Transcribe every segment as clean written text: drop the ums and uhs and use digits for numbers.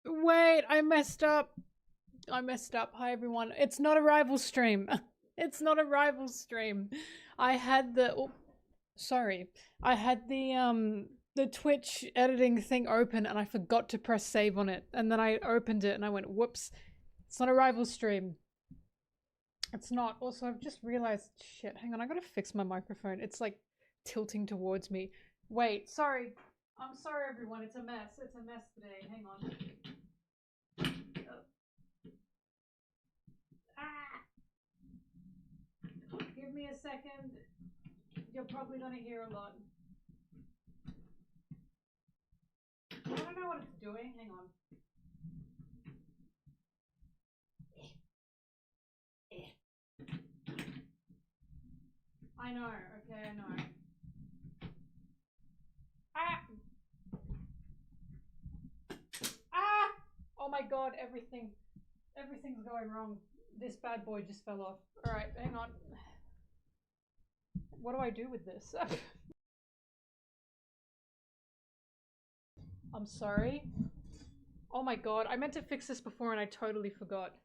Wait, I messed up. Hi everyone. It's not a rival stream. It's not a rival stream. I had the I had the Twitch editing thing open and I forgot to press save on it. And then I opened it and I went, whoops. It's not a rival stream. It's not. Also, I've just realized, shit, hang on, I gotta fix my microphone. It's like tilting towards me. Wait, sorry. I'm sorry everyone, it's a mess. It's a mess today. Hang on. Give me a second. You're probably gonna hear a lot. I don't know what it's doing. Hang on. I know. Okay, I know. Oh my god, everything's going wrong. This bad boy just fell off. Alright, hang on. What do I do with this? I'm sorry. Oh my god, I meant to fix this before and I totally forgot.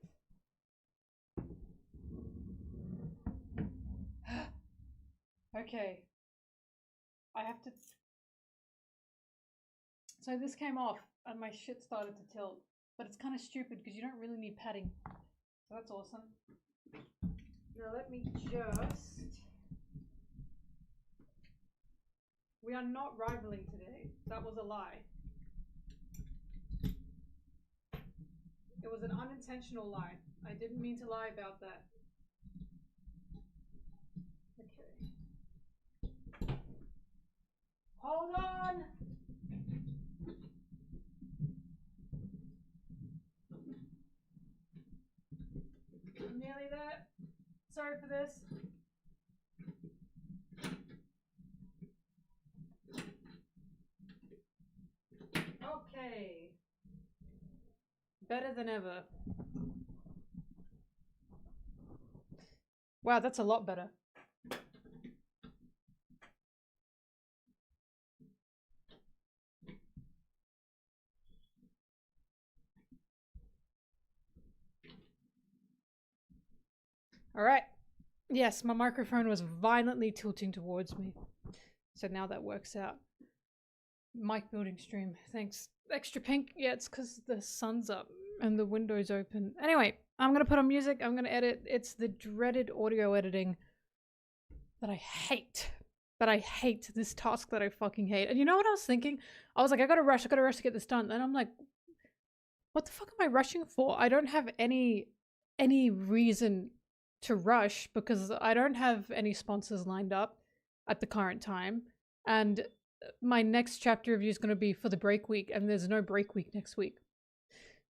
Okay. I have to... So this came off and my shit started to tilt. But it's kind of stupid because you don't really need padding. So that's awesome. Now let me just... We are not rivaling today. That was a lie. It was an unintentional lie. I didn't mean to lie about that. Okay. Hold on! Sorry for this. Okay. Better than ever. Wow, that's a lot better. All right. Yes, my microphone was violently tilting towards me. So now that works out. Mic building stream. Thanks. Extra pink. Yeah, it's because the sun's up and the window's open. Anyway, I'm going to put on music. I'm going to edit. It's the dreaded audio editing that I hate. But I hate this task that I fucking hate. And you know what I was thinking? I was like, I gotta rush to get this done. And I'm like, what the fuck am I rushing for? I don't have any reason to rush because I don't have any sponsors lined up at the current time. And my next chapter review is going to be for the break week, and there's no break week next week.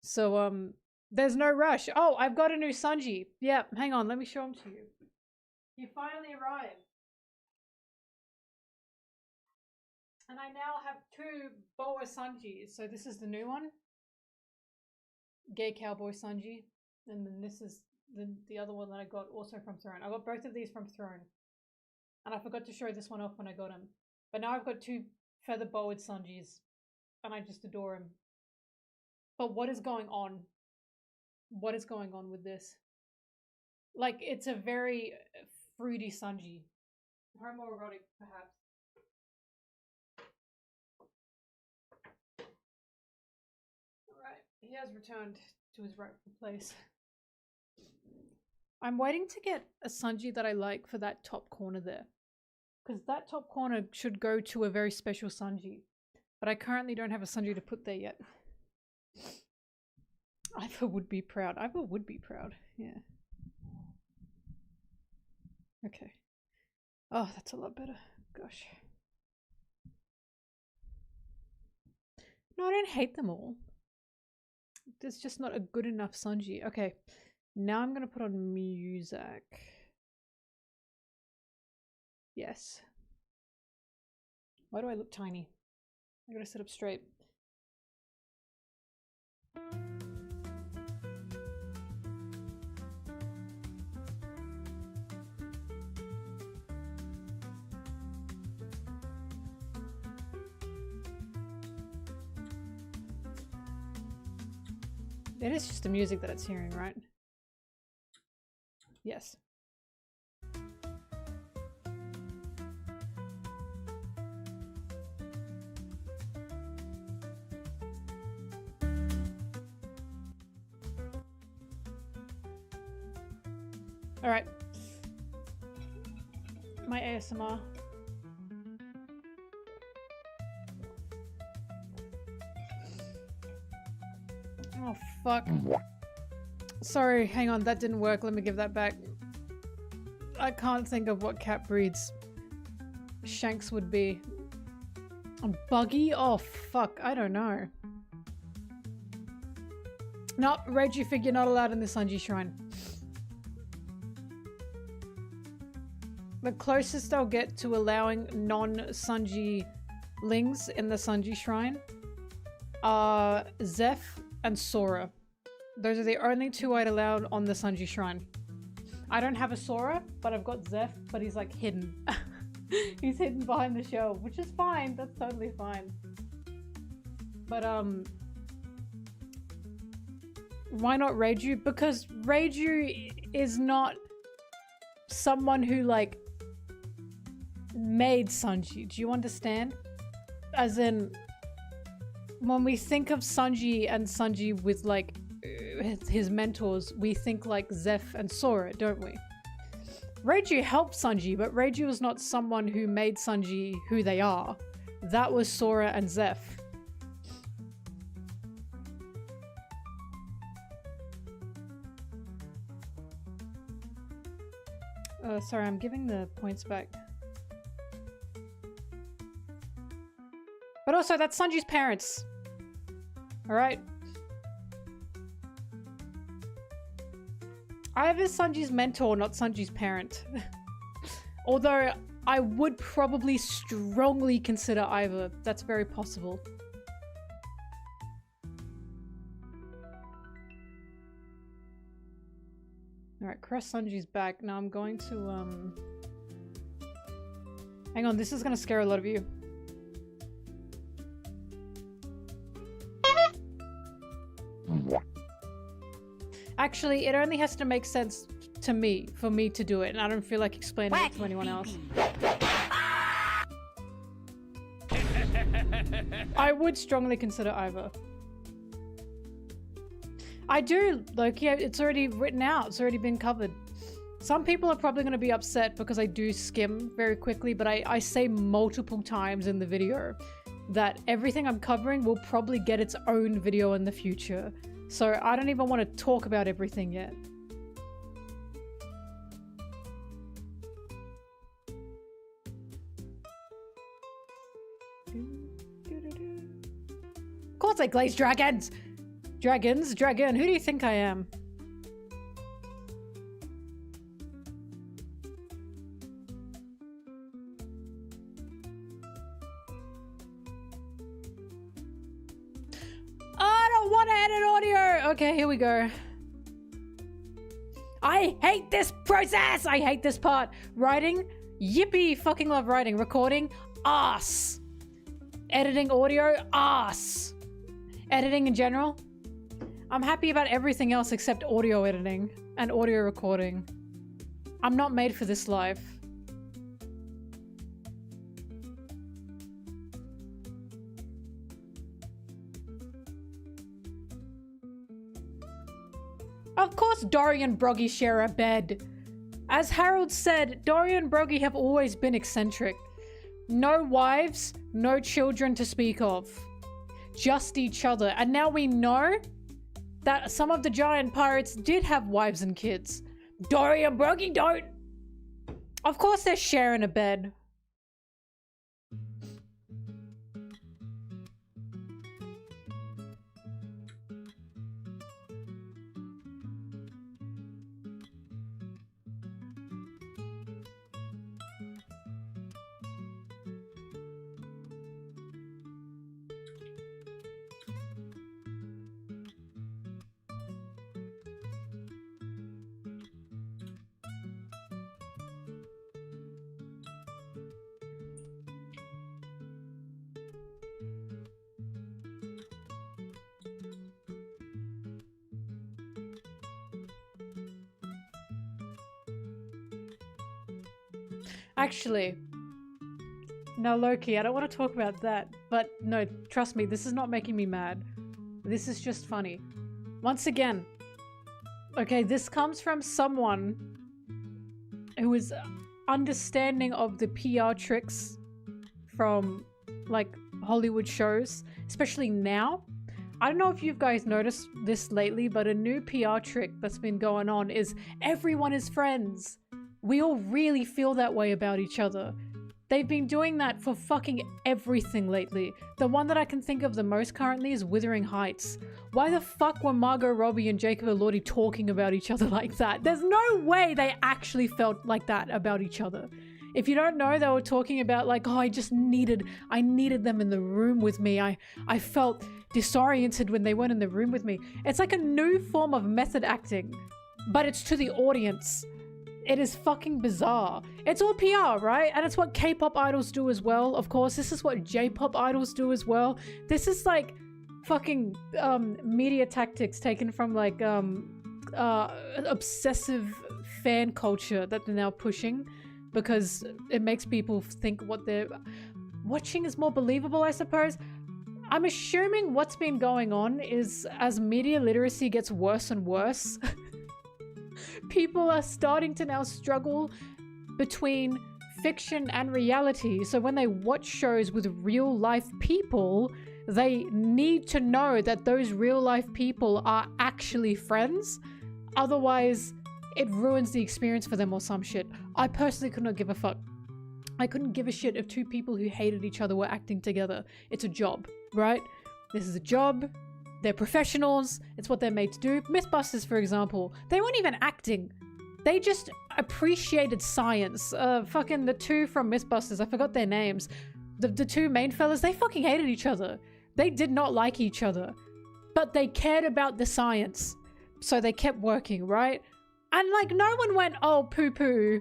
So, there's no rush. Oh, I've got a new Sanji. Yeah, hang on, let me show him to you. He finally arrived. And I now have 2 Boa Sanjis. So this is the new one. Gay Cowboy Sanji. And then this is the other one that I got also from Throne. I got both of these from Throne. And I forgot to show this one off when I got him. But now I've got 2 feather bowered Sanjis. And I just adore him. But what is going on? What is going on with this? Like, it's a very fruity Sanji. Homoerotic, perhaps. Alright, he has returned to his rightful place. I'm waiting to get a Sanji that I like for that top corner there. Because that top corner should go to a very special Sanji. But I currently don't have a Sanji to put there yet. Iva would be proud. Iva would be proud, yeah. Okay. Oh, that's a lot better. Gosh. No, I don't hate them all. There's just not a good enough Sanji. Okay. Now I'm gonna put on music. Yes. Why do I look tiny? I gotta sit up straight. It is just the music that it's hearing, right? Yes. All right. My ASMR. Oh, fuck. Sorry, hang on, that didn't work. Let me give that back. I can't think of what cat breeds Shanks would be. A buggy? Oh, fuck. I don't know. No, Reiji figure not allowed in the Sanji Shrine. The closest I'll get to allowing non-Sanji lings in the Sanji Shrine are Zeph and Sora. Those are the only 2 I'd allow on the Sanji Shrine. I don't have a Sora, but I've got Zeph, but he's like hidden. He's hidden behind the shell, which is fine. That's totally fine. But why not Reiju? Because Reiju is not someone who like made Sanji. Do you understand? As in, when we think of Sanji and Sanji with like his mentors, we think like Zeph and Sora, don't we? Reiju helped Sanji, but Reiju was not someone who made Sanji who they are. That was Sora and Zeph. Sorry, I'm giving the points back. But also, that's Sanji's parents. Alright? Iva is Sanji's mentor, not Sanji's parent. Although I would probably strongly consider Iva. That's very possible. Alright, Crest Sanji's back. Now I'm going to, hang on, this is gonna scare a lot of you. Actually, it only has to make sense to me, for me to do it, and I don't feel like explaining it to anyone else. I would strongly consider Iva. I do, Loki. It's already written out. It's already been covered. Some people are probably going to be upset because I do skim very quickly, but I say multiple times in the video that everything I'm covering will probably get its own video in the future. So I don't even want to talk about everything yet. Of course I glaze dragons! Dragon, who do you think I am? I don't want to edit audio! Okay, here we go. I hate this process! I hate this part. Writing? Yippee! Fucking love writing. Recording? Ass! Editing audio? Ass! Editing in general? I'm happy about everything else except audio editing and audio recording. I'm not made for this life. Of course Dory and Broggy share a bed. As Harold said, Dory and Broggy have always been eccentric. No wives, no children to speak of. Just each other. And now we know that some of the giant pirates did have wives and kids. Dory and Broggy don't. Of course they're sharing a bed. Actually, no, Loki, I don't want to talk about that, but no, trust me, this is not making me mad. This is just funny. Once again, okay, this comes from someone who is understanding of the PR tricks from, like, Hollywood shows, especially now. I don't know if you guys noticed this lately, but a new PR trick that's been going on is everyone is friends. We all really feel that way about each other. They've been doing that for fucking everything lately. The one that I can think of the most currently is Wuthering Heights. Why the fuck were Margot Robbie and Jacob Elordi talking about each other like that? There's no way they actually felt like that about each other. If you don't know, they were talking about like, oh, I needed them in the room with me. I felt disoriented when they weren't in the room with me. It's like a new form of method acting, but it's to the audience. It is fucking bizarre. It's all PR, right? And it's what K-pop idols do as well. Of course, this is what J-pop idols do as well. This is like fucking media tactics taken from like obsessive fan culture that they're now pushing because it makes people think what they're watching is more believable, I suppose. I'm assuming what's been going on is as media literacy gets worse and worse, people are starting to now struggle between fiction and reality. So when they watch shows with real life people, they need to know that those real life people are actually friends. Otherwise, it ruins the experience for them or some shit. I personally could not give a fuck. I couldn't give a shit if two people who hated each other were acting together. It's a job, right? This is a job. They're professionals. It's what they're made to do. Mythbusters, for example, they weren't even acting. They just appreciated science. Fucking the two from Mythbusters, I forgot their names. The two main fellas, they fucking hated each other. They did not like each other. But they cared about the science. So they kept working, right? And like, no one went, oh, poo-poo.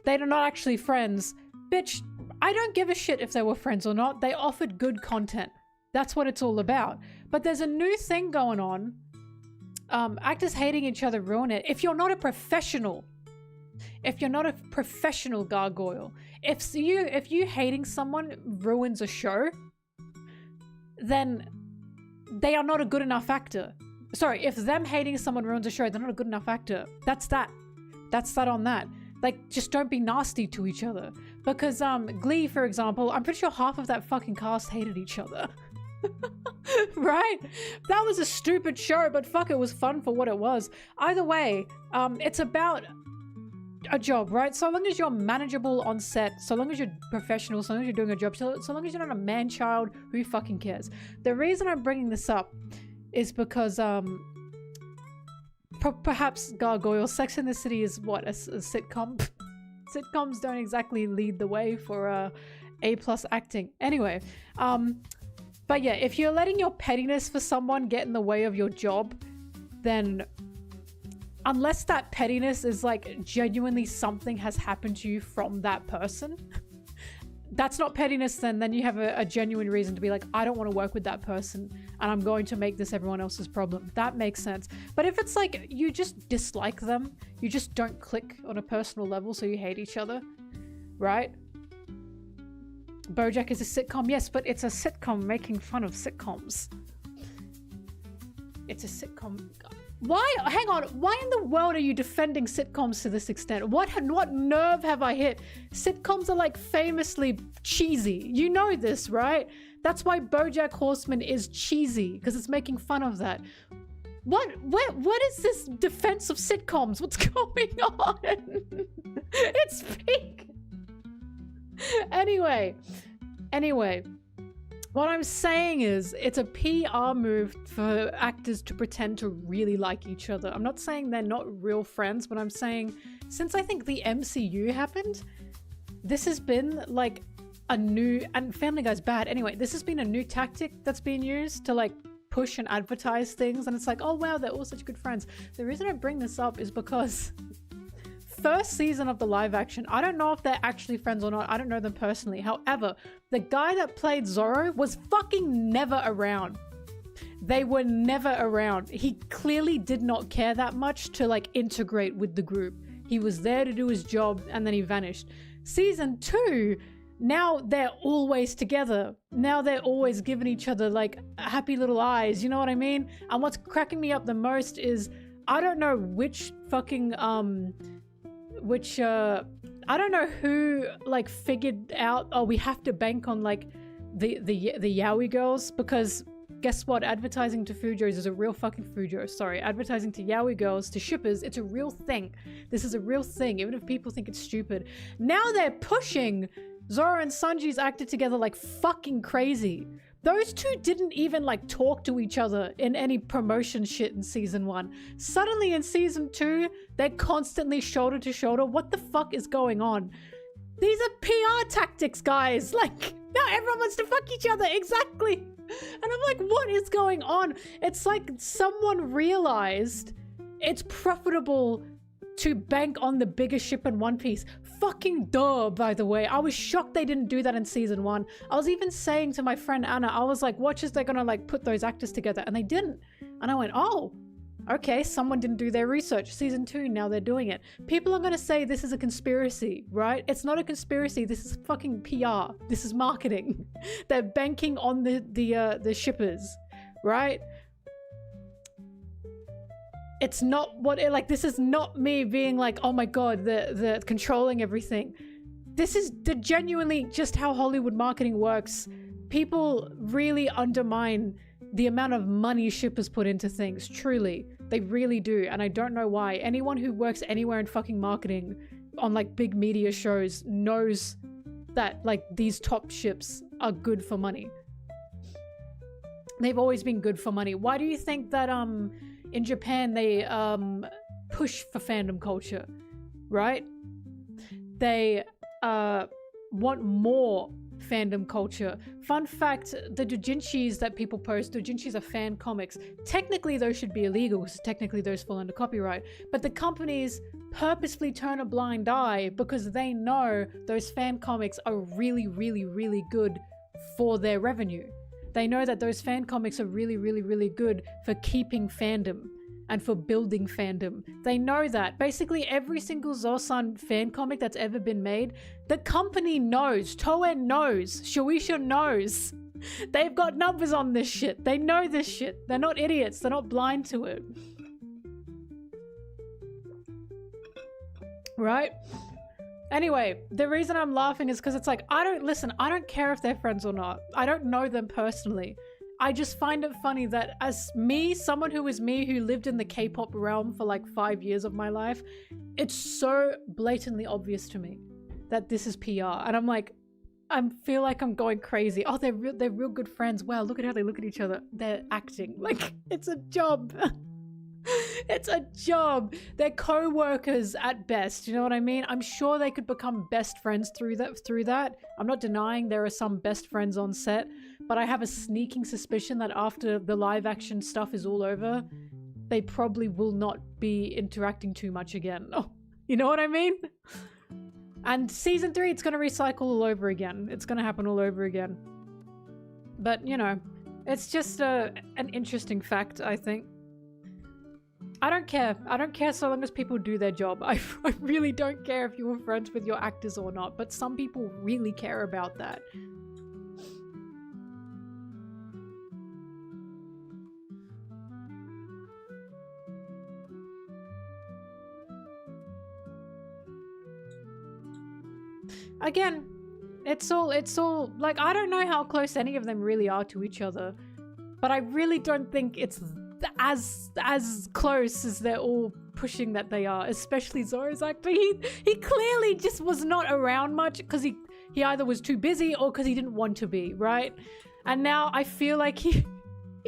They're not actually friends. Bitch, I don't give a shit if they were friends or not. They offered good content. That's what it's all about. But there's a new thing going on. Actors hating each other ruin it. If you're not a professional gargoyle, if you hating someone ruins a show, then they are not a good enough actor. Sorry, if them hating someone ruins a show, they're not a good enough actor. That's that on that. Like, just don't be nasty to each other. Because Glee, for example, I'm pretty sure half of that fucking cast hated each other. Right? That was a stupid show, but fuck, it was fun for what it was. Either way, it's about a job, right? So long as you're manageable on set, so long as you're professional, so long as you're doing a job, so long as you're not a man-child, who fucking cares? The reason I'm bringing this up is because perhaps Gargoyle, Sex and the City is what, a sitcom? Sitcoms don't exactly lead the way for A+ acting. Anyway, but yeah, if you're letting your pettiness for someone get in the way of your job, then unless that pettiness is like genuinely something has happened to you from that person, that's not pettiness. Then you have a genuine reason to be like, I don't want to work with that person and I'm going to make this everyone else's problem. That makes sense. But if it's like you just dislike them, you just don't click on a personal level, so you hate each other, right? BoJack is a sitcom, yes, but it's a sitcom making fun of sitcoms. It's a sitcom. Why? Hang on. Why in the world are you defending sitcoms to this extent? What nerve have I hit? Sitcoms are like famously cheesy. You know this, right? That's why BoJack Horseman is cheesy, because it's making fun of that. What is this defense of sitcoms? What's going on? It's peak. Anyway, what I'm saying is it's a PR move for actors to pretend to really like each other. I'm not saying they're not real friends, but I'm saying since I think the MCU happened, this has been like a new, and Family Guy's bad. Anyway, this has been a new tactic that's been used to like push and advertise things. And it's like, oh wow, they're all such good friends. The reason I bring this up is because first season of the live action, I don't know if they're actually friends or not. I don't know them personally. However, the guy that played Zorro was fucking never around. They were never around. He clearly did not care that much to like integrate with the group. He was there to do his job and then he vanished. Season 2, now they're always together. Now they're always giving each other like happy little eyes. You know what I mean? And what's cracking me up the most is I don't know which fucking I don't know who like figured out, oh, we have to bank on like the yaoi girls, because guess what? Advertising to Fujos is a real fucking Fujo. Sorry, advertising to yaoi girls, to shippers, it's a real thing. This is a real thing, even if people think it's stupid. Now they're pushing Zoro and Sanji's acted together like fucking crazy. Those two didn't even like talk to each other in any promotion shit in season 1. Suddenly in season 2, they're constantly shoulder to shoulder. What the fuck is going on? These are PR tactics, guys. Like, now everyone wants to fuck each other. Exactly. And I'm like, what is going on? It's like someone realized it's profitable to bank on the biggest ship in One Piece. Fucking duh, by the way. I was shocked they didn't do that in season 1. I was even saying to my friend Anna, I was like, watch as they're gonna like put those actors together, and they didn't. And I went, oh, okay, someone didn't do their research. Season 2, now they're doing it. People are gonna say this is a conspiracy, right? It's not a conspiracy. This is fucking PR. This is marketing. They're banking on the shippers, right? It's not what it, like, this is not me being like, oh my god, the controlling everything. This is genuinely just how Hollywood marketing works. People really undermine the amount of money shippers put into things. Truly, they really do. And I don't know why. Anyone who works anywhere in fucking marketing on like big media shows knows that like these top ships are good for money. they've always been good for money. Why do you think that in Japan they push for fandom culture, right? They want more fandom culture. Fun fact, the doujinshis that people post, doujinshis are fan comics. Technically those should be illegal because technically those fall under copyright, but the companies purposefully turn a blind eye because they know those fan comics are really, really, really good for their revenue. They know that those fan comics are really, really, really good for keeping fandom and for building fandom. They know that. Basically, every single Zosan fan comic that's ever been made, the company knows, Toei knows, Shueisha knows. They've got numbers on this shit. They know this shit. They're not idiots. They're not blind to it. Right? Anyway, the reason I'm laughing is because it's like, I don't care if they're friends or not. I don't know them personally. I just find it funny that as me, someone who is me, who lived in the K-pop realm for like 5 years of my life, it's so blatantly obvious to me that this is PR. And I'm like, I feel like I'm going crazy. Oh, they're real good friends. Wow, look at how they look at each other. They're acting. Like, it's a job. It's a job. They're co-workers at best. You know what I mean? I'm sure they could become best friends through that. I'm not denying there are some best friends on set, but I have a sneaking suspicion that after the live action stuff is all over, they probably will not be interacting too much again. Oh, you know what I mean? And season 3, it's going to recycle all over again. It's going to happen all over again. But, you know, it's just an interesting fact, I think. I don't care. I don't care so long as people do their job. I really don't care if you were friends with your actors or not, but some people really care about that. Again, it's all like, I don't know how close any of them really are to each other, but I really don't think it's as close as they're all pushing that they are, especially Zoro's actor. He clearly just was not around much because he either was too busy or because he didn't want to be, right? And now I feel like he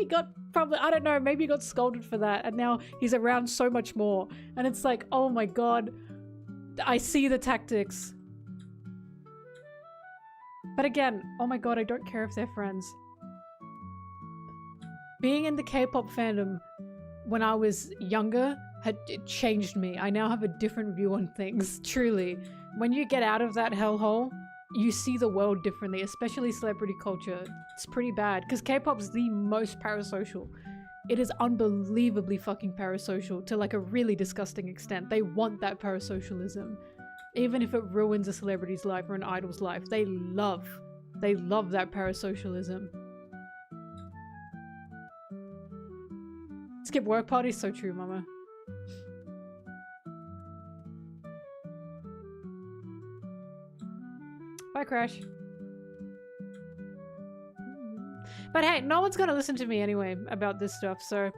got probably, I don't know, maybe he got scolded for that, and now he's around so much more, and it's like, oh my god, I see the tactics. But again, oh my god, I don't care if they're friends. Being in the K-pop fandom when I was younger it changed me. I now have a different view on things, truly. When you get out of that hellhole, you see the world differently, especially celebrity culture. It's pretty bad, because K-pop's the most parasocial. It is unbelievably fucking parasocial to like a really disgusting extent. They want that parasocialism. Even if it ruins a celebrity's life or an idol's life, they love that parasocialism. Skip work parties, so true, mama. Bye, Crash. But hey, no one's gonna listen to me anyway about this stuff, so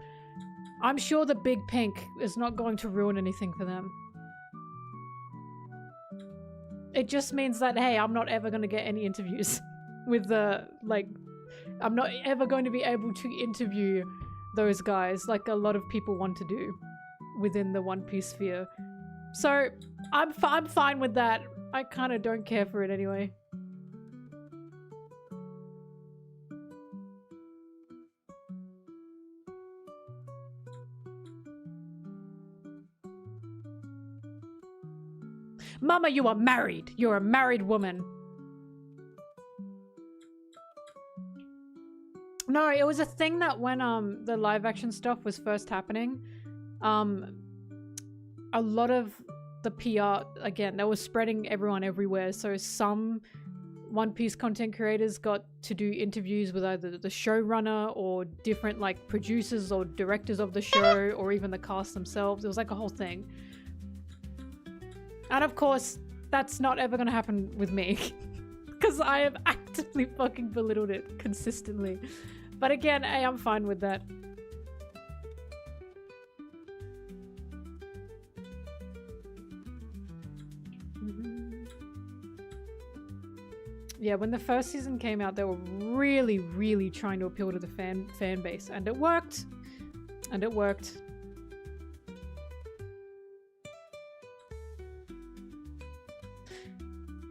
I'm sure the Big Pink is not going to ruin anything for them. It just means that, hey, I'm not ever gonna get any interviews with the, like, I'm not ever going to be able to interview those guys like a lot of people want to do within the One Piece sphere. So I'm fine with that. I kind of don't care for it anyway. Mama, you are married. You're a married woman. No, it was a thing that when the live action stuff was first happening, a lot of the PR, again, they were spreading everyone everywhere. So some One Piece content creators got to do interviews with either the showrunner or different like producers or directors of the show, or even the cast themselves. It was like a whole thing. And of course, that's not ever gonna happen with me because I have actively fucking belittled it consistently. But again, hey, I'm fine with that. Yeah, when the first season came out, they were really, really trying to appeal to the fan base, and it worked. And it worked.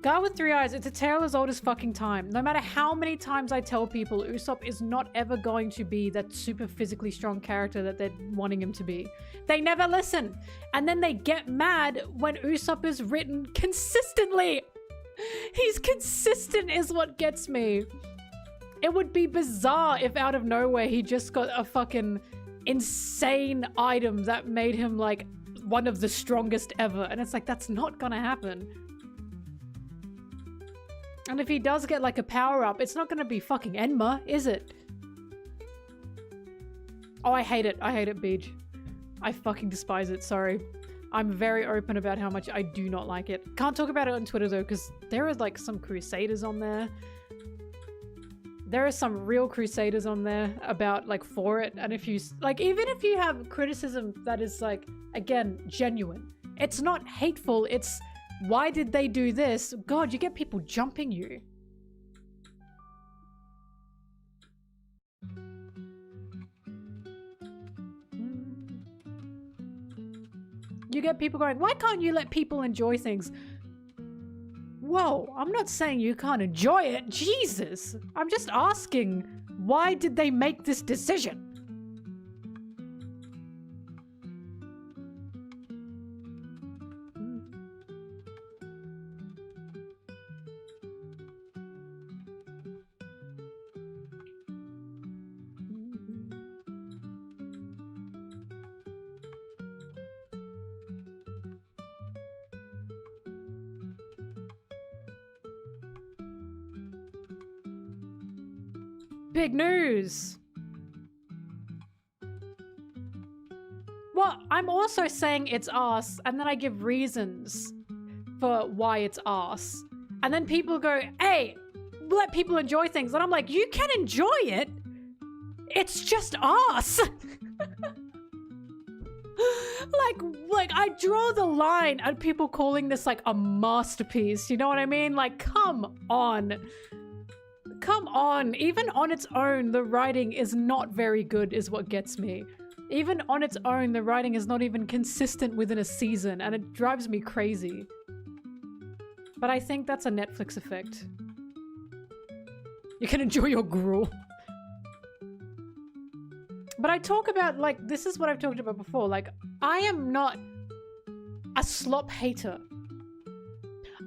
Guy with Three Eyes, it's a tale as old as fucking time. No matter how many times I tell people Usopp is not ever going to be that super physically strong character that they're wanting him to be, they never listen. And then they get mad when Usopp is written consistently. He's consistent is what gets me. It would be bizarre if out of nowhere he just got a fucking insane item that made him like one of the strongest ever. And it's like, that's not gonna happen. And if he does get like a power up, it's not gonna be fucking Enma, is it? Oh, I hate it. I hate it, Beej. I fucking despise it, sorry. I'm very open about how much I do not like it. Can't talk about it on Twitter though, because there are like some Crusaders on there. There are some real Crusaders on there about like for it. And if you, like, even if you have criticism that is like, again, genuine. It's not hateful, it's why did they do this? God, you get people jumping you. You get people going, why can't you let people enjoy things? Whoa, I'm not saying you can't enjoy it. Jesus. I'm just asking, why did they make this decision? Big news! Well, I'm also saying it's arse, and then I give reasons for why it's arse. And then people go, hey, let people enjoy things. And I'm like, you can enjoy it. It's just arse. Like I draw the line at people calling this like a masterpiece. You know what I mean? Like, come on. Come on, even on its own, the writing is not very good is what gets me. Even on its own, the writing is not even consistent within a season, and it drives me crazy. But I think that's a Netflix effect. You can enjoy your gruel. But I talk about, like, this is what I've talked about before, like, I am not a slop hater.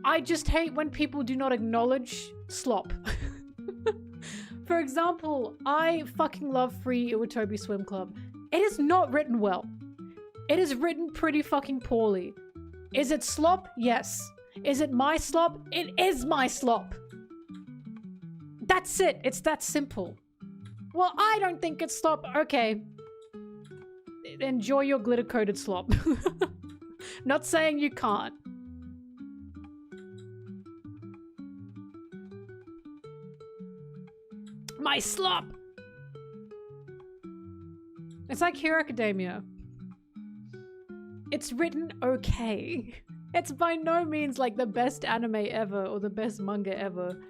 I just hate when people do not acknowledge slop. For example, I fucking love Free Iwatobi Swim Club. It is not written well. It is written pretty fucking poorly. Is it slop? Yes. Is it my slop? It is my slop. That's it. It's that simple. Well, I don't think it's slop. Okay. Enjoy your glitter-coated slop. Not saying you can't. My slop! It's like Hero Academia. It's written okay. It's by no means like the best anime ever or the best manga ever.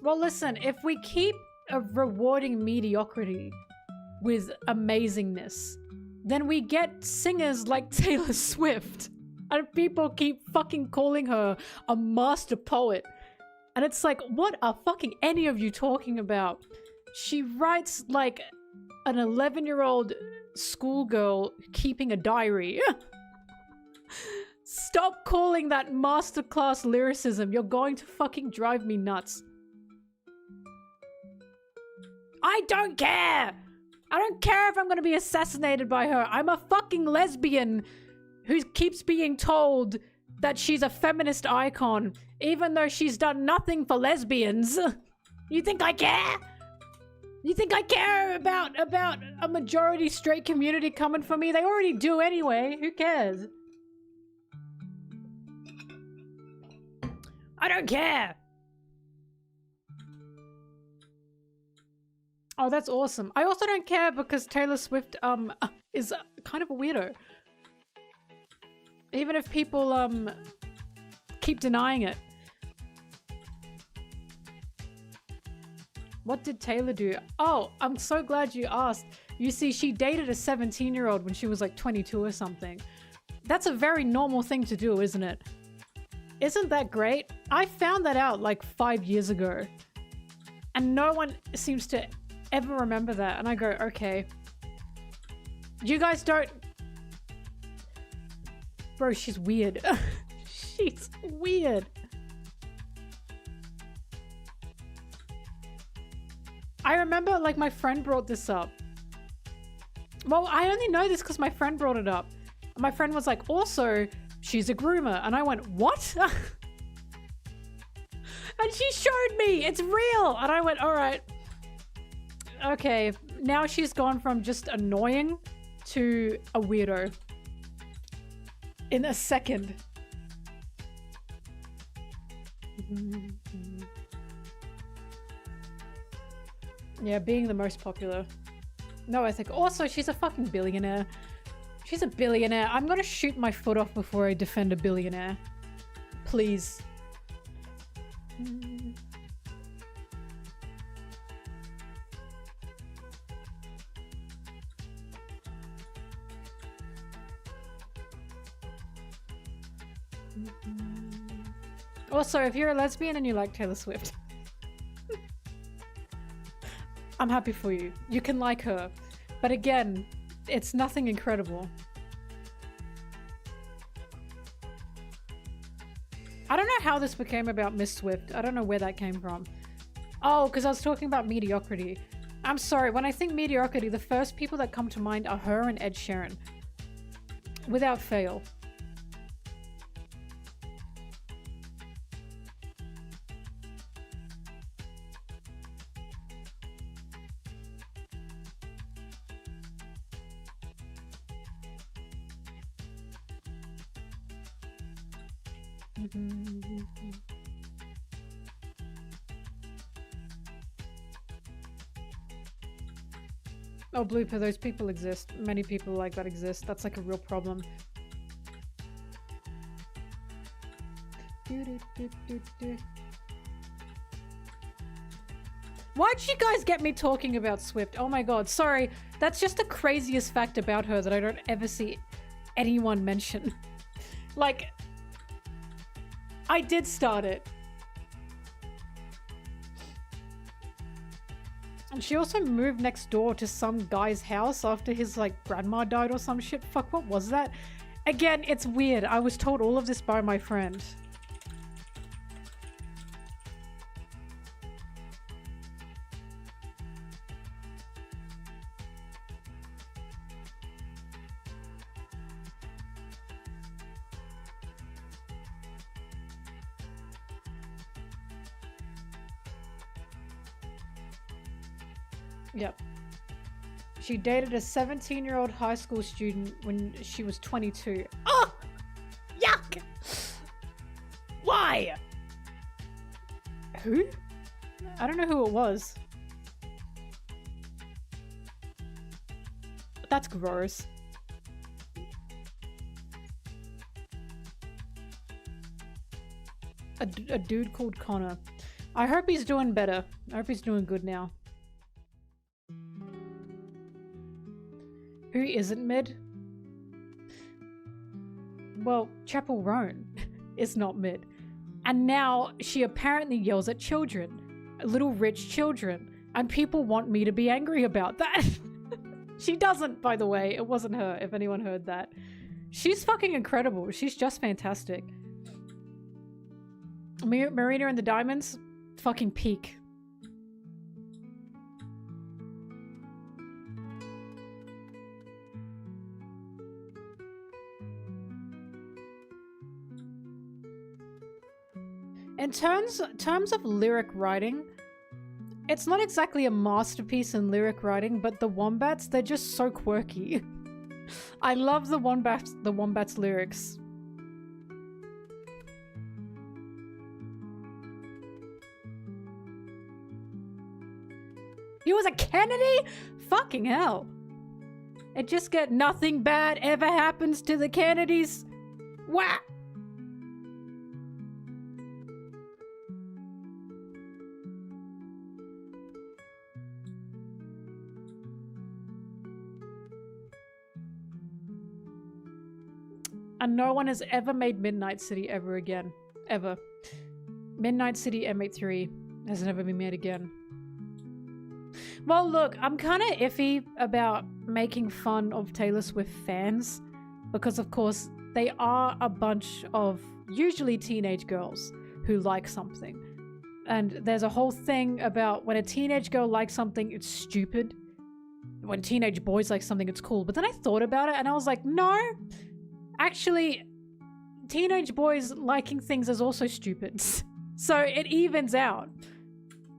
Well, listen, if we keep rewarding mediocrity with amazingness, then we get singers like Taylor Swift. And people keep fucking calling her a master poet. And it's like, what are fucking any of you talking about? She writes like an 11-year-old schoolgirl keeping a diary. Stop calling that masterclass lyricism. You're going to fucking drive me nuts. I don't care! I don't care if I'm gonna be assassinated by her. I'm a fucking lesbian who keeps being told that she's a feminist icon, even though she's done nothing for lesbians. You think I care? You think I care about a majority straight community coming for me? They already do anyway. Who cares? I don't care. Oh, that's awesome. I also don't care because Taylor Swift is kind of a weirdo. Even if people keep denying it. What did Taylor do? Oh, I'm so glad you asked. You see, she dated a 17-year-old when she was like 22 or something. That's a very normal thing to do, isn't it? Isn't that great? I found that out like 5 years ago. And no one seems to ever remember that. And I go, okay. You guys don't... Bro, she's weird. She's weird. I remember, like, my friend brought this up. Well, I only know this because my friend brought it up. My friend was like, also, she's a groomer. And I went, what? And she showed me, it's real. And I went, all right. Okay, now she's gone from just annoying to a weirdo. In a second. Yeah, being the most popular. No, I think also she's a fucking billionaire. She's a billionaire. I'm gonna shoot my foot off before I defend a billionaire. Please. Also, if you're a lesbian and you like Taylor Swift, I'm happy for you. You can like her. But again, it's nothing incredible. I don't know how this became about Miss Swift. I don't know where that came from. Oh, because I was talking about mediocrity. I'm sorry, when I think mediocrity, the first people that come to mind are her and Ed Sheeran. Without fail. Oh, Blooper, those people exist. Many people like that exist. That's like a real problem. Why'd you guys get me talking about Swift? Oh my god, sorry. That's just the craziest fact about her that I don't ever see anyone mention. Like, I did start it. And she also moved next door to some guy's house after his, like, grandma died or some shit. Fuck, what was that? Again, it's weird. I was told all of this by my friend. Yep. She dated a 17-year-old high school student when she was 22. Oh! Yuck! Why? Who? I don't know who it was. That's gross. A dude called Connor. I hope he's doing better. I hope he's doing good now. Who isn't mid? Well, Chapel Roan is not mid. And now she apparently yells at children. Little rich children. And people want me to be angry about that. She doesn't, by the way. It wasn't her, if anyone heard that. She's fucking incredible. She's just fantastic. Marina and the Diamonds? Fucking peak. In terms of lyric writing, it's not exactly a masterpiece in lyric writing, but the Wombats, they're just so quirky. I love the Wombats lyrics. He was a Kennedy? Fucking hell. It just get nothing bad ever happens to the Kennedys. Wah! And no one has ever made Midnight City ever again. Ever. Midnight City M83 has never been made again. Well, look, I'm kind of iffy about making fun of Taylor Swift fans because, of course, they are a bunch of usually teenage girls who like something. And there's a whole thing about when a teenage girl likes something, it's stupid. When teenage boys like something, it's cool. But then I thought about it and I was like, no. Actually, teenage boys liking things is also stupid. So it evens out.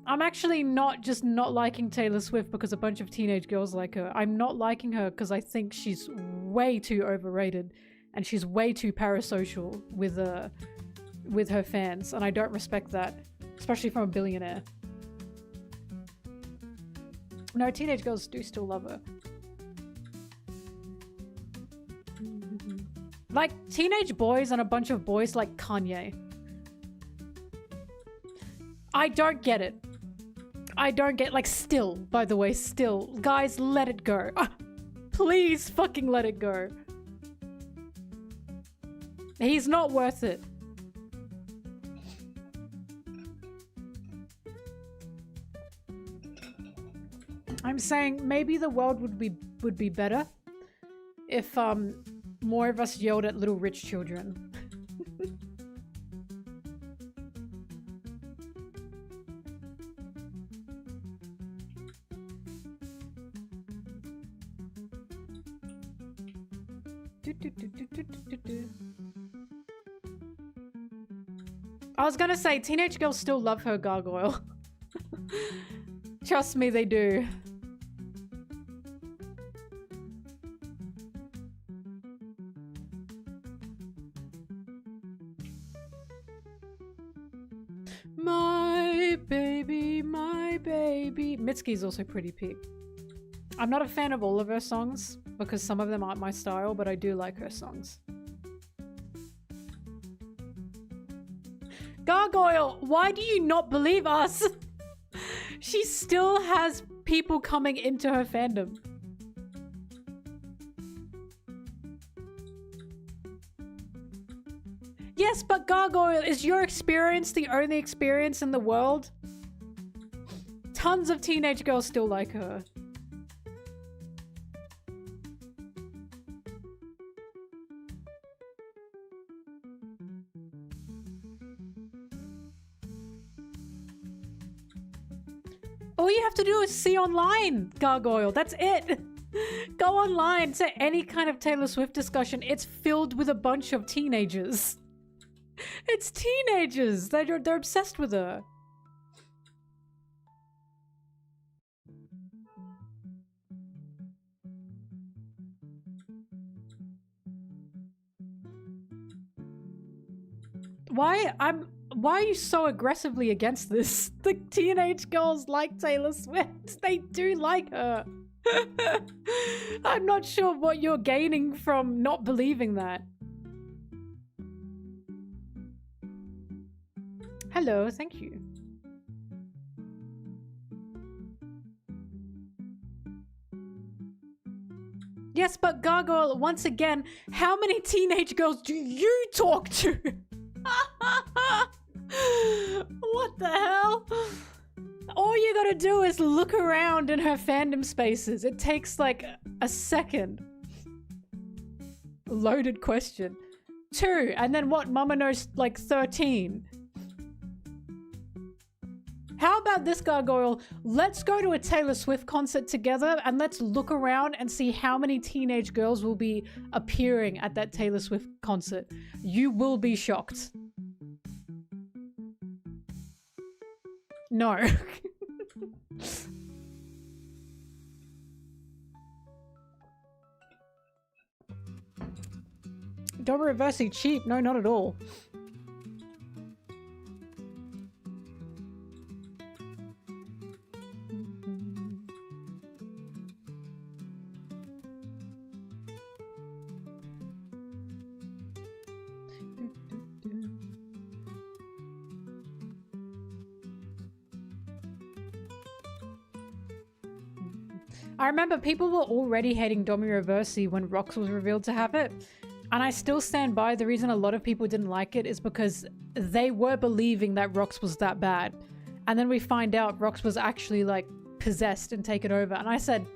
I'm actually not just not liking Taylor Swift because a bunch of teenage girls like her. I'm not liking her because I think she's way too overrated and she's way too parasocial with her fans, and I don't respect that, especially from a billionaire. No, teenage girls do still love her. Like, teenage boys and a bunch of boys like Kanye. I don't get it. I don't get, like, still, by the way, still. Guys, let it go. Please fucking let it go. He's not worth it. I'm saying maybe the world would be better if, more of us yelled at little rich children. I was gonna say, teenage girls still love her gargoyle. Trust me, they do. My baby, my baby. Mitski's also pretty peak. I'm not a fan of all of her songs because some of them aren't my style, but I do like her songs. Gargoyle, why do you not believe us? She still has people coming into her fandom. Yes, but Gargoyle, is your experience the only experience in the world? Tons of teenage girls still like her. All you have to do is see online, Gargoyle. That's it. Go online to any kind of Taylor Swift discussion. It's filled with a bunch of teenagers. It's teenagers. They're obsessed with her. Why are you so aggressively against this? The teenage girls like Taylor Swift. They do like her. I'm not sure what you're gaining from not believing that. Hello, thank you. Yes, but Gargoyle, once again, how many teenage girls do you talk to? What the hell? All you gotta do is look around in her fandom spaces. It takes like a second. Loaded question. 2, and then what? Mama knows like 13. How about this, Gargoyle? Let's go to a Taylor Swift concert together and let's look around and see how many teenage girls will be appearing at that Taylor Swift concert. You will be shocked. No. Don't reverse cheap. No, not at all. I remember people were already hating Domi Reversi when Rox was revealed to have it. And I still stand by the reason a lot of people didn't like it is because they were believing that Rox was that bad. And then we find out Rox was actually like possessed and taken over. And I said,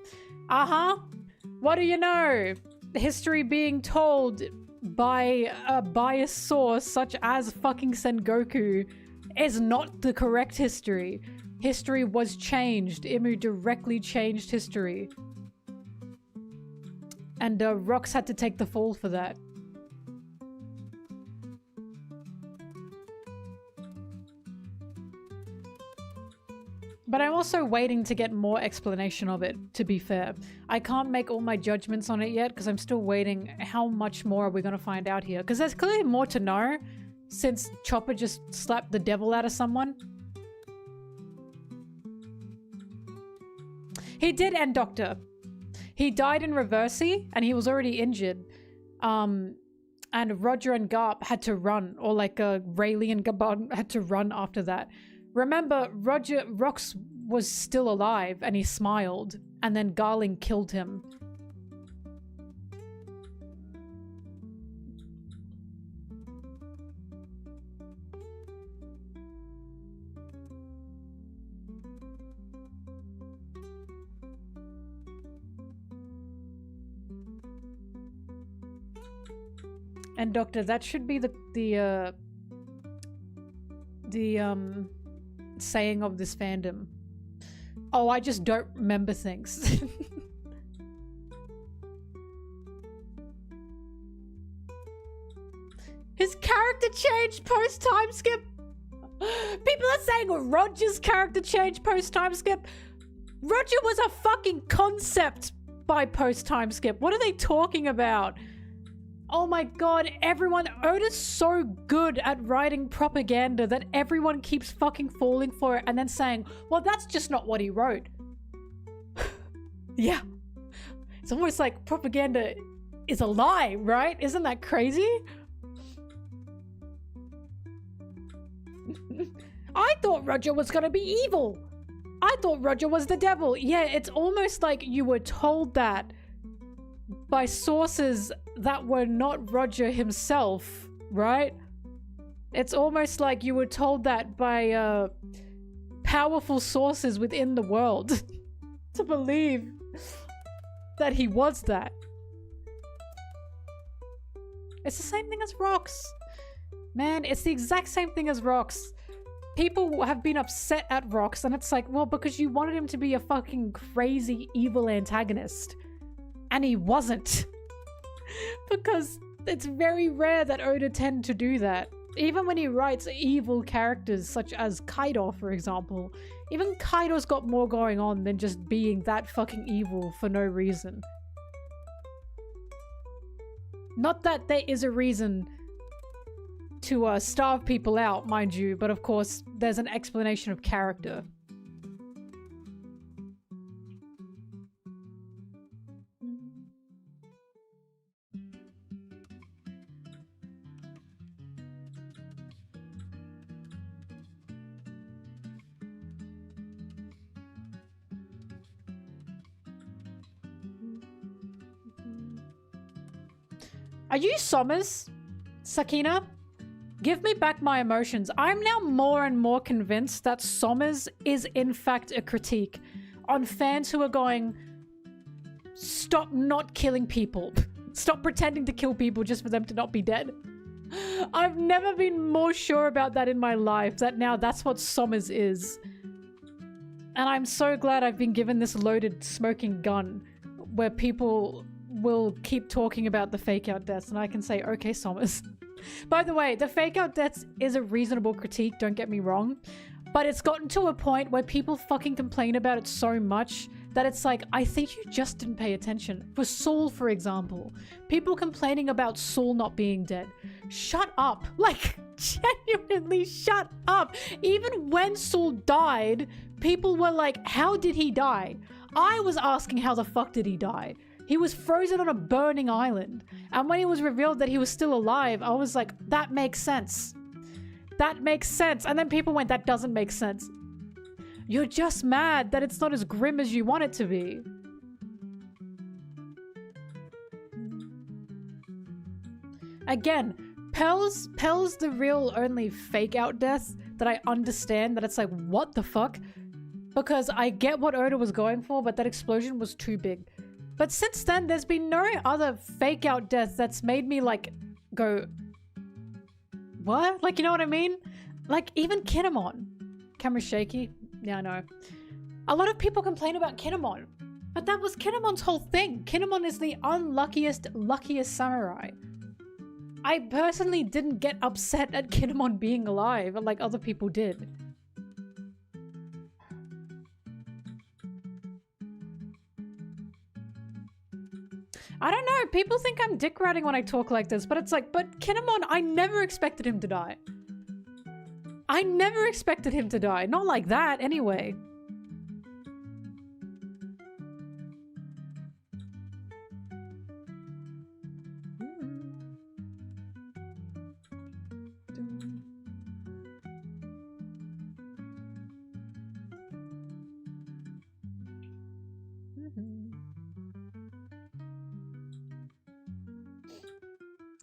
what do you know? History being told by a biased source such as fucking Sengoku is not the correct history. History was changed. Imu directly changed history. And Rox had to take the fall for that. But I'm also waiting to get more explanation of it, to be fair. I can't make all my judgments on it yet because I'm still waiting. How much more are we going to find out here? Because there's clearly more to know since Chopper just slapped the devil out of someone. He did end Doctor. He died in Reversi and he was already injured. And Roger and Garp had to run, or like Rayleigh and Gabon had to run after that. Remember, Rox was still alive and he smiled, and then Garling killed him. And Doctor, that should be the saying of this fandom. Oh, I just don't remember things. His character changed post time skip. People are saying Roger's character changed post time skip. Roger was a fucking concept by post time skip. What are they talking about? Oh my god, everyone, Oda's so good at writing propaganda that everyone keeps fucking falling for it and then saying, well, that's just not what he wrote. Yeah. It's almost like propaganda is a lie, right? Isn't that crazy? I thought Roger was gonna be evil. I thought Roger was the devil. Yeah, it's almost like you were told that by sources that were not Roger himself, right? It's almost like you were told that by powerful sources within the world to believe that he was that. It's the same thing as Rox. Man, it's the exact same thing as Rox. People have been upset at Rox, and it's like, well, because you wanted him to be a fucking crazy evil antagonist. And he wasn't. Because it's very rare that Oda tend to do that. Even when he writes evil characters such as Kaido, for example, even Kaido's got more going on than just being that fucking evil for no reason. Not that there is a reason to starve people out, mind you, but of course there's an explanation of character. Are you Sommers? Sakina? Give me back my emotions. I'm now more and more convinced that Sommers is in fact a critique on fans who are going, stop not killing people. Stop pretending to kill people just for them to not be dead. I've never been more sure about that in my life, that now that's what Sommers is. And I'm so glad I've been given this loaded smoking gun where people will keep talking about the fake out deaths and I can say, okay, Sommers. By the way, the fake out deaths is a reasonable critique, don't get me wrong, but it's gotten to a point where people fucking complain about it so much that it's like, I think you just didn't pay attention. For Saul, for example, people complaining about Saul not being dead. Shut up. Like, genuinely shut up. Even when Saul died, people were like, how did he die? I was asking how the fuck did he die? He was frozen on a burning island. And when it was revealed that he was still alive, I was like, that makes sense. That makes sense. And then people went, that doesn't make sense. You're just mad that it's not as grim as you want it to be. Again, Pearl's the real only fake out death that I understand, that it's like, what the fuck? Because I get what Oda was going for, but that explosion was too big. But since then, there's been no other fake out death that's made me like go, what? Like, you know what I mean? Like even Kinemon. Camera's shaky. Yeah, I know. A lot of people complain about Kinemon, but that was Kinemon's whole thing. Kinemon is the luckiest samurai. I personally didn't get upset at Kinemon being alive like other people did. I don't know, people think I'm dick riding when I talk like this, but it's like, but Kinemon, I never expected him to die. I never expected him to die. Not like that, anyway.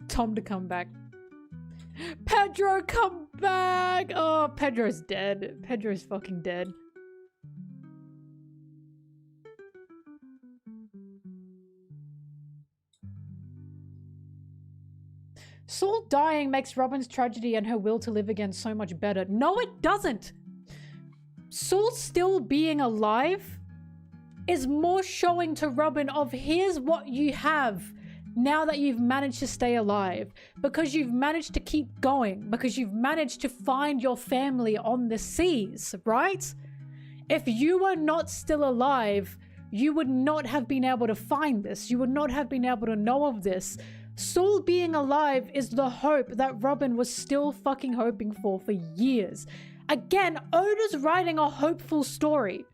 Tom to come back. Pedro, come back! Oh, Pedro's dead. Pedro's fucking dead. Saul dying makes Robin's tragedy and her will to live again so much better. No, it doesn't! Saul still being alive is more showing to Robin of here's what you have now that you've managed to stay alive, because you've managed to keep going, because you've managed to find your family on the seas, right? If you were not still alive, you would not have been able to find this. You would not have been able to know of this. Saul being alive is the hope that Robin was still fucking hoping for years. Again, Oda's writing a hopeful story.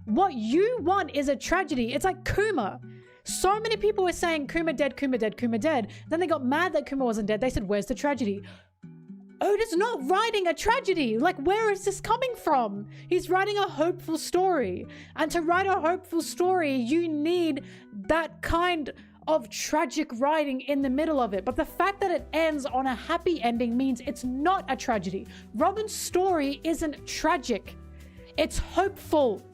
What you want is a tragedy. It's like Kuma. So many people were saying Kuma dead, Kuma dead, Kuma dead. Then they got mad that Kuma wasn't dead. They said, where's the tragedy? Oda's not writing a tragedy. Like, where is this coming from? He's writing a hopeful story. And to write a hopeful story, you need that kind of tragic writing in the middle of it. But the fact that it ends on a happy ending means it's not a tragedy. Robin's story isn't tragic. It's hopeful.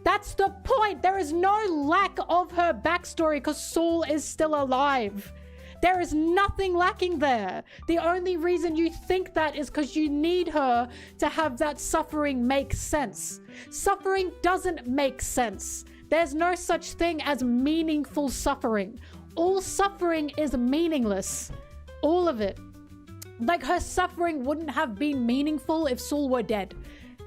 That's the point. There is no lack of her backstory because Saul is still alive. There is nothing lacking there. The only reason you think that is because you need her to have that suffering make sense. Suffering doesn't make sense. There's no such thing as meaningful suffering. All suffering is meaningless. All of it. Like, her suffering wouldn't have been meaningful if Saul were dead.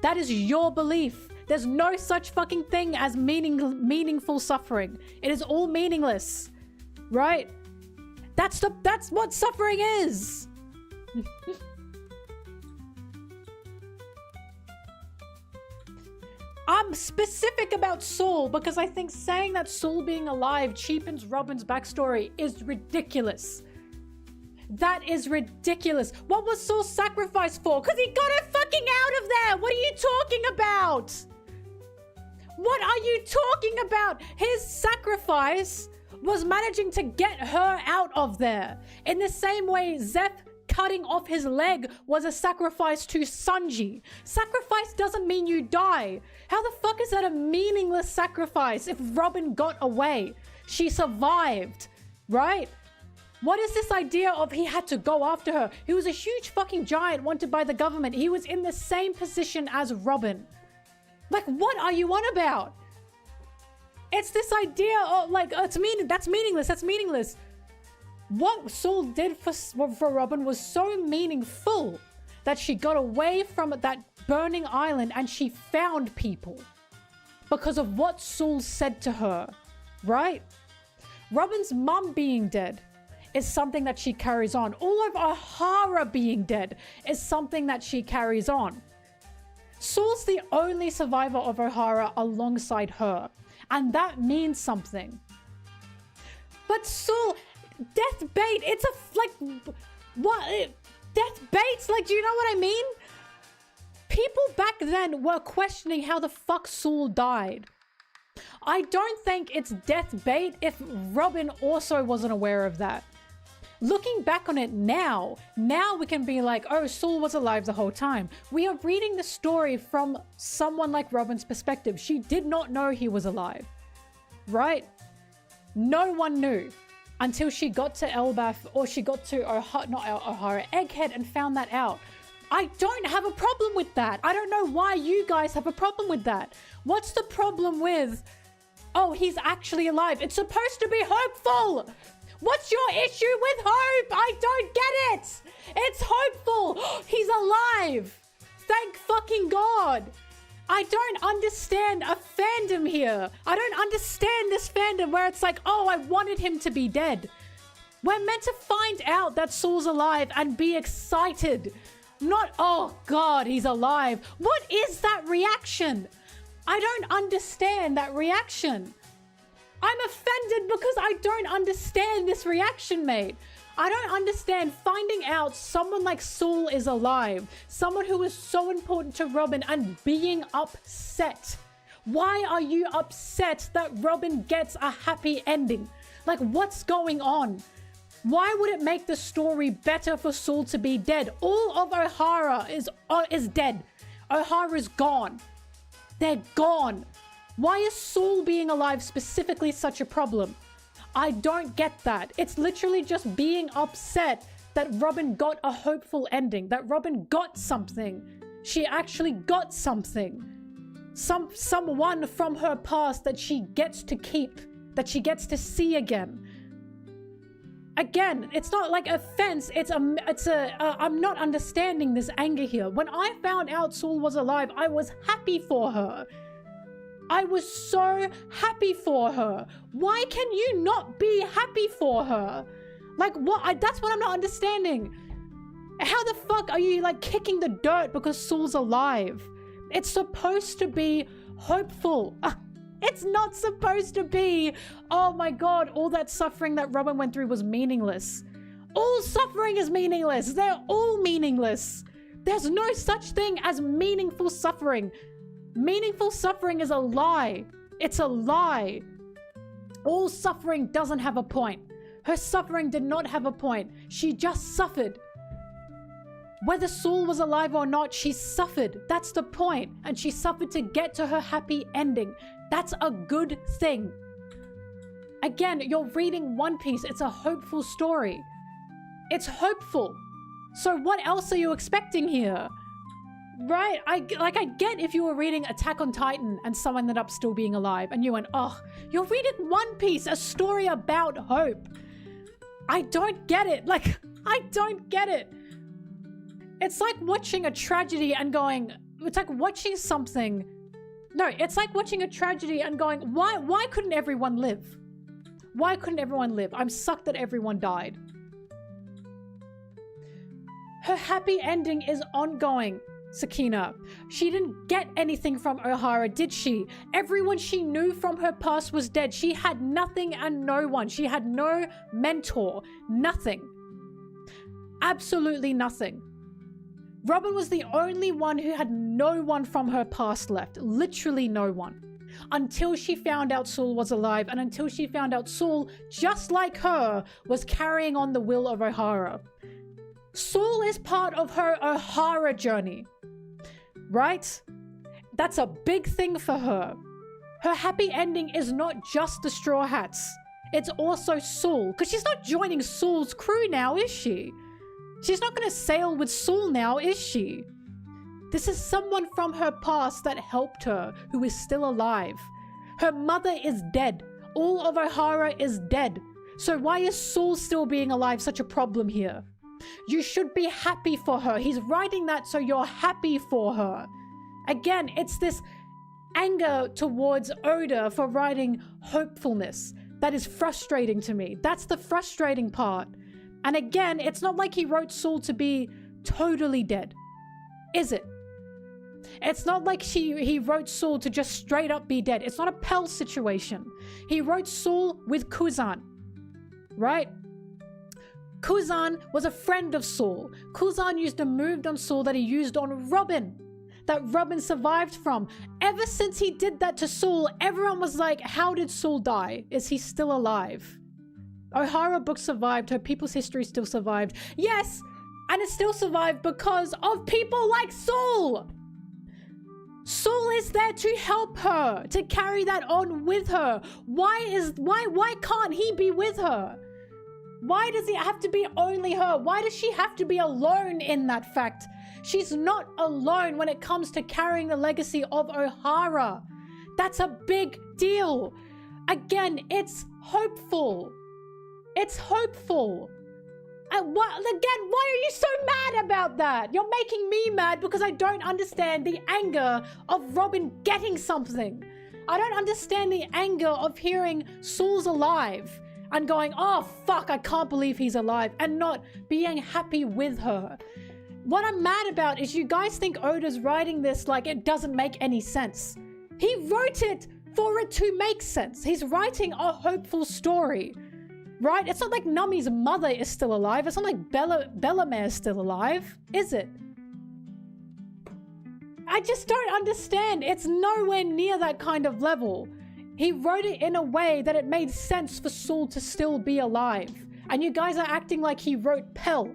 That is your belief. There's no such fucking thing as meaningful suffering. It is all meaningless, right? That's what suffering is. I'm specific about Saul because I think saying that Saul being alive cheapens Robin's backstory is ridiculous. That is ridiculous. What was Saul sacrificed for? Because he got her fucking out of there. What are you talking about? What are you talking about? His sacrifice was managing to get her out of there. In the same way, Zeph cutting off his leg was a sacrifice to Sanji. Sacrifice doesn't mean you die. How the fuck is that a meaningless sacrifice if Robin got away? She survived, right? What is this idea of he had to go after her? He was a huge fucking giant wanted by the government. He was in the same position as Robin. Like, what are you on about? It's this idea of, like, that's meaningless, that's meaningless. What Saul did for Robin was so meaningful that she got away from that burning island and she found people because of what Saul said to her, right? Robin's mum being dead is something that she carries on. All of Ohara being dead is something that she carries on. Saul's the only survivor of Ohara alongside her, and that means something. But Saul, death bait, it's what? Death baits? Like, do you know what I mean? People back then were questioning how the fuck Saul died. I don't think it's death bait if Robin also wasn't aware of that. Looking back on it now we can be like, oh, Saul was alive the whole time. We are reading the story from someone like Robin's perspective. She did not know he was alive, right? No one knew until she got to Elbaf, or she got to O'Hara, Egghead, and found that out. I don't have a problem with that. I don't know why you guys have a problem with that. What's the problem with, oh, he's actually alive? It's supposed to be hopeful. What's your issue with hope? I don't get it. It's hopeful. He's alive. Thank fucking God. I don't understand a fandom here. I don't understand this fandom where it's like, oh, I wanted him to be dead. We're meant to find out that Saul's alive and be excited. Not, oh God, he's alive. What is that reaction? I don't understand that reaction. I'm offended because I don't understand this reaction, mate. I don't understand finding out someone like Saul is alive, someone who is so important to Robin, and being upset. Why are you upset that Robin gets a happy ending? Like, what's going on? Why would it make the story better for Saul to be dead? All of O'Hara is dead. O'Hara's gone. They're gone. Why is Saul being alive specifically such a problem? I don't get that. It's literally just being upset that Robin got a hopeful ending, that Robin got something. She actually got something. Someone from her past that she gets to keep, that she gets to see again. Again, it's not like offense. I'm not understanding this anger here. When I found out Saul was alive, I was happy for her. I was so happy for her. Why can you not be happy for her? Like, what? That's what I'm not understanding. How the fuck are you like kicking the dirt because Saul's alive? It's supposed to be hopeful. It's not supposed to be, oh my God, all that suffering that Robin went through was meaningless. All suffering is meaningless. They're all meaningless. There's no such thing as meaningful suffering. Meaningful suffering is a lie. It's a lie. All suffering doesn't have a point. Her suffering did not have a point. She just suffered. Whether Saul was alive or not, she suffered. That's the point. And she suffered to get to her happy ending. That's a good thing. Again, you're reading One Piece. It's a hopeful story. It's hopeful. So what else are you expecting here? Right? I get if you were reading Attack on Titan and someone ended up still being alive and you went, oh, you're reading One Piece, a story about hope. I don't get it. Like, I don't get it. It's like watching a tragedy and going, it's like watching something. No, it's like watching a tragedy and going, why couldn't everyone live? Why couldn't everyone live? I'm sucked that everyone died. Her happy ending is ongoing, Sakina. She didn't get anything from O'Hara, did she? Everyone she knew from her past was dead. She had nothing and no one. She had no mentor. Nothing. Absolutely nothing. Robin was the only one who had no one from her past left. Literally no one. Until she found out Saul was alive, and until she found out Saul, just like her, was carrying on the will of O'Hara. Saul is part of her O'Hara journey. Right? That's a big thing for her. Her happy ending is not just the Straw Hats. It's also Saul. Because she's not joining Saul's crew now, is she? She's not going to sail with Saul now, is she? This is someone from her past that helped her, who is still alive. Her mother is dead. All of O'Hara is dead. So why is Saul still being alive such a problem here? You should be happy for her. He's writing that so you're happy for her. Again, it's this anger towards Oda for writing hopefulness that is frustrating to me. That's the frustrating part. And again, it's not like he wrote Saul to be totally dead, is it? It's not like he wrote Saul to just straight up be dead. It's not a Pell situation. He wrote Saul with Kuzan, right? Kuzan was a friend of Saul. Kuzan used a move on Saul that he used on Robin, that Robin survived from. Ever since he did that to Saul, everyone was like, how did Saul die? Is he still alive? O'Hara book survived. Her people's history still survived. Yes, and it still survived because of people like Saul. Saul is there to help her, to carry that on with her. Why can't he be with her? Why does it have to be only her? Why does she have to be alone in that fact? She's not alone when it comes to carrying the legacy of O'Hara. That's a big deal. Again, it's hopeful. It's hopeful. And why are you so mad about that? You're making me mad because I don't understand the anger of Robin getting something. I don't understand the anger of hearing Saul's alive and going, oh fuck, I can't believe he's alive, and not being happy with her. What I'm mad about is you guys think Oda's writing this like it doesn't make any sense. He wrote it for it to make sense. He's writing a hopeful story. Right? It's not like Nummy's mother is still alive. It's not like Bellamere is still alive, is it? I just don't understand. It's nowhere near that kind of level. He wrote it in a way that it made sense for Saul to still be alive. And you guys are acting like he wrote Pell.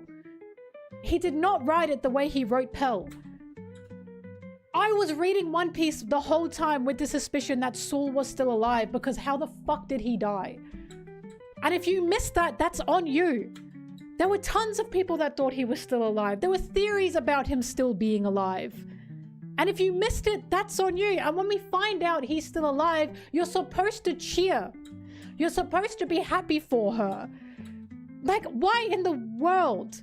He did not write it the way he wrote Pell. I was reading One Piece the whole time with the suspicion that Saul was still alive because how the fuck did he die? And if you missed that, that's on you. There were tons of people that thought he was still alive. There were theories about him still being alive. And if you missed it, that's on you. And when we find out he's still alive, you're supposed to cheer. You're supposed to be happy for her. Like, why in the world?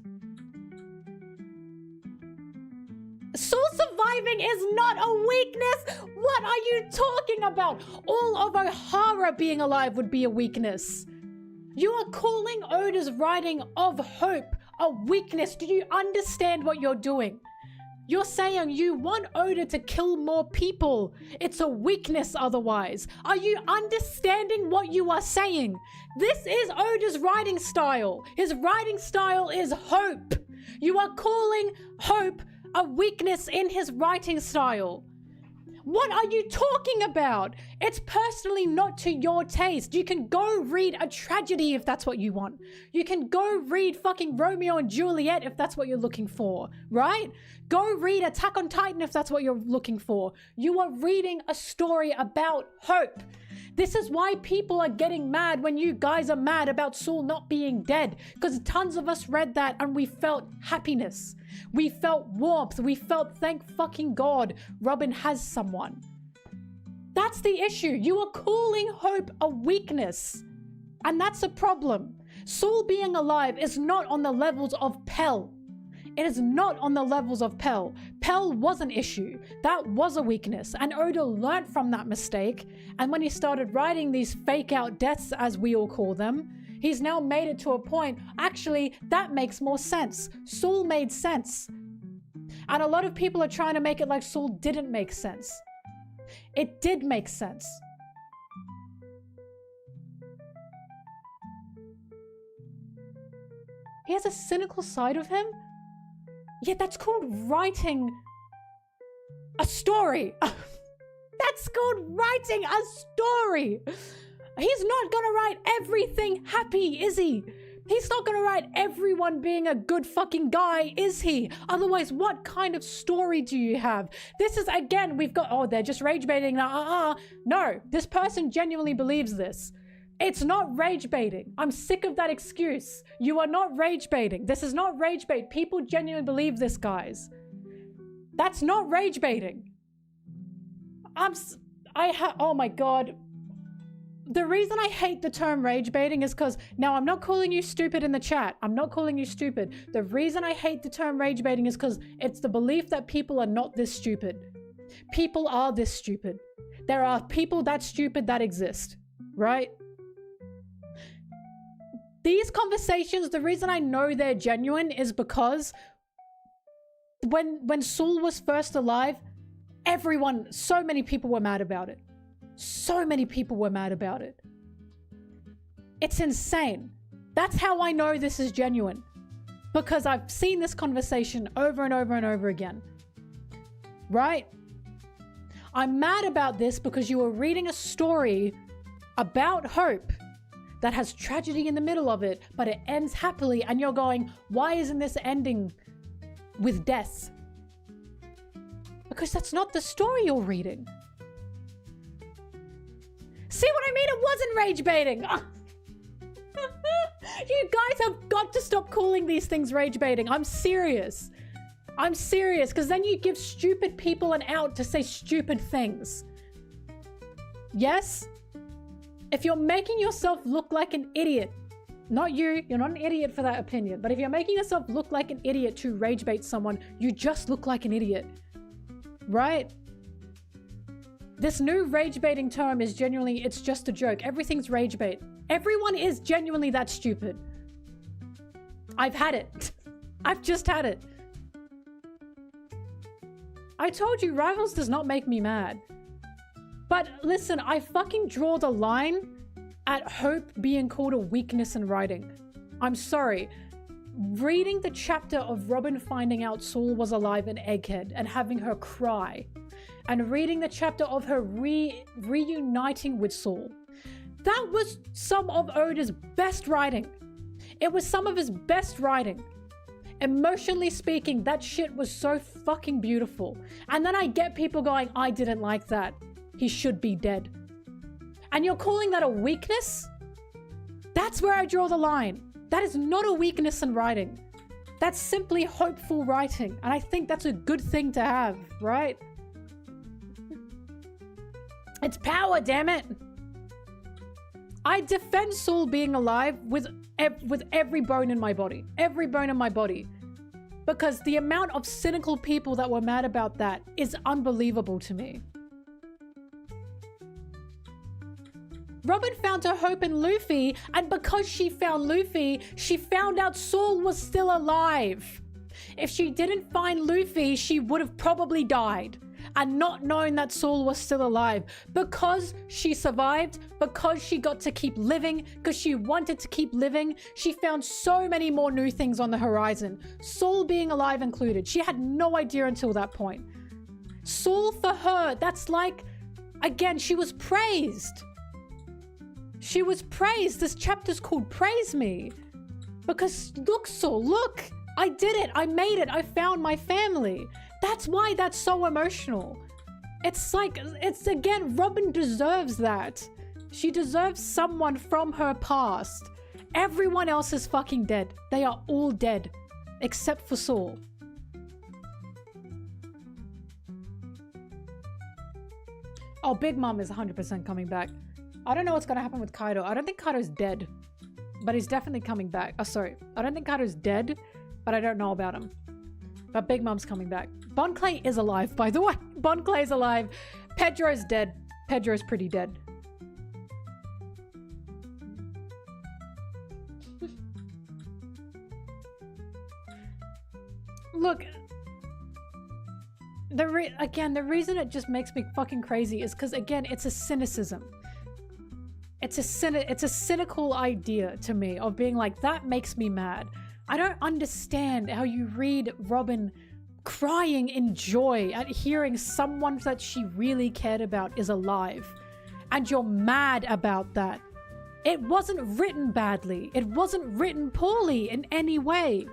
Saul surviving is not a weakness. What are you talking about? All of O'Hara being alive would be a weakness. You are calling Oda's writing of hope a weakness. Do you understand what you're doing? You're saying you want Oda to kill more people. It's a weakness otherwise. Are you understanding what you are saying? This is Oda's writing style. His writing style is hope. You are calling hope a weakness in his writing style. What are you talking about? It's personally not to your taste. You can go read a tragedy if that's what you want. You can go read fucking Romeo and Juliet if that's what you're looking for, right? Go read Attack on Titan if that's what you're looking for. You are reading a story about hope. This is why people are getting mad when you guys are mad about Saul not being dead, because tons of us read that and we felt happiness. We felt warmth. We felt, thank fucking God, Robin has someone. That's the issue. You are calling hope a weakness. And that's a problem. Saul being alive is not on the levels of Pell. It is not on the levels of Pell. Pell was an issue. That was a weakness. And Oda learnt from that mistake. And when he started writing these fake out deaths, as we all call them, he's now made it to a point, actually, that makes more sense. Saul made sense. And a lot of people are trying to make it like Saul didn't make sense. It did make sense. He has a cynical side of him? Yeah, that's called writing a story. That's called writing a story. He's not gonna write everything happy, is he? He's not gonna write everyone being a good fucking guy, is he? Otherwise, what kind of story do you have? This is, again, we've got, oh, they're just rage baiting. No, this person genuinely believes this. It's not rage baiting. I'm sick of that excuse. You are not rage baiting. This is not rage bait. People genuinely believe this, guys. That's not rage baiting. Oh my God. The reason I hate the term rage baiting is because, now I'm not calling you stupid in the chat. I'm not calling you stupid. The reason I hate the term rage baiting is because it's the belief that people are not this stupid. People are this stupid. There are people that stupid that exist, right? These conversations, the reason I know they're genuine is because when Saul was first alive, so many people were mad about it. So many people were mad about it. It's insane. That's how I know this is genuine. Because I've seen this conversation over and over and over again. Right? I'm mad about this because you were reading a story about hope that has tragedy in the middle of it, but it ends happily, and you're going, why isn't this ending with death? Because that's not the story you're reading. See what I mean? It wasn't rage baiting. You guys have got to stop calling these things rage baiting. I'm serious. I'm serious, because then you give stupid people an out to say stupid things. Yes? If you're making yourself look like an idiot, not you, you're not an idiot for that opinion, but if you're making yourself look like an idiot to rage bait someone, you just look like an idiot. Right? This new rage baiting term is genuinely, it's just a joke. Everything's rage bait. Everyone is genuinely that stupid. I've had it. I've just had it. I told you, Rivals does not make me mad. But listen, I fucking draw the line at hope being called a weakness in writing. I'm sorry. Reading the chapter of Robin finding out Saul was alive in Egghead and having her cry, and reading the chapter of her reuniting with Saul, that was some of Oda's best writing. It was some of his best writing. Emotionally speaking, that shit was so fucking beautiful. And then I get people going, I didn't like that. He should be dead. And you're calling that a weakness? That's where I draw the line. That is not a weakness in writing. That's simply hopeful writing. And I think that's a good thing to have, right? It's power, damn it. I defend Saul being alive with every bone in my body. Every bone in my body. Because the amount of cynical people that were mad about that is unbelievable to me. Robin found her hope in Luffy, and because she found Luffy, she found out Saul was still alive. If she didn't find Luffy, she would have probably died and not known that Saul was still alive. Because she survived, because she got to keep living, because she wanted to keep living, she found so many more new things on the horizon. Saul being alive included. She had no idea until that point. Saul, for her, that's like, again, she was praised. She was praised. This chapter's called Praise Me. Because look, Saul, look. I did it. I made it. I found my family. That's why that's so emotional. It's like, it's again, Robin deserves that. She deserves someone from her past. Everyone else is fucking dead. They are all dead. Except for Saul. Oh, Big Mom is 100% coming back. I don't know what's going to happen with Kaido. I don't think Kaido's dead, but he's definitely coming back. Oh, sorry. I don't think Kaido's dead, but I don't know about him. But Big Mom's coming back. Bon Clay is alive, by the way. Bon Clay's alive. Pedro's dead. Pedro's pretty dead. Look, the reason it just makes me fucking crazy is because, again, it's a cynicism. It's a cynical idea to me of being like, that makes me mad. I don't understand how you read Robin crying in joy at hearing someone that she really cared about is alive. And you're mad about that. It wasn't written badly. It wasn't written poorly in any way.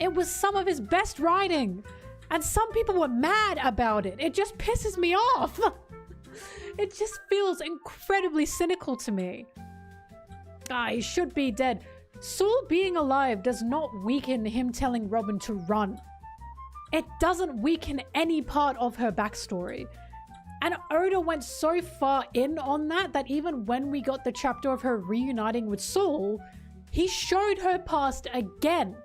It was some of his best writing. And some people were mad about it. It just pisses me off. It just feels incredibly cynical to me. He should be dead. Saul being alive does not weaken him telling Robin to run. It doesn't weaken any part of her backstory. And Oda went so far in on that even when we got the chapter of her reuniting with Saul, he showed her past again.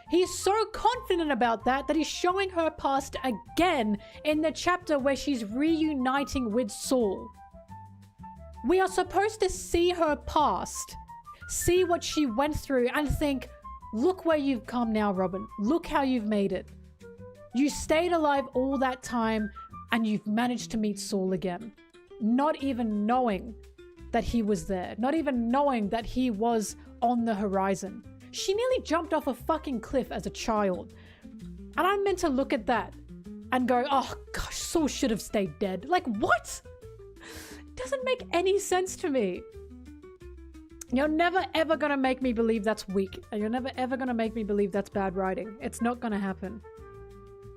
He's so confident about that he's showing her past again in the chapter where she's reuniting with Saul. We are supposed to see her past, see what she went through, and think, look where you've come now, Robin. Look how you've made it. You stayed alive all that time and you've managed to meet Saul again. Not even knowing that he was there. Not even knowing that he was on the horizon. She nearly jumped off a fucking cliff as a child. And I'm meant to look at that and go, oh gosh, Saul should have stayed dead. Like, what? It doesn't make any sense to me. You're never ever gonna make me believe that's weak. And you're never ever gonna make me believe that's bad writing. It's not gonna happen.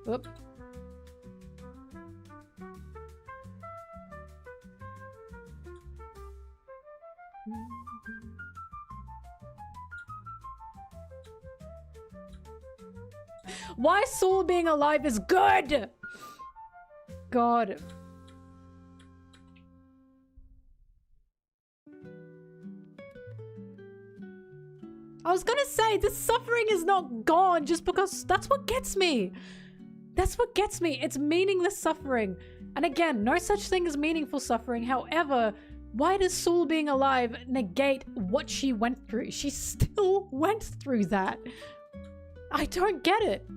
Oop. Why Saul being alive is good! God. I was gonna say, this suffering is not gone just because that's what gets me. That's what gets me. It's meaningless suffering. And again, no such thing as meaningful suffering. However, why does Saul being alive negate what she went through? She still went through that. I don't get it.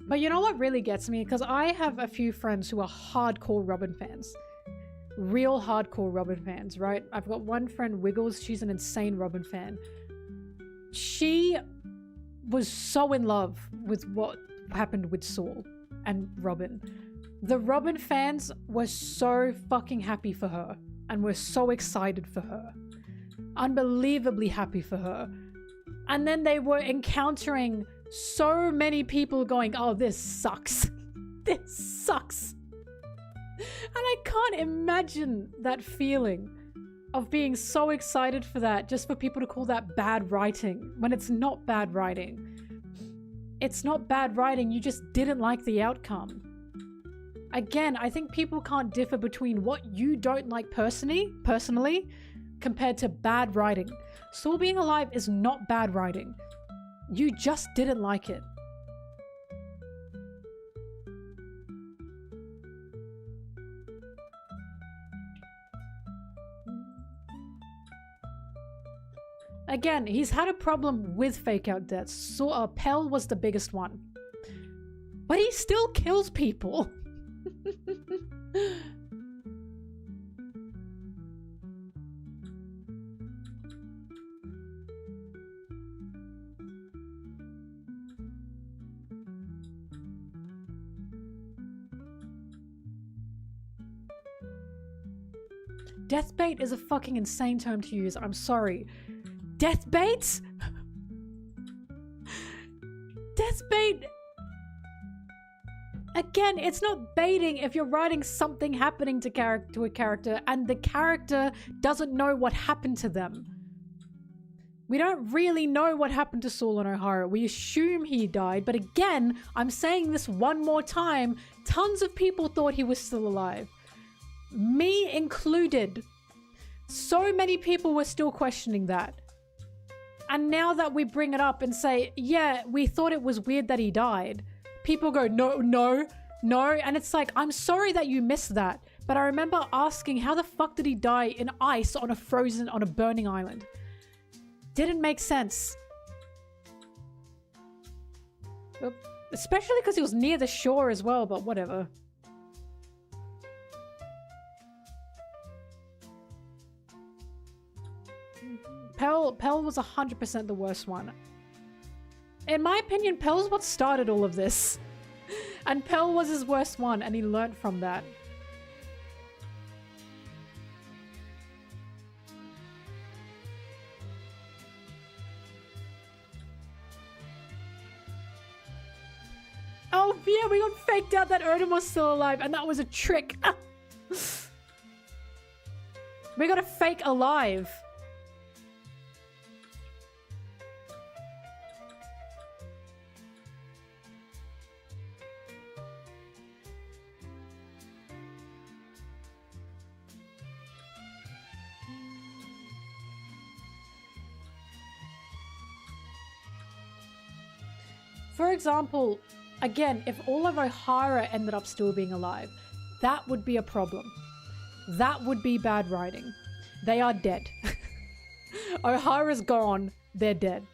But you know what really gets me? Because I have a few friends who are hardcore Robin fans. Real hardcore Robin fans, right? I've got one friend, Wiggles. She's an insane Robin fan. She was so in love with what happened with Saul and Robin. The Robin fans were so fucking happy for her and were so excited for her. Unbelievably happy for her. And then they were encountering so many people going, oh, this sucks. This sucks. And I can't imagine that feeling of being so excited for that just for people to call that bad writing when it's not bad writing. It's not bad writing, you just didn't like the outcome. Again, I think people can't differ between what you don't like personally, compared to bad writing. Saul being alive is not bad writing. You just didn't like it. Again, he's had a problem with fake out deaths. So, Pell was the biggest one. But he still kills people. Deathbait is a fucking insane term to use. I'm sorry. Deathbait? Deathbait. Again, it's not baiting if you're writing something happening to a character and the character doesn't know what happened to them. We don't really know what happened to Saul and O'Hara. We assume he died, but again, I'm saying this one more time, tons of people thought he was still alive. Me included. So many people were still questioning that. And now that we bring it up and say, yeah, we thought it was weird that he died, people go, no, no, no. And it's like, I'm sorry that you missed that. But I remember asking, how the fuck did he die in ice on a burning island? Didn't make sense. Especially because he was near the shore as well, but whatever. Pell was 100% the worst one. In my opinion, Pell's what started all of this. And Pell was his worst one, and he learnt from that. Oh yeah, we got faked out that Odin was still alive, and that was a trick. We got a fake alive. For example, again, if all of O'Hara ended up still being alive, that would be a problem. That would be bad writing. They are dead. O'Hara's gone, they're dead.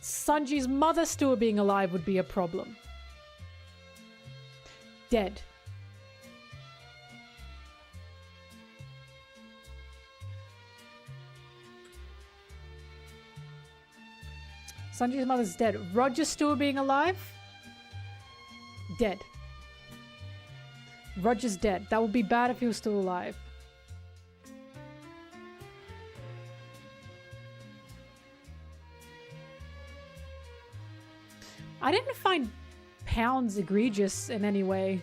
Sanji's mother still being alive would be a problem. Dead. Sanji's mother's dead. Roger still being alive? Dead. Roger's dead. That would be bad if he was still alive. I didn't find Pounds egregious in any way.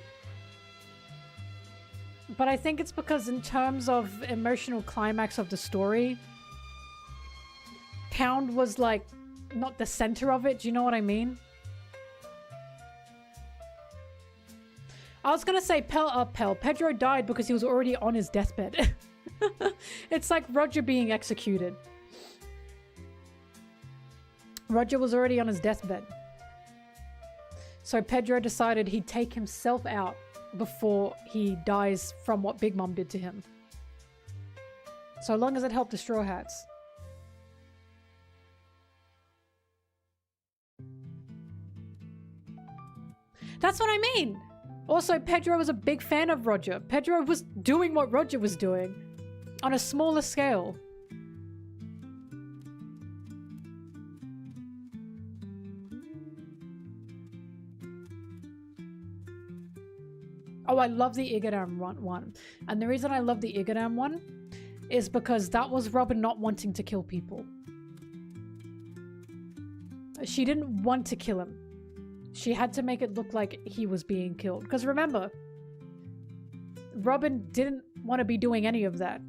But I think it's because in terms of emotional climax of the story, Pound was like not the center of it. Do you know what I mean? I was gonna say Pedro died because he was already on his deathbed. It's like Roger being executed. Roger was already on his deathbed. So Pedro decided he'd take himself out before he dies from what Big Mom did to him. So long as it helped the Straw Hats. That's what I mean! Also, Pedro was a big fan of Roger. Pedro was doing what Roger was doing. On a smaller scale. Oh, I love the Igadam one. And the reason I love the Igadam one is because that was Robin not wanting to kill people. She didn't want to kill him. She had to make it look like he was being killed. Because remember, Robin didn't want to be doing any of that.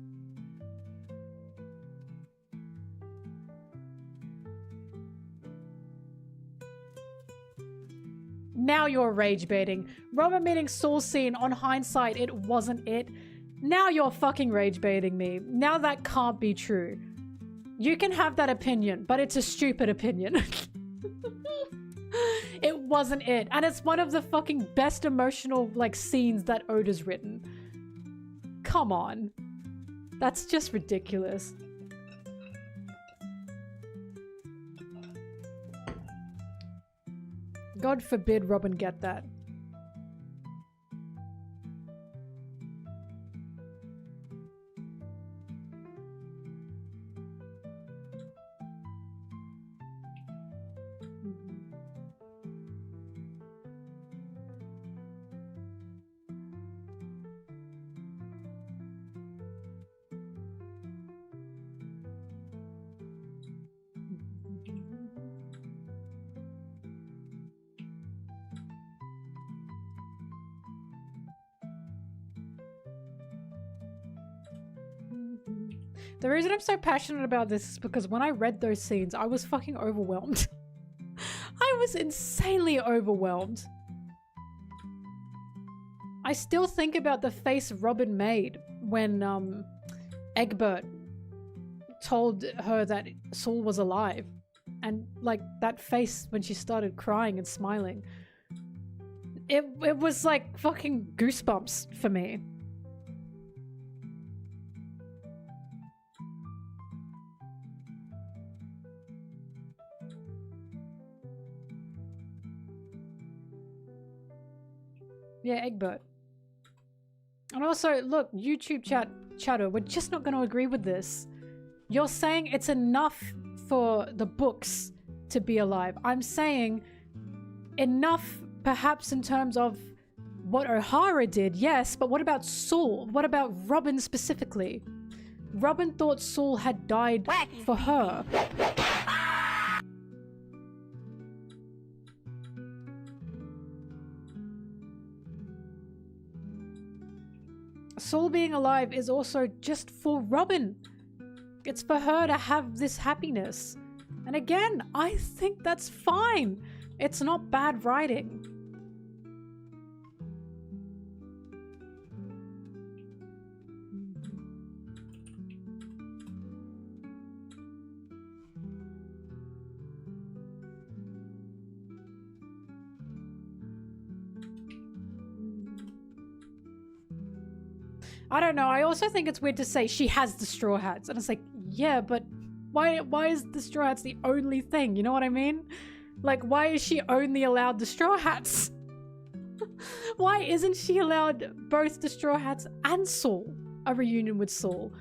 Now you're rage baiting. Robin meeting Saul's scene, on hindsight, it wasn't it. Now you're fucking rage baiting me. Now that can't be true. You can have that opinion, but it's a stupid opinion. It wasn't it. And it's one of the fucking best emotional, like, scenes that Oda's written. Come on. That's just ridiculous. God forbid Robin get that. The reason I'm so passionate about this is because when I read those scenes, I was fucking overwhelmed. I was insanely overwhelmed. I still think about the face Robin made when Egbert told her that Saul was alive. And like that face when she started crying and smiling. It was like fucking goosebumps for me. Yeah, Egbert. And also, look, YouTube chatter, we're just not going to agree with this. You're saying it's enough for the books to be alive. I'm saying enough perhaps in terms of what O'Hara did, yes, but what about Saul? What about Robin specifically? Robin thought Saul had died for her. Saul being alive is also just for Robin. It's for her to have this happiness. And again, I think that's fine. It's not bad writing. I don't know. I also think it's weird to say she has the Straw Hats. And it's like, yeah, but why is the Straw Hats the only thing? You know what I mean? Like, why is she only allowed the Straw Hats? Why isn't she allowed both the Straw Hats and Saul a reunion with Saul?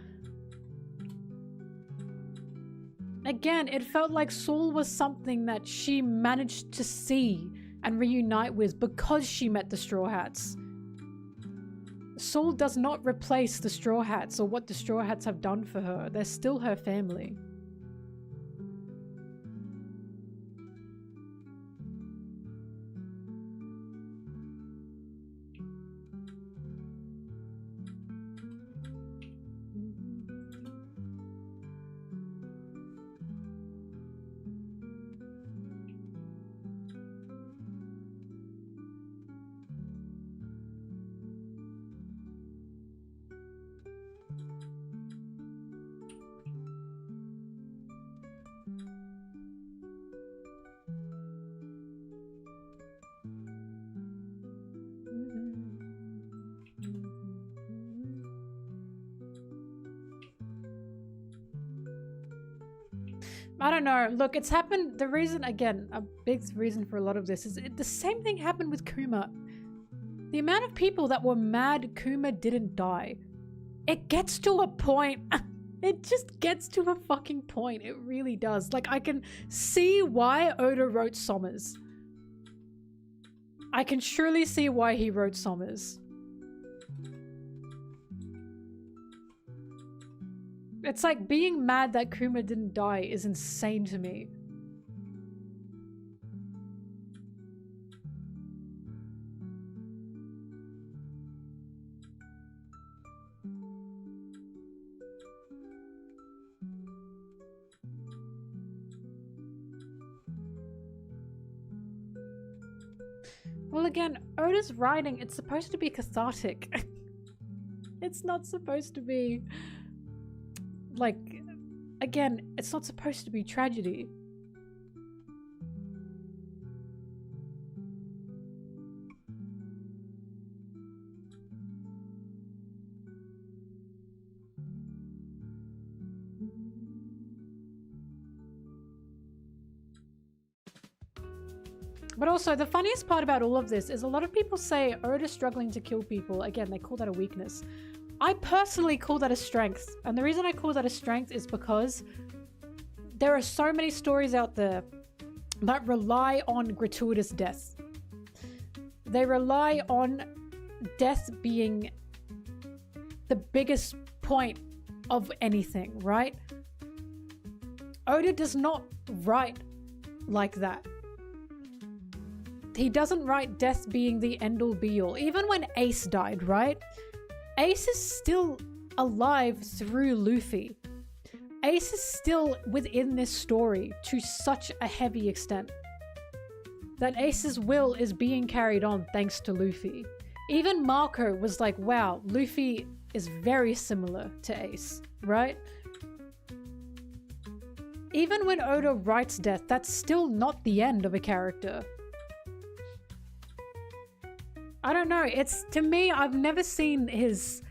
Again, it felt like Saul was something that she managed to see and reunite with because she met the Straw Hats. Saul does not replace the Straw Hats or what the Straw Hats have done for her. They're still her family. I don't know. Look, it's happened. The reason, again, a big reason for a lot of this is the same thing happened with Kuma. The amount of people that were mad Kuma didn't die. It gets to a point. It just gets to a fucking point. It really does. Like, I can see why Oda wrote Sommers. I can surely see why he wrote Sommers. It's like being mad that Kuma didn't die is insane to me. Well, again, Oda's writing, it's supposed to be cathartic. It's not supposed to be... like, again, it's not supposed to be tragedy. But also, the funniest part about all of this is a lot of people say Oda's struggling to kill people. Again, they call that a weakness. I personally call that a strength. And the reason I call that a strength is because there are so many stories out there that rely on gratuitous death. They rely on death being the biggest point of anything, right? Oda does not write like that. He doesn't write death being the end-all be-all. Even when Ace died, right? Ace is still alive through Luffy. Ace is still within this story to such a heavy extent that Ace's will is being carried on thanks to Luffy. Even Marco was like, wow, Luffy is very similar to Ace, right? Even when Oda writes death, that's still not the end of a character. I don't know, it's, to me, I've never seen his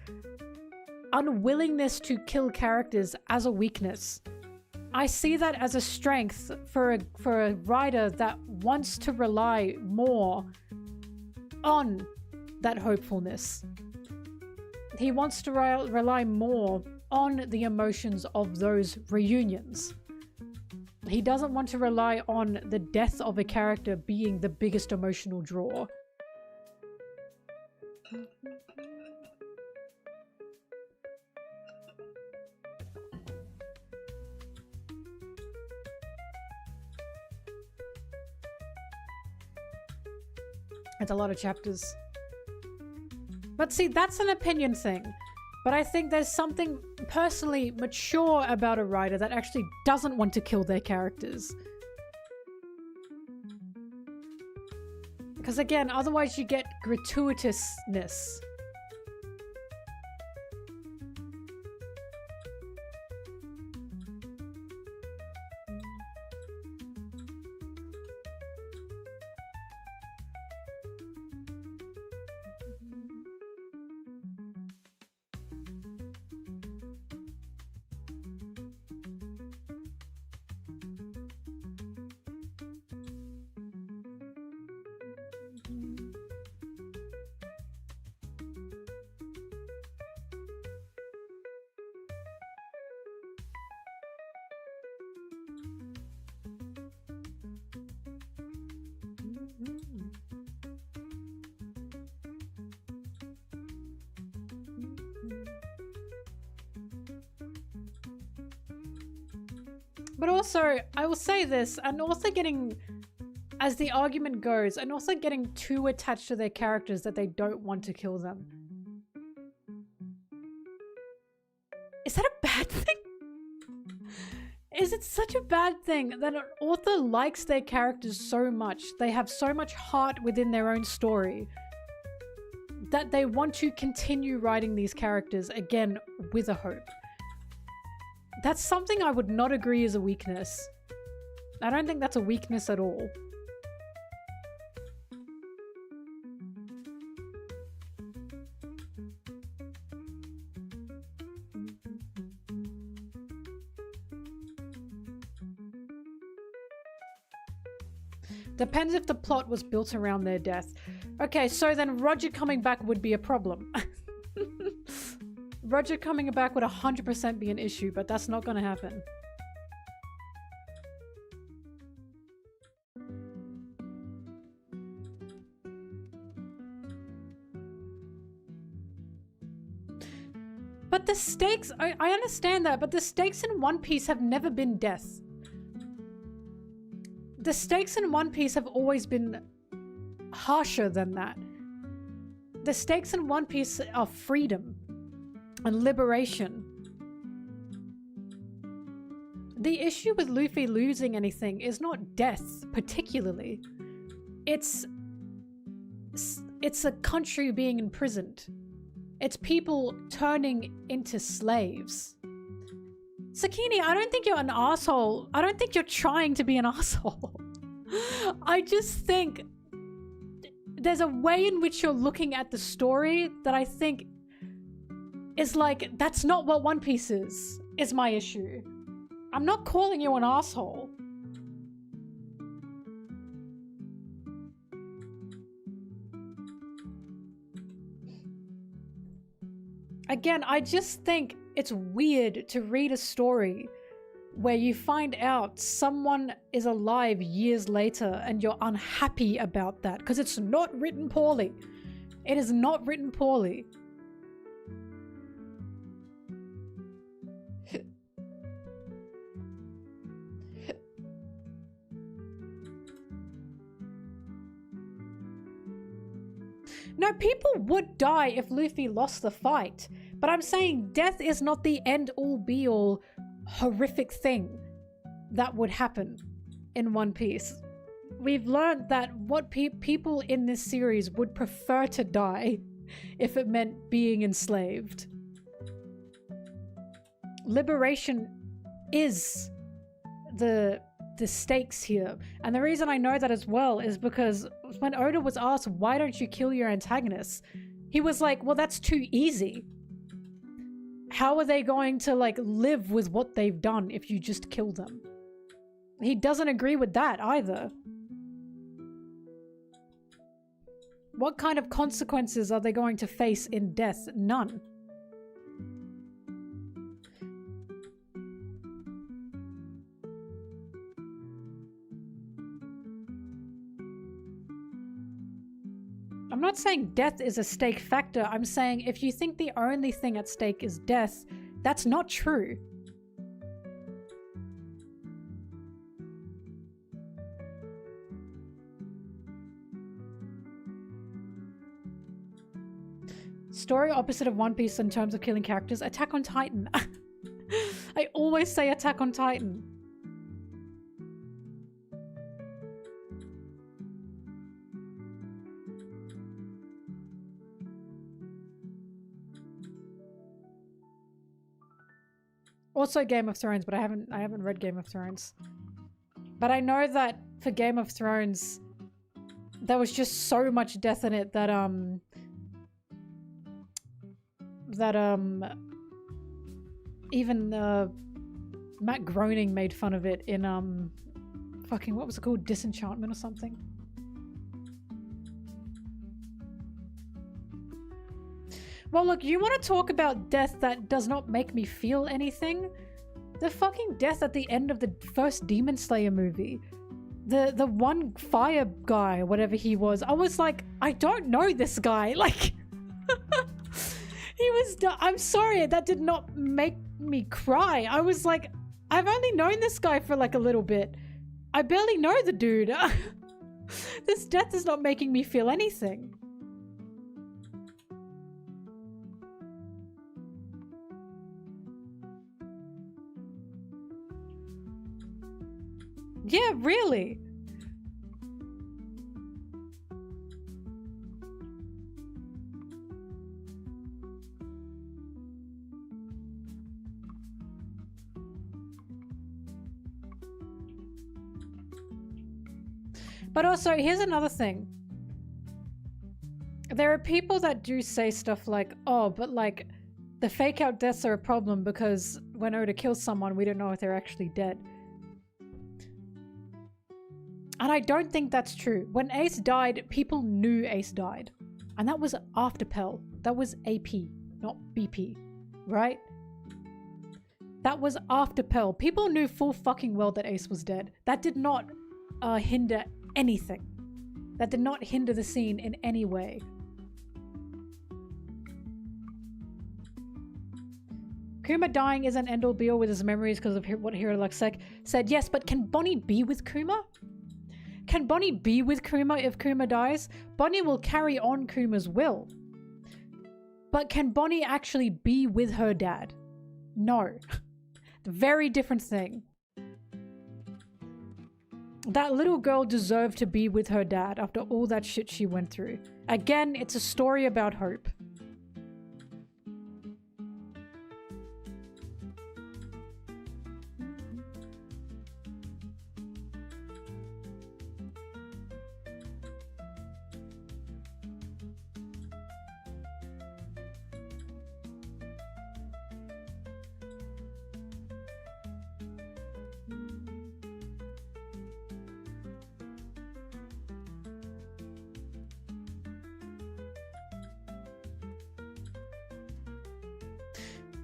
unwillingness to kill characters as a weakness. I see that as a strength for a writer that wants to rely more on that hopefulness. He wants to rely more on the emotions of those reunions. He doesn't want to rely on the death of a character being the biggest emotional draw. It's a lot of chapters. But see, that's an opinion thing. But I think there's something personally mature about a writer that actually doesn't want to kill their characters. Because again, otherwise you get gratuitousness. But also, I will say this, and also getting, as the argument goes, and also getting too attached to their characters that they don't want to kill them. Is that a bad thing? Is it such a bad thing that an author likes their characters so much, they have so much heart within their own story, that they want to continue writing these characters again with a hope? That's something I would not agree is a weakness. I don't think that's a weakness at all. Depends if the plot was built around their death. Okay, so then Roger coming back would be a problem. Roger coming back would 100% be an issue, but that's not going to happen. But the stakes, I understand that, but the stakes in One Piece have never been death. The stakes in One Piece have always been harsher than that. The stakes in One Piece are freedom and liberation. The issue with Luffy losing anything is not death, particularly. It's a country being imprisoned. It's people turning into slaves. Sakini, I don't think you're an asshole. I don't think you're trying to be an asshole. I just think there's a way in which you're looking at the story that I think is like, that's not what One Piece is my issue. I'm not calling you an asshole. Again, I just think it's weird to read a story where you find out someone is alive years later and you're unhappy about that because it's not written poorly. It is not written poorly. No, people would die if Luffy lost the fight, but I'm saying death is not the end-all be-all horrific thing that would happen in One Piece. We've learned that what people in this series would prefer to die if it meant being enslaved. Liberation is the stakes here. And the reason I know that as well is because when Oda was asked, why don't you kill your antagonists? He was like, well, that's too easy. How are they going to like live with what they've done if you just kill them? He doesn't agree with that either. What kind of consequences are they going to face in death? None. I'm not saying death is a stake factor. I'm saying if you think the only thing at stake is death, that's not true. Story opposite of One Piece in terms of killing characters. Attack on Titan. I always say Attack on Titan. Also Game of Thrones, but I haven't read Game of Thrones. But I know that for Game of Thrones, there was just so much death in it that even Matt Groening made fun of it in fucking, what was it called? Disenchantment or something. Well, look, you want to talk about death that does not make me feel anything? The fucking death at the end of the first Demon Slayer movie. the one fire guy, whatever he was, I was like, I don't know this guy. Like, he was, I'm sorry, that did not make me cry. I was like, I've only known this guy for like a little bit. I barely know the dude. This death is not making me feel anything. Yeah, really. But also, here's another thing. There are people that do say stuff like, oh, but like, the fake out deaths are a problem because when Oda kills someone, we don't know if they're actually dead. And I don't think that's true. When Ace died, people knew Ace died. And that was after Pell. That was AP, not BP, right? That was after Pell. People knew full fucking well that Ace was dead. That did not hinder anything. That did not hinder the scene in any way. Kuma dying isn't end all be all with his memories because of what Hero Luxek said. Yes, but can Bonnie be with Kuma? Can Bonnie be with Kuma if Kuma dies? Bonnie will carry on Kuma's will. But can Bonnie actually be with her dad? No. Very different thing. That little girl deserved to be with her dad after all that shit she went through. Again, it's a story about hope.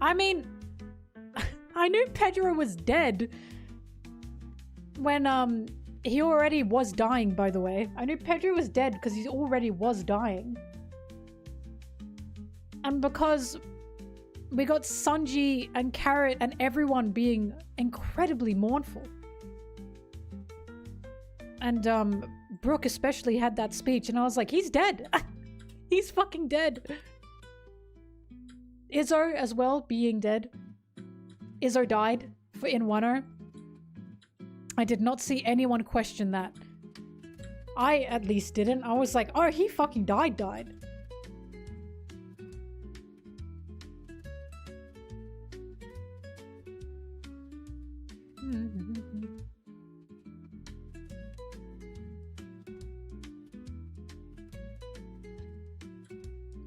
I mean, I knew Pedro was dead when he already was dying, by the way. I knew Pedro was dead because he already was dying. And because we got Sanji and Carrot and everyone being incredibly mournful. And Brooke especially had that speech and I was like, he's dead. He's fucking dead. Izzo as well being dead. Izzo died in Wano. I did not see anyone question that. I at least didn't. I was like, oh, he fucking died.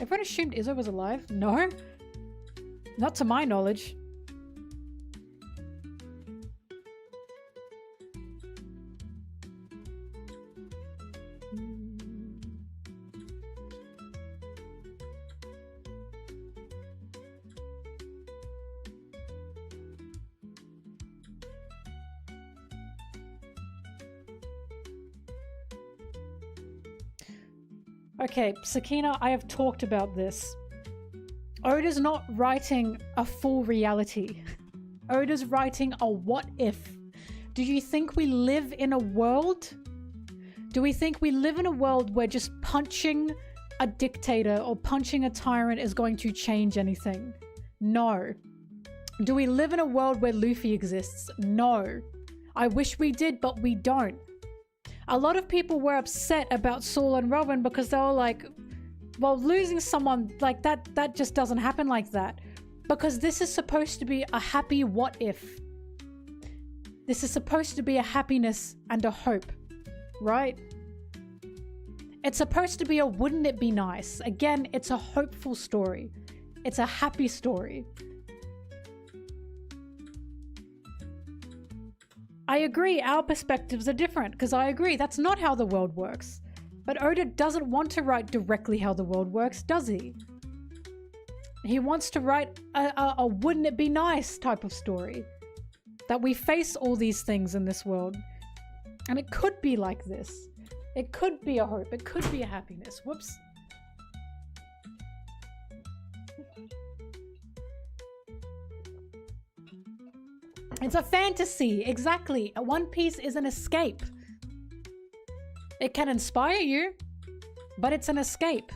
Everyone assumed Izzo was alive? No? Not to my knowledge. Okay, Sakina, I have talked about this. Oda's not writing a full reality. Oda's writing a what if. Do you think we live in a world? Do we think we live in a world where just punching a dictator or punching a tyrant is going to change anything? No. Do we live in a world where Luffy exists? No. I wish we did, but we don't. A lot of people were upset about Saul and Robin because they were like, well, losing someone like that just doesn't happen like that. Because this is supposed to be a happy what if. This is supposed to be a happiness and a hope, right? It's supposed to be a wouldn't it be nice. Again, it's a hopeful story. It's a happy story. I agree, our perspectives are different, because I agree, that's not how the world works. But Oda doesn't want to write directly how the world works, does he? He wants to write a wouldn't it be nice type of story. That we face all these things in this world. And it could be like this. It could be a hope. It could be a happiness. Whoops. It's a fantasy. Exactly. A One Piece is an escape. It can inspire you, but it's an escape.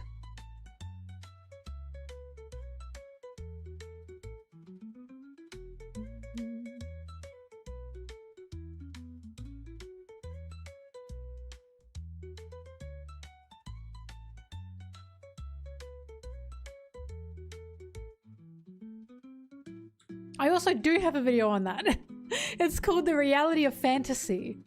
I also do have a video on that. It's called The Reality of Fantasy.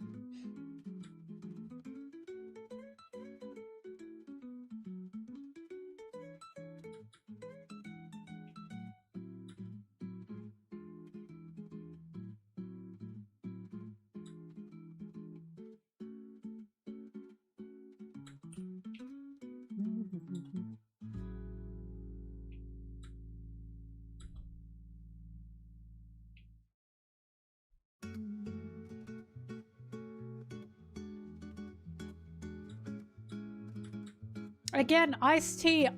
Again, iced tea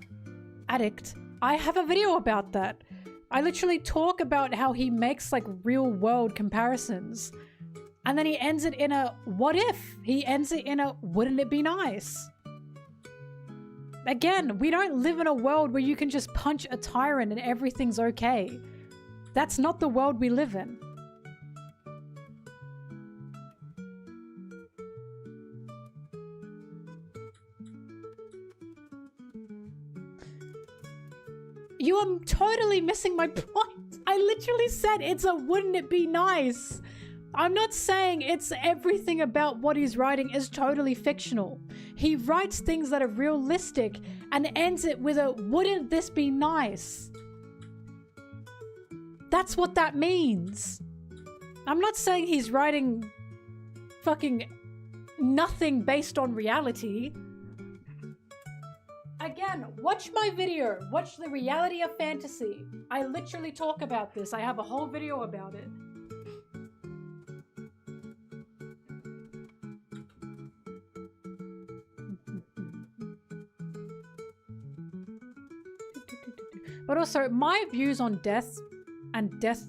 addict. I have a video about that. I literally talk about how he makes like real world comparisons. And then he ends it in a what if? He ends it in a wouldn't it be nice? Again, we don't live in a world where you can just punch a tyrant and everything's okay. That's not the world we live in. You are totally missing my point. I literally said it's a wouldn't it be nice? I'm not saying it's everything about what he's writing is totally fictional. He writes things that are realistic and ends it with a wouldn't this be nice? That's what that means. I'm not saying he's writing fucking nothing based on reality. Again, watch my video. Watch The Reality of Fantasy. I literally talk about this. I have a whole video about it. But also, my views on death and death,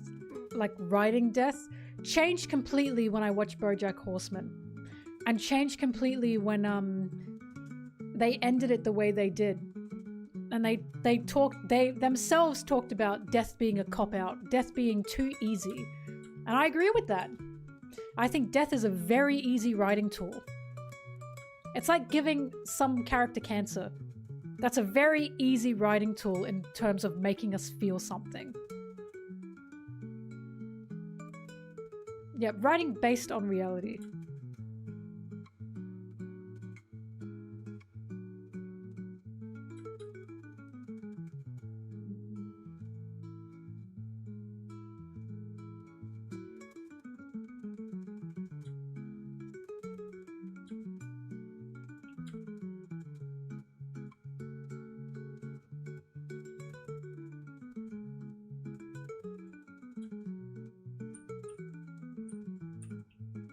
like writing death, changed completely when I watched BoJack Horseman. And changed completely when they ended it the way they did. And they themselves talked about death being a cop-out, death being too easy. And I agree with that. I think death is a very easy writing tool. It's like giving some character cancer. That's a very easy writing tool in terms of making us feel something. Yeah, writing based on reality.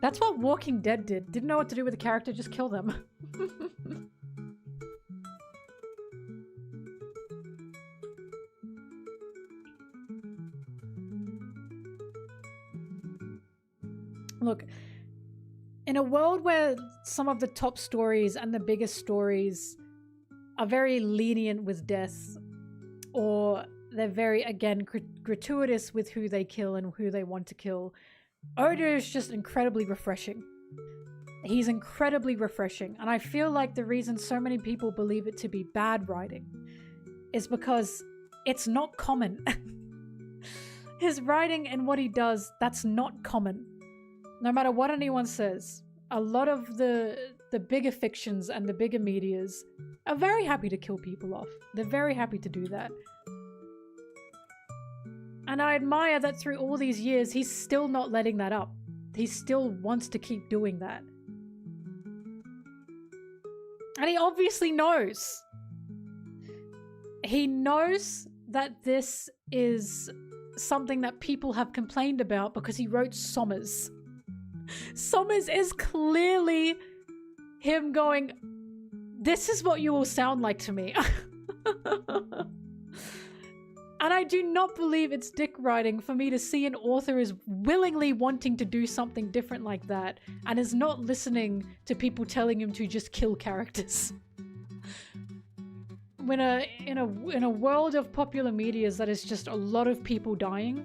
That's what Walking Dead did. Didn't know what to do with the character, just kill them. Look, in a world where some of the top stories and the biggest stories are very lenient with death, or they're very, again, gratuitous with who they kill and who they want to kill, Oda is just incredibly refreshing. He's incredibly refreshing, and I feel like the reason so many people believe it to be bad writing is because it's not common. His writing and what he does, that's not common. No matter what anyone says, a lot of the bigger fictions and the bigger medias are very happy to kill people off. They're very happy to do that. And I admire that through all these years, he's still not letting that up. He still wants to keep doing that. And he obviously knows. He knows that this is something that people have complained about because he wrote Sommers. Summers is clearly him going, this is what you will sound like to me. And I do not believe it's dick riding for me to see an author is willingly wanting to do something different like that and is not listening to people telling him to just kill characters. When in a world of popular media that is just a lot of people dying,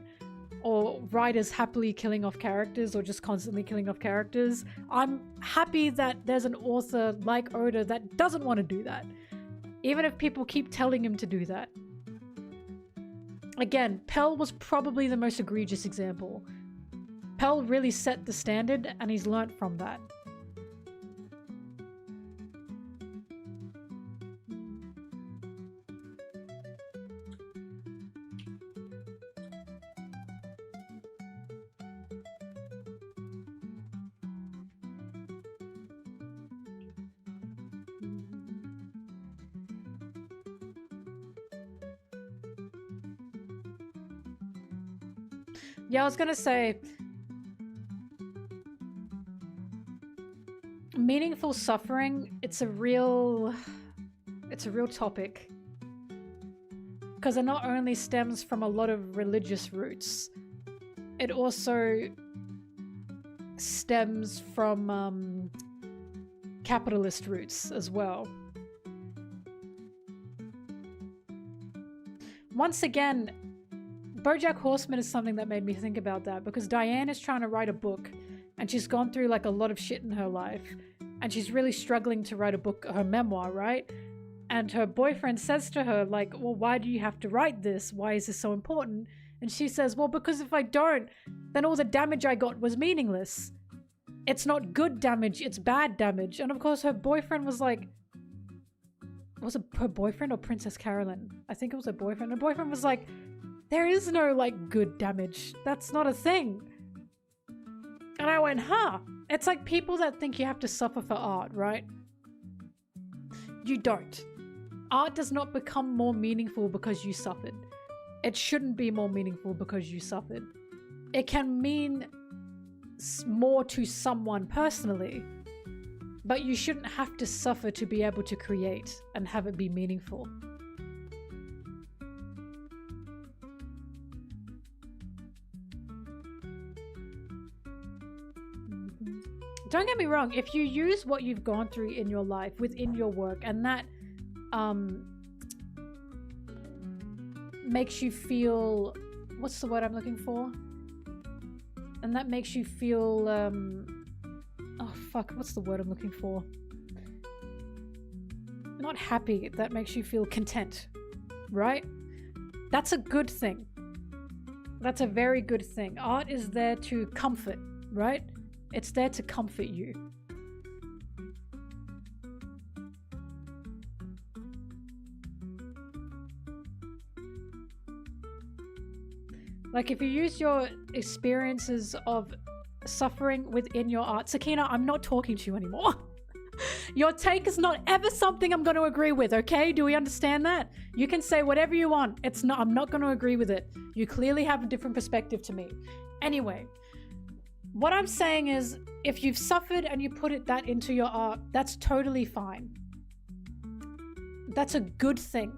or writers happily killing off characters or just constantly killing off characters, I'm happy that there's an author like Oda that doesn't want to do that, even if people keep telling him to do that. Again, Pell was probably the most egregious example. Pell really set the standard and he's learnt from that. Yeah, I was gonna say, meaningful suffering, it's a real topic. Because it not only stems from a lot of religious roots, it also stems from capitalist roots as well. Once again, BoJack Horseman is something that made me think about that, because Diane is trying to write a book and she's gone through like a lot of shit in her life and she's really struggling to write a book, her memoir, right? And her boyfriend says to her like, well, why do you have to write this? Why is this so important? And she says, well, because if I don't, then all the damage I got was meaningless. It's not good damage, it's bad damage. And of course her boyfriend was like, was it her boyfriend or Princess Carolyn? I think it was her boyfriend. Her boyfriend was like, there is no, like, good damage. That's not a thing. And I went, huh. It's like people that think you have to suffer for art, right? You don't. Art does not become more meaningful because you suffered. It shouldn't be more meaningful because you suffered. It can mean more to someone personally, but you shouldn't have to suffer to be able to create and have it be meaningful. Don't get me wrong, if you use what you've gone through in your life within your work and that makes you feel, what's the word I'm looking for? And that makes you feel, oh fuck, what's the word I'm looking for? Not happy, that makes you feel content, right? That's a good thing. That's a very good thing. Art is there to comfort, right? It's there to comfort you. Like if you use your experiences of suffering within your art, Sakina, I'm not talking to you anymore. Your take is not ever something I'm going to agree with, okay? Do we understand that? You can say whatever you want. I'm not going to agree with it. You clearly have a different perspective to me. Anyway, what I'm saying is, if you've suffered and you put that into your art, that's totally fine. That's a good thing.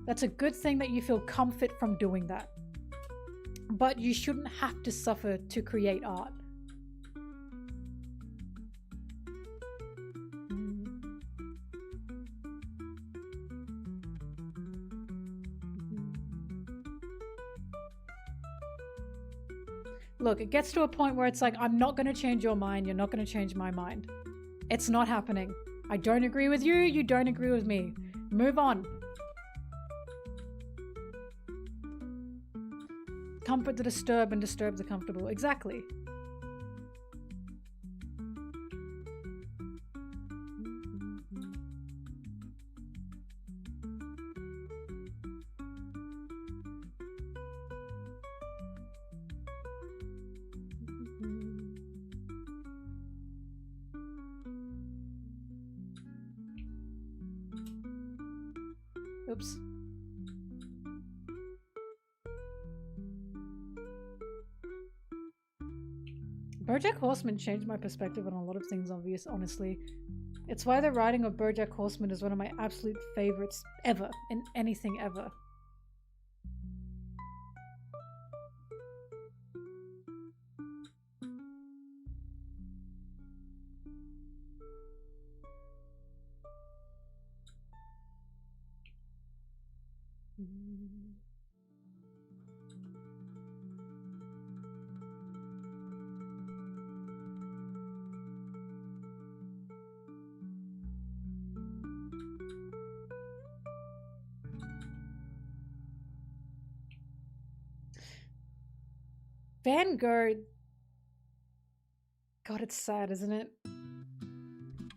That's a good thing that you feel comfort from doing that. But you shouldn't have to suffer to create art. Look, it gets to a point where it's like, I'm not going to change your mind. You're not going to change my mind. It's not happening. I don't agree with you. You don't agree with me. Move on. Comfort the disturbed and disturb the comfortable. Exactly. Oops. BoJack Horseman changed my perspective on a lot of things, honestly. It's why the writing of BoJack Horseman is one of my absolute favorites ever, in anything ever. Van Gogh. God, it's sad, isn't it?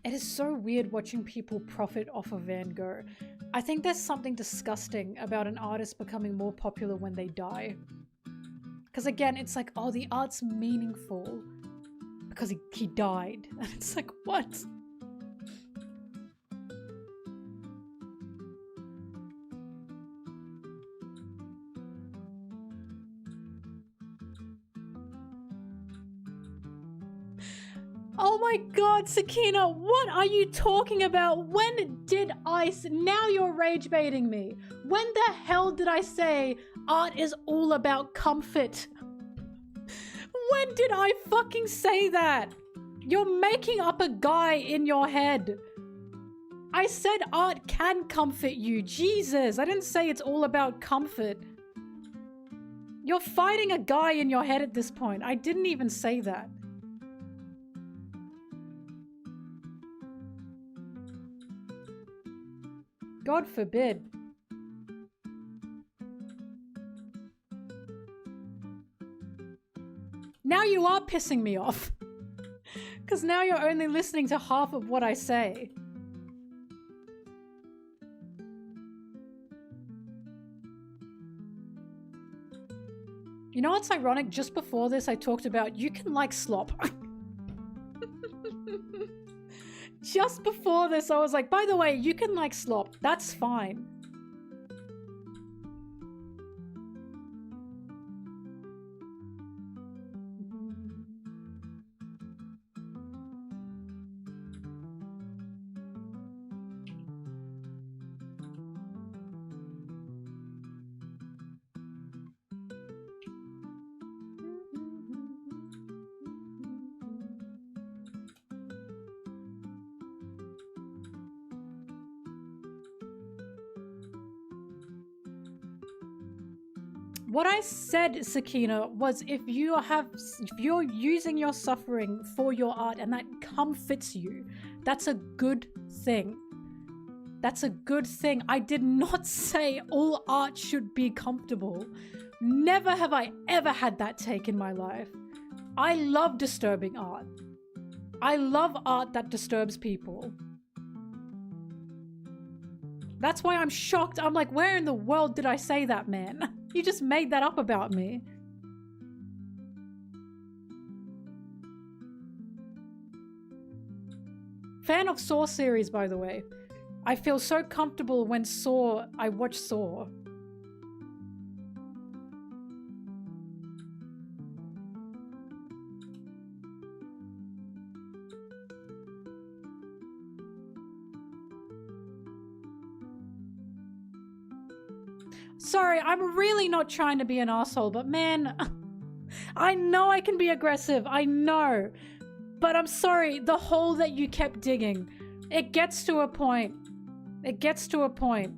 It is so weird watching people profit off of Van Gogh. I think there's something disgusting about an artist becoming more popular when they die. Because again, it's like, oh, the art's meaningful because he died. And it's like, what? Oh my god, Sakina, what are you talking about? When did I... Now you're rage baiting me. When the hell did I say art is all about comfort? When did I fucking say that? You're making up a guy in your head. I said art can comfort you. Jesus, I didn't say it's all about comfort. You're fighting a guy in your head at this point. I didn't even say that. God forbid. Now you are pissing me off. Because now you're only listening to half of what I say. You know what's ironic? Just before this, I talked about you can like slop. Just before this, I was like, by the way, you can like slop. That's fine. What I said, Sakina, was if you're using your suffering for your art and that comforts you, that's a good thing. That's a good thing. I did not say all art should be comfortable. Never have I ever had that take in my life. I love disturbing art. I love art that disturbs people. That's why I'm shocked. I'm like, where in the world did I say that, man? You just made that up about me. Fan of Saw series, by the way. I feel so comfortable when I watch Saw. Sorry, I'm really not trying to be an asshole, but man, I know I can be aggressive, I know. But I'm sorry, the hole that you kept digging, it gets to a point. It gets to a point.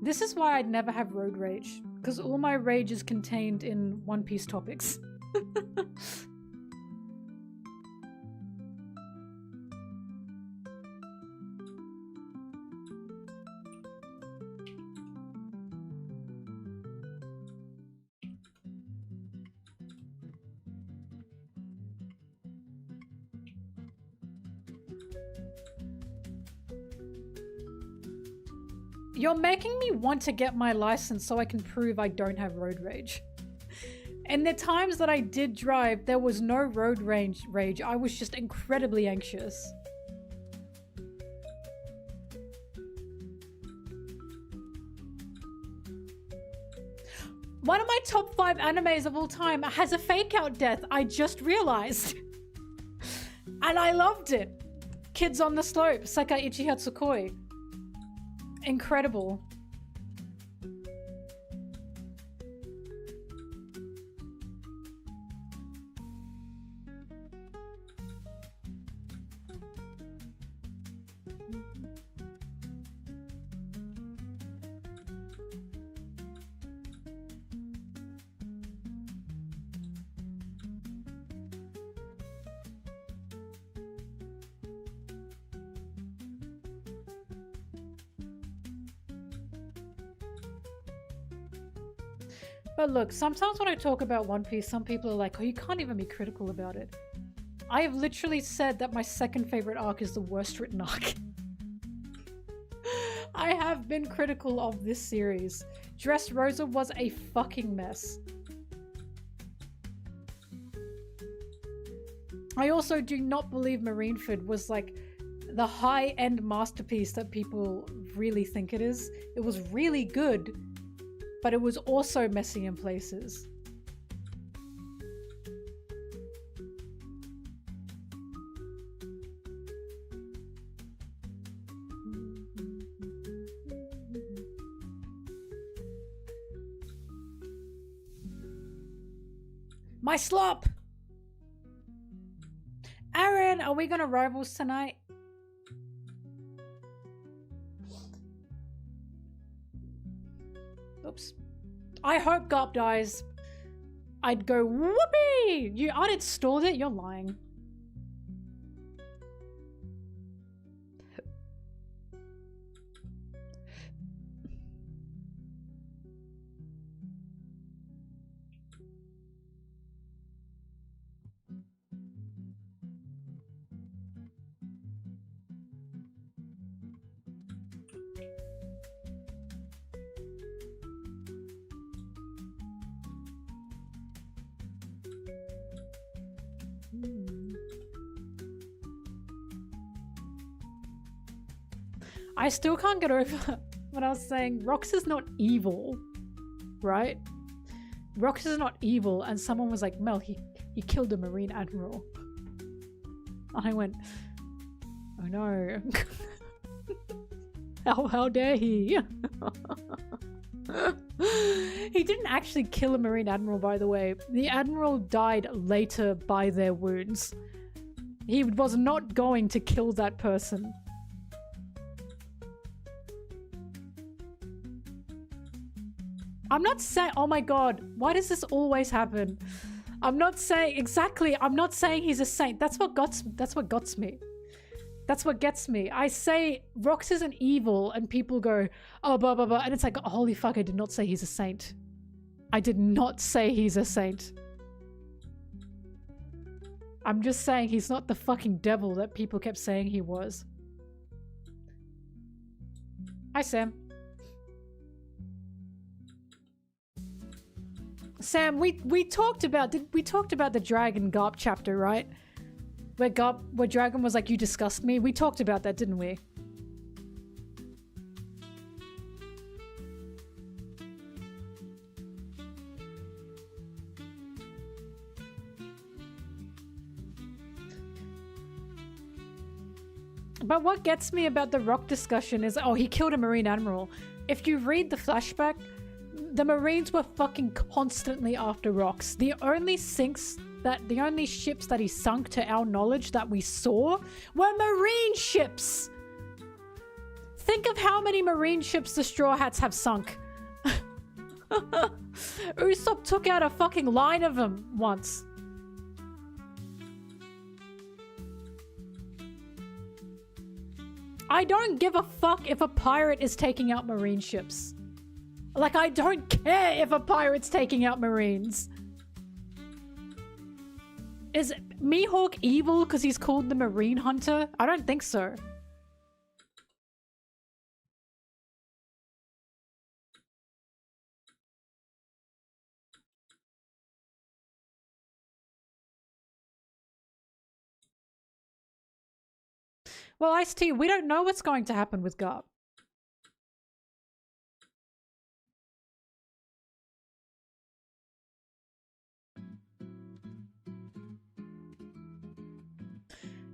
This is why I'd never have road rage, because all my rage is contained in One Piece topics. You're making me want to get my license so I can prove I don't have road rage. And the times that I did drive, there was no road rage. I was just incredibly anxious. One of my top 5 animes of all time has a fake out death. I just realized. And I loved it. Kids on the Slope, Sekai Ichi Hatsukoi. Incredible. But look, sometimes when I talk about One Piece, some people are like, oh, you can't even be critical about it. I have literally said that my second favorite arc is the worst written arc. I have been critical of this series. Dressrosa was a fucking mess. I also do not believe Marineford was like the high-end masterpiece that people really think it is. It was really good, but it was also messy in places. My slop! Aaron, are we gonna rivals tonight? Oops. I hope Garp dies. I'd go whoopee! You uninstalled it? You're lying. I still can't get over when I was saying Rox is not evil, right? Rox is not evil, and someone was like, Mel, he killed a Marine Admiral. And I went, oh no. How dare he? He didn't actually kill a Marine Admiral, by the way. The Admiral died later by their wounds. He was not going to kill that person. I'm not saying, oh my god, why does this always happen? I'm not saying, exactly, I'm not saying he's a saint. That's what gets me. That's what gets me. I say Rox isn't evil and people go, oh, blah, blah, blah. And it's like, oh, holy fuck, I did not say he's a saint. I did not say he's a saint. I'm just saying he's not the fucking devil that people kept saying he was. Hi, Sam. Sam, we talked about the Dragon Garp chapter, right? Where Dragon was like, you disgust me. We talked about that, didn't we? But what gets me about the Rock discussion is, oh, he killed a Marine Admiral. If you read the flashback, the Marines were fucking constantly after Rocks. The only ships that he sunk to our knowledge that we saw were Marine ships. Think of how many Marine ships the Straw Hats have sunk. Usopp took out a fucking line of them once. I don't give a fuck if a pirate is taking out Marine ships. Like, I don't care if a pirate's taking out Marines. Is Mihawk evil because he's called the Marine Hunter? I don't think so. Well, Ice-T, we don't know what's going to happen with Garp.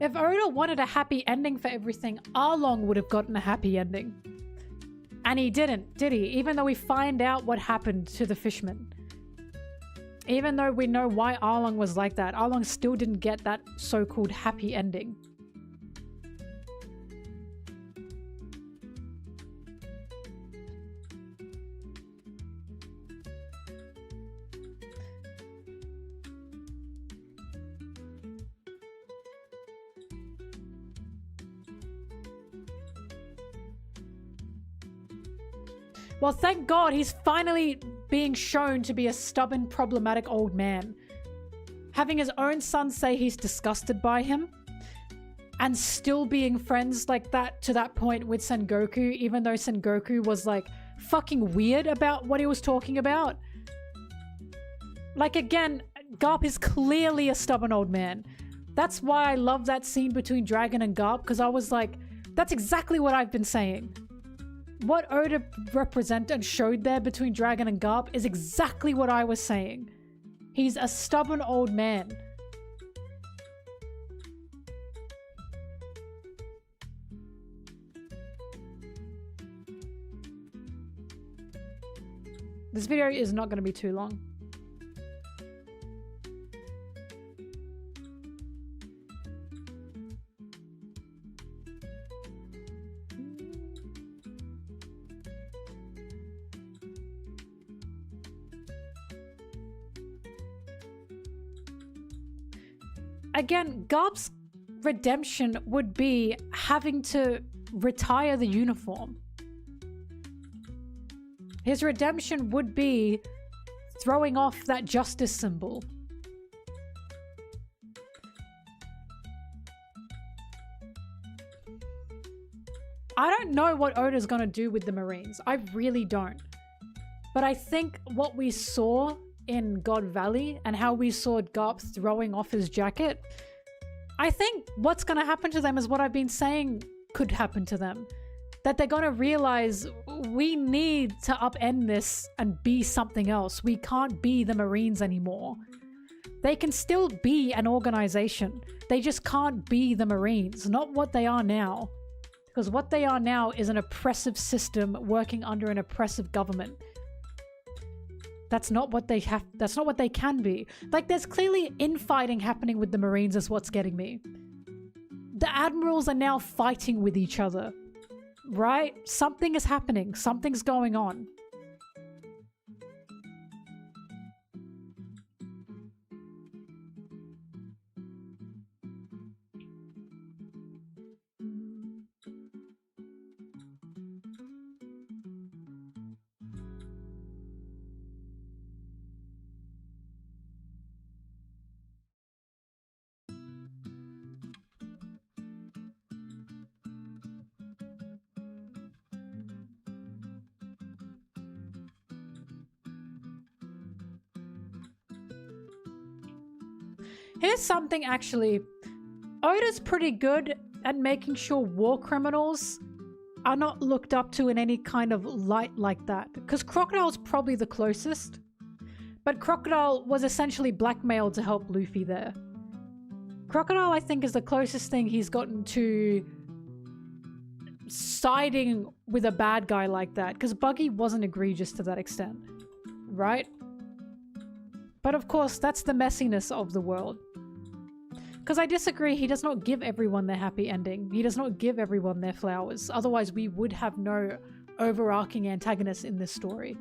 If Oda wanted a happy ending for everything, Arlong would have gotten a happy ending. And he didn't, did he? Even though we find out what happened to the fisherman. Even though we know why Arlong was like that, Arlong still didn't get that so-called happy ending. Well, thank God he's finally being shown to be a stubborn, problematic old man. Having his own son say he's disgusted by him and still being friends like that to that point with Sengoku, even though Sengoku was like fucking weird about what he was talking about. Like again, Garp is clearly a stubborn old man. That's why I love that scene between Dragon and Garp, because I was like, that's exactly what I've been saying. What Oda represented and showed there between Dragon and Garp is exactly what I was saying. He's a stubborn old man. This video is not going to be too long. Again, Garp's redemption would be having to retire the uniform. His redemption would be throwing off that justice symbol. I don't know what Oda's gonna do with the Marines. I really don't. But I think what we saw in God Valley and how we saw Garp throwing off his jacket, I think what's going to happen to them is what I've been saying could happen to them. That they're going to realize we need to upend this and be something else. We can't be the Marines anymore. They can still be an organization. They just can't be the Marines, not what they are now. Because what they are now is an oppressive system working under an oppressive government. That's not what they have. That's not what they can be. Like, there's clearly infighting happening with the Marines is what's getting me. The admirals are now fighting with each other, right? Something is happening. Something's going on. Here's something actually. Oda's pretty good at making sure war criminals are not looked up to in any kind of light like that. Because Crocodile's probably the closest. But Crocodile was essentially blackmailed to help Luffy there. Crocodile, I think, is the closest thing he's gotten to siding with a bad guy like that. Because Buggy wasn't egregious to that extent. Right? But of course, that's the messiness of the world. Because I disagree, he does not give everyone their happy ending. He does not give everyone their flowers. Otherwise, we would have no overarching antagonist in this story.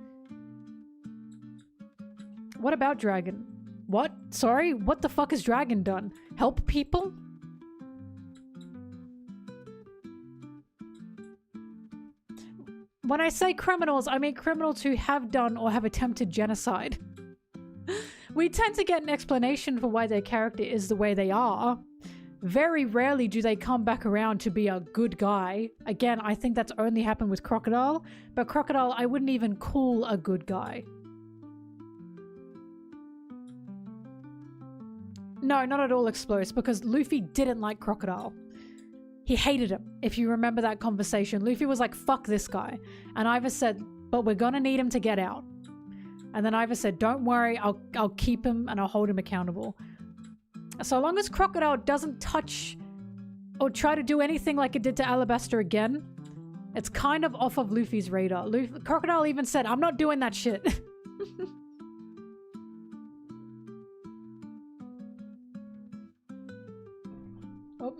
What about Dragon? What? Sorry? What the fuck has Dragon done? Help people? When I say criminals, I mean criminals who have done or have attempted genocide. We tend to get an explanation for why their character is the way they are. Very rarely do they come back around to be a good guy. Again, I think that's only happened with Crocodile, but Crocodile I wouldn't even call a good guy. No, not at all, Explosive, because Luffy didn't like Crocodile. He hated him. If you remember that conversation, Luffy was like, fuck this guy. And Iva said, but we're gonna need him to get out. And then Iva said, don't worry, I'll keep him and I'll hold him accountable. So long as Crocodile doesn't touch or try to do anything like it did to Alabaster again, it's kind of off of Luffy's radar. Crocodile even said, I'm not doing that shit. Oh.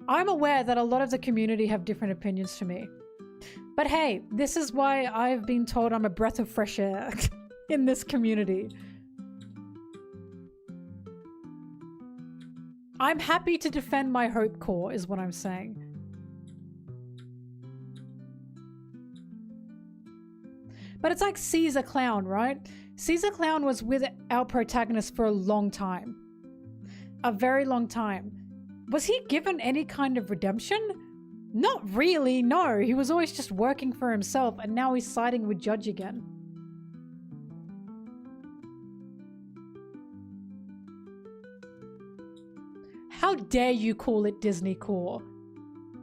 I'm aware that a lot of the community have different opinions to me. But hey, this is why I've been told I'm a breath of fresh air in this community. I'm happy to defend my Hope Core, is what I'm saying. But it's like Caesar Clown, right? Caesar Clown was with our protagonist for a long time. A very long time. Was he given any kind of redemption? Not really, no. He was always just working for himself, and now he's siding with Judge again. How dare you call it Disney Core?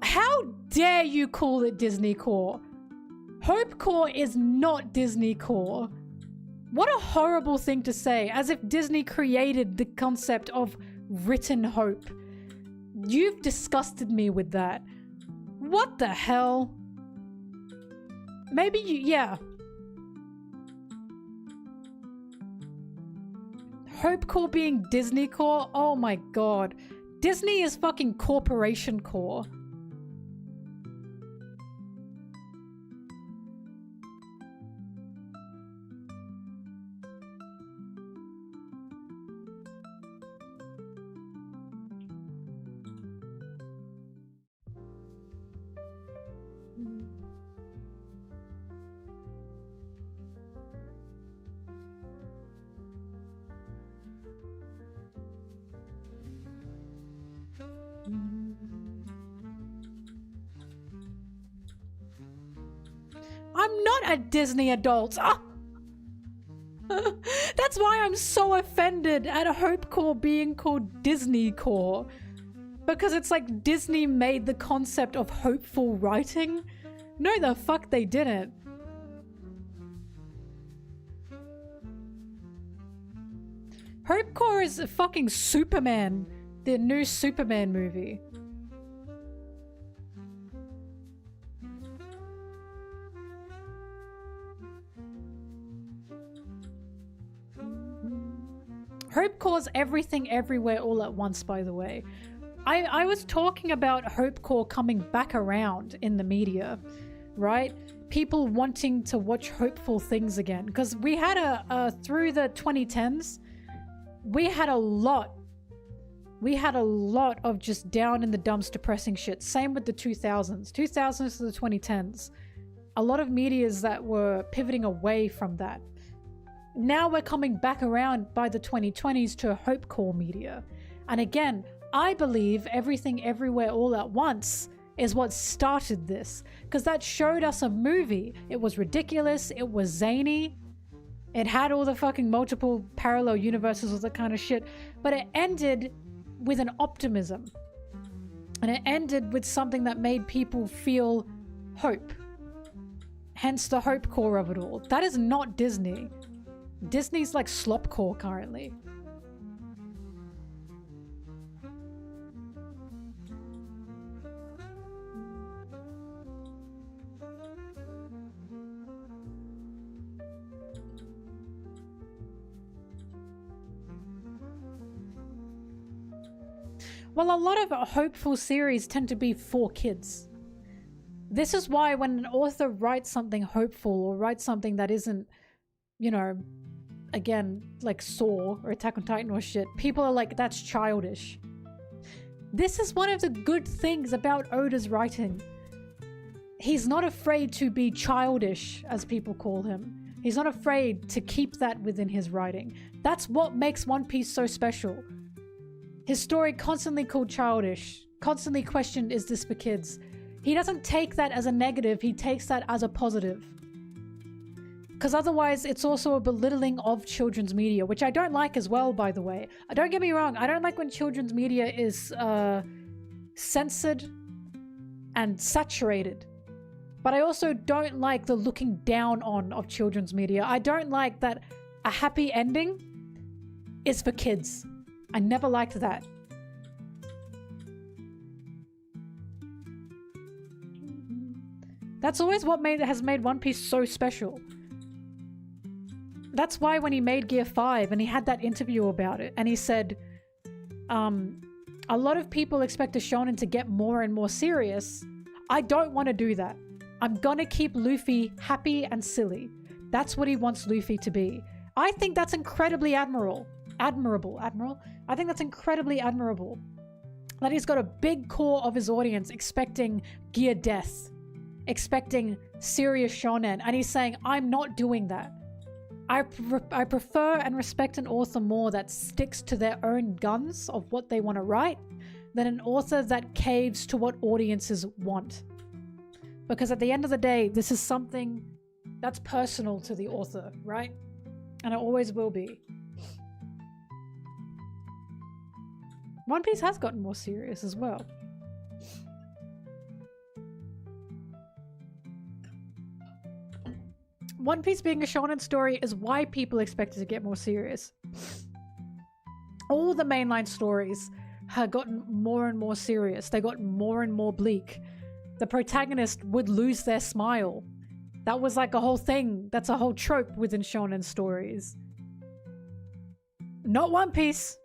How dare you call it Disney Core? Hope Core is not Disney Core. What a horrible thing to say, as if Disney created the concept of written hope. You've disgusted me with that. What the hell? Maybe you, yeah. Hope Core being Disney Core? Oh my god. Disney is fucking Corporation Core. I'm not a Disney adult. Oh. That's why I'm so offended at Hope Core being called Disney Core. Because it's like Disney made the concept of hopeful writing. No, the fuck they didn't. Hope Core is fucking Superman. The new Superman movie. Hope Core's everything everywhere all at once, by the way. I was talking about Hope Core coming back around in the media, right? People wanting to watch hopeful things again. Because we had through the 2010s, we had a lot of just down in the dumps depressing shit. Same with the 2000s. 2000s to the 2010s. A lot of medias that were pivoting away from that. Now we're coming back around by the 2020s to Hope Core media. And again, I believe Everything Everywhere All at Once is what started this. Because that showed us a movie. It was ridiculous. It was zany. It had all the fucking multiple parallel universes, all that kind of shit. But it ended with an optimism. And it ended with something that made people feel hope. Hence the Hope Core of it all. That is not Disney. Disney's like slopcore currently. Well, a lot of hopeful series tend to be for kids. This is why when an author writes something hopeful or writes something that isn't, you know, again, like Saul or Attack on Titan or shit, people are like, that's childish. This is one of the good things about Oda's writing. He's not afraid to be childish, as people call him. He's not afraid to keep that within his writing. That's what makes One Piece so special. His story constantly called childish, constantly questioned, is this for kids? He doesn't take that as a negative, he takes that as a positive. Because otherwise it's also a belittling of children's media, which I don't like as well, by the way. Don't get me wrong, I don't like when children's media is censored and saturated. But I also don't like the looking down on of children's media. I don't like that a happy ending is for kids. I never liked that. That's always what has made One Piece so special. That's why when he made Gear 5 and he had that interview about it and he said, a lot of people expect a shonen to get more and more serious. I don't want to do that. I'm gonna keep Luffy happy and silly. That's what he wants Luffy to be. I think that's incredibly admirable. I think that's incredibly admirable. That he's got a big core of his audience expecting Gear Death, expecting serious shonen, and he's saying, I'm not doing that. I prefer and respect an author more that sticks to their own guns of what they want to write than an author that caves to what audiences want. Because at the end of the day, this is something that's personal to the author, right? And it always will be. One Piece has gotten more serious as well. One Piece being a shonen story is why people expect it to get more serious. All the mainline stories have gotten more and more serious. They got more and more bleak. The protagonist would lose their smile. That was like a whole thing. That's a whole trope within shonen stories. Not One Piece.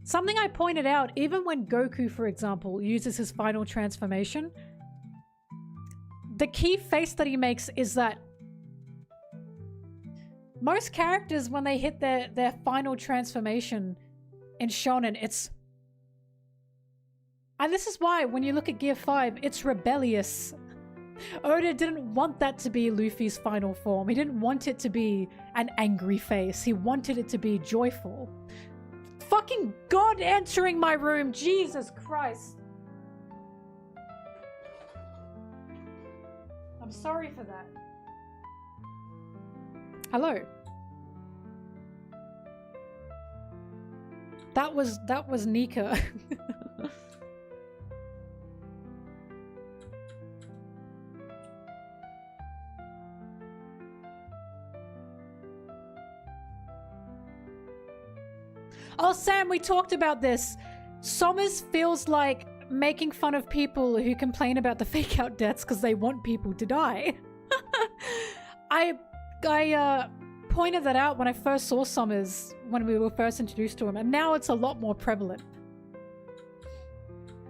Something I pointed out, even when Goku, for example, uses his final transformation, the key face that he makes is that most characters, when they hit their final transformation in shonen, it's... And this is why, when you look at Gear 5, it's rebellious. Oda didn't want that to be Luffy's final form. He didn't want it to be an angry face. He wanted it to be joyful. Fucking God entering my room! Jesus Christ! I'm sorry for that. Hello. That was Nika. Oh, Sam, we talked about this. Sommers feels like making fun of people who complain about the fake out deaths because they want people to die. I pointed that out when I first saw Sommers, when we were first introduced to him, and now it's a lot more prevalent.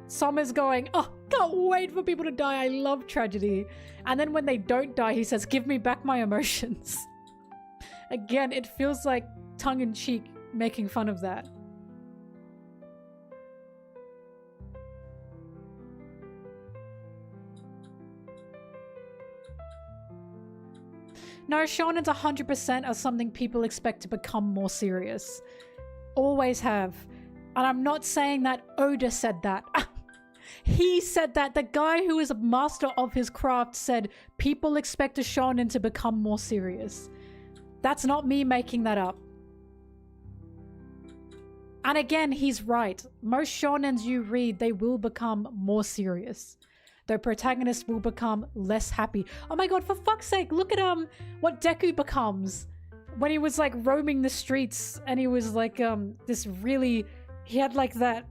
Sommers going, oh, can't wait for people to die. I love tragedy. And then when they don't die, he says, give me back my emotions. Again, it feels like tongue-in-cheek making fun of that. No, shonen's 100% are something people expect to become more serious. Always have. And I'm not saying that Oda said that. He said that. The guy who is a master of his craft said people expect a shonen to become more serious. That's not me making that up. And again, he's right. Most shonens you read, they will become more serious. The protagonist will become less happy. Oh my god, for fuck's sake, look at what Deku becomes. When he was like roaming the streets and he was like this really, he had like that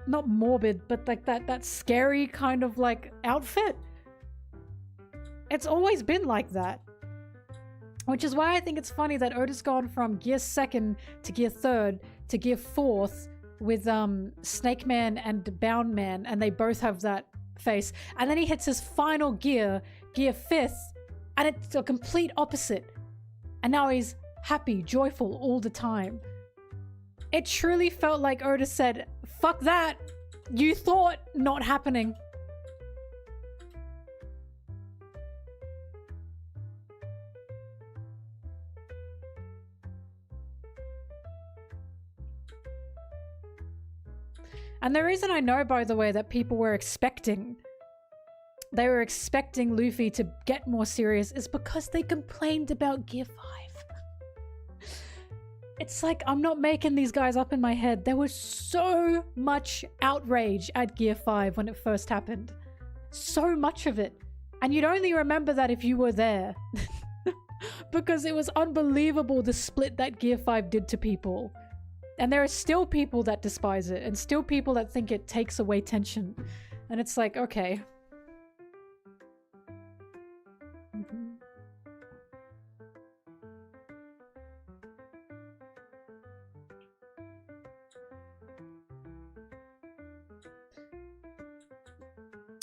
not morbid, but like that scary kind of like outfit. It's always been like that. Which is why I think it's funny that Oda's gone from Gear 2nd to Gear 3rd to Gear 4th with Snake Man and Bound Man, and they both have that face. And then he hits his final gear, Gear 5th, and it's a complete opposite. And now he's happy, joyful all the time. It truly felt like Oda said, fuck that, you thought, not happening. And the reason I know, by the way, that people were expecting they were expecting Luffy to get more serious is because they complained about Gear 5. It's like, I'm not making these guys up in my head. There was so much outrage at Gear 5 when it first happened. So much of it. And you'd only remember that if you were there. Because it was unbelievable the split that Gear 5 did to people. And there are still people that despise it, and still people that think it takes away tension. And it's like, okay.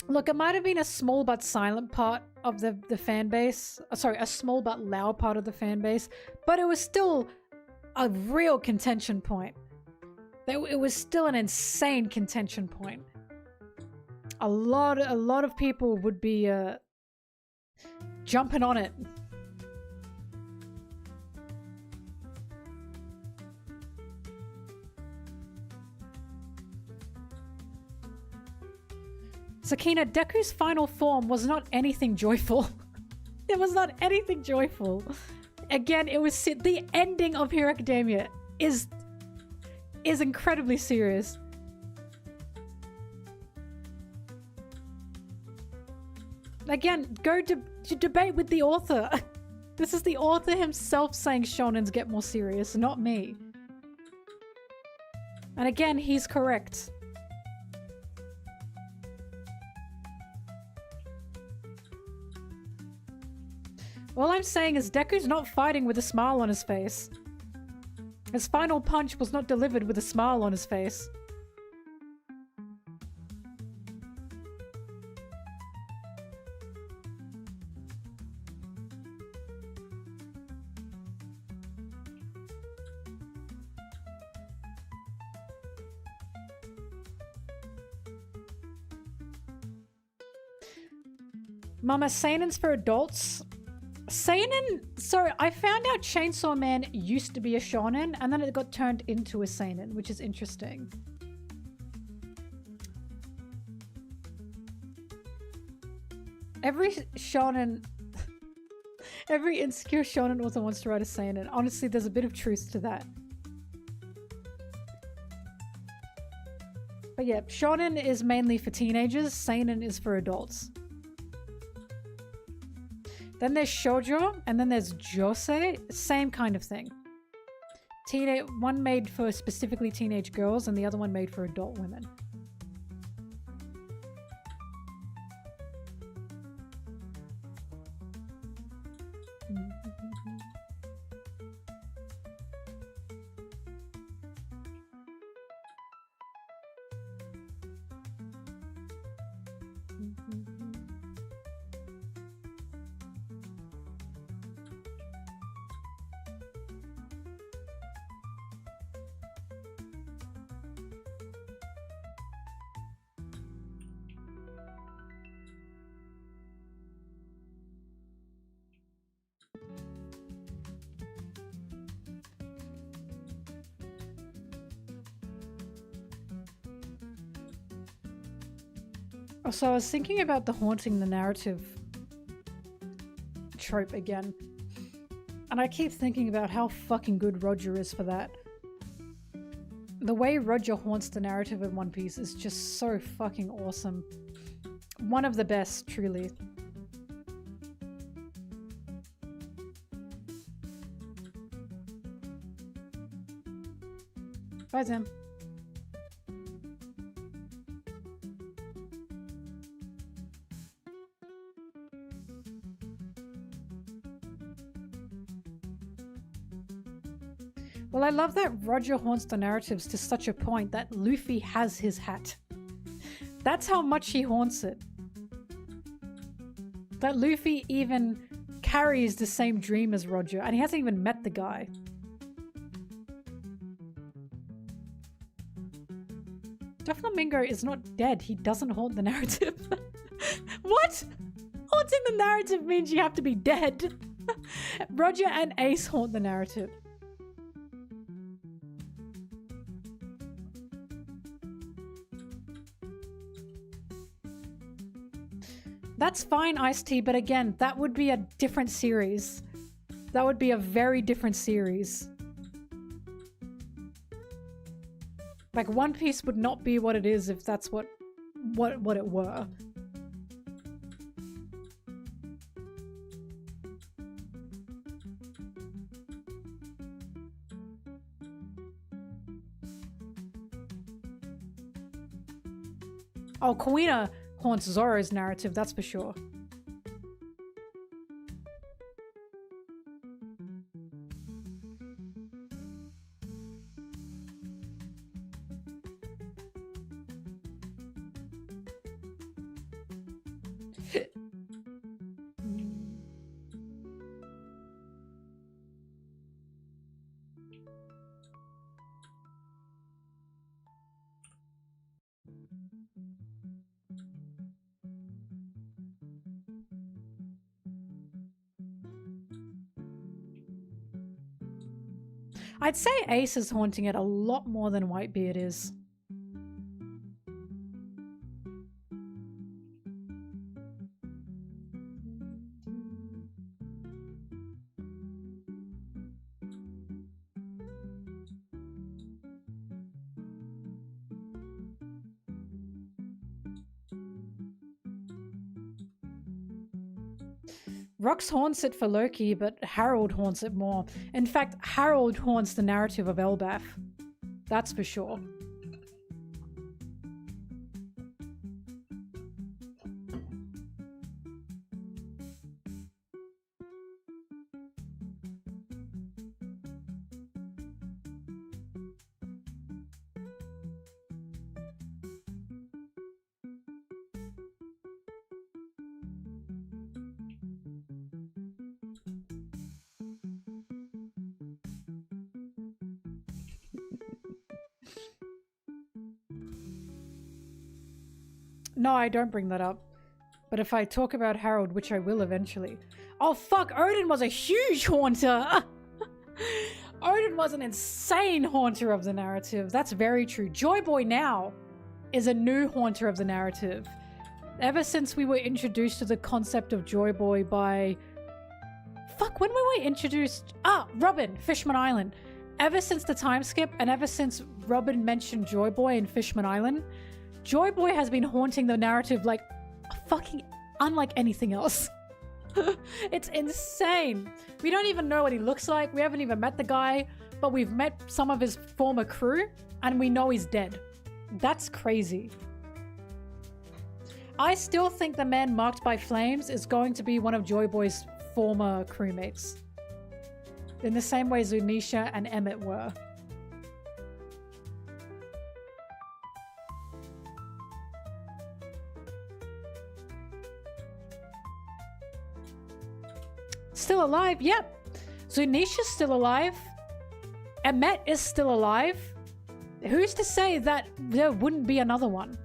Look, it might have been a small but silent part of the fan base. Sorry, a small but loud part of the fan base. But it was still a real contention point. It was still an insane contention point. A lot of people would be jumping on it. Sakina, Deku's final form was not anything joyful. It was not anything joyful. Again, it was the ending of Hero Academia is incredibly serious. Again, go to debate with the author. This is the author himself saying shonens get more serious, not me. And again, he's correct. All I'm saying is Deku's not fighting with a smile on his face. His final punch was not delivered with a smile on his face. Mama, seinen's for adults. Seinen, so I found out Chainsaw Man used to be a shonen and then it got turned into a seinen, which is interesting. Every shonen, every insecure shonen author wants to write a seinen. Honestly, there's a bit of truth to that. But yeah, shonen is mainly for teenagers, seinen is for adults. Then there's shoujo, and then there's josei. Same kind of thing. One made for specifically teenage girls, and the other one made for adult women. So I was thinking about the haunting the narrative trope again. And I keep thinking about how fucking good Roger is for that. The way Roger haunts the narrative in One Piece is just so fucking awesome. One of the best, truly. Bye, Tim. Well, I love that Roger haunts the narratives to such a point that Luffy has his hat. That's how much he haunts it. That Luffy even carries the same dream as Roger, and he hasn't even met the guy. Doflamingo is not dead. He doesn't haunt the narrative. What? Haunting the narrative means you have to be dead. Roger and Ace haunt the narrative. That's fine, Iced Tea, but again, that would be a different series. That would be a very different series. Like, One Piece would not be what it is if that's what it were. Oh, Kuina haunts Zoro's narrative, that's for sure. I'd say Ace is haunting it a lot more than Whitebeard is. Rox haunts it for Loki, but Harold haunts it more. In fact, Harold haunts the narrative of Elbaf. That's for sure. No, I don't bring that up. But if I talk about Harold, which I will eventually. Oh fuck, Odin was a huge haunter! Odin was an insane haunter of the narrative. That's very true. Joy Boy now is a new haunter of the narrative. Ever since we were introduced to the concept of Joy Boy by... Fuck, when were we introduced? Ah, Robin, Fishman Island. Ever since the time skip, and ever since Robin mentioned Joy Boy in Fishman Island, Joy Boy has been haunting the narrative like fucking unlike anything else. It's insane. We don't even know what he looks like. We haven't even met the guy, but we've met some of his former crew and we know he's dead. That's crazy. I still think the man marked by flames is going to be one of Joy Boy's former crewmates. In the same way Zunisha and Emmett were. Still alive? Yep. Zunisha's still alive. Emmett is still alive. Who's to say that there wouldn't be another one?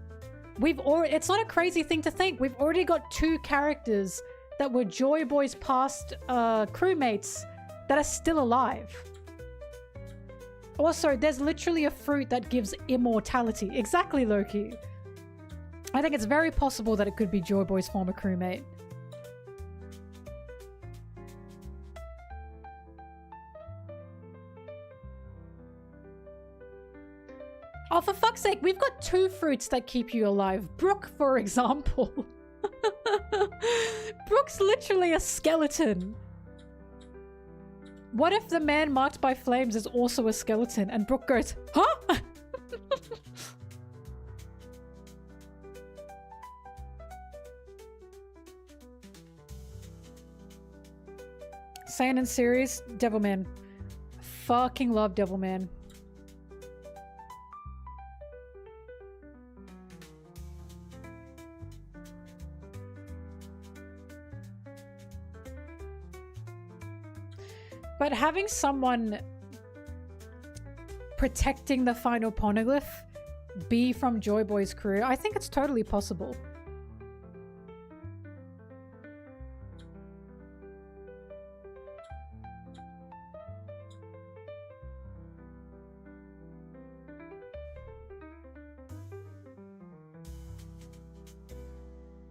It's not a crazy thing to think. We've already got 2 characters that were Joy Boy's past crewmates that are still alive. Also, there's literally a fruit that gives immortality. Exactly, Loki. I think it's very possible that it could be Joy Boy's former crewmate. Oh, for fuck's sake, we've got 2 fruits that keep you alive. Brooke, for example. Brooke's literally a skeleton. What if the man marked by flames is also a skeleton? And Brooke goes, huh? Seinen series, Devilman. Fucking love Devilman. But having someone protecting the final poneglyph be from Joy Boy's crew, I think it's totally possible.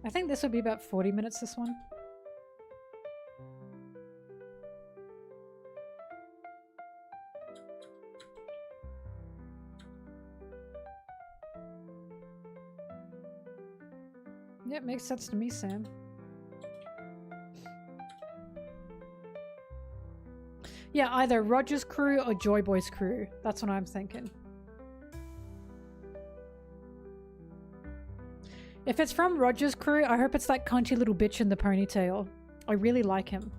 I think this would be about 40 minutes, this one. Yeah, it makes sense to me, Sam. Yeah, either Roger's crew or Joy Boy's crew. That's what I'm thinking. If it's from Roger's crew, I hope it's that cunty little bitch in the ponytail. I really like him.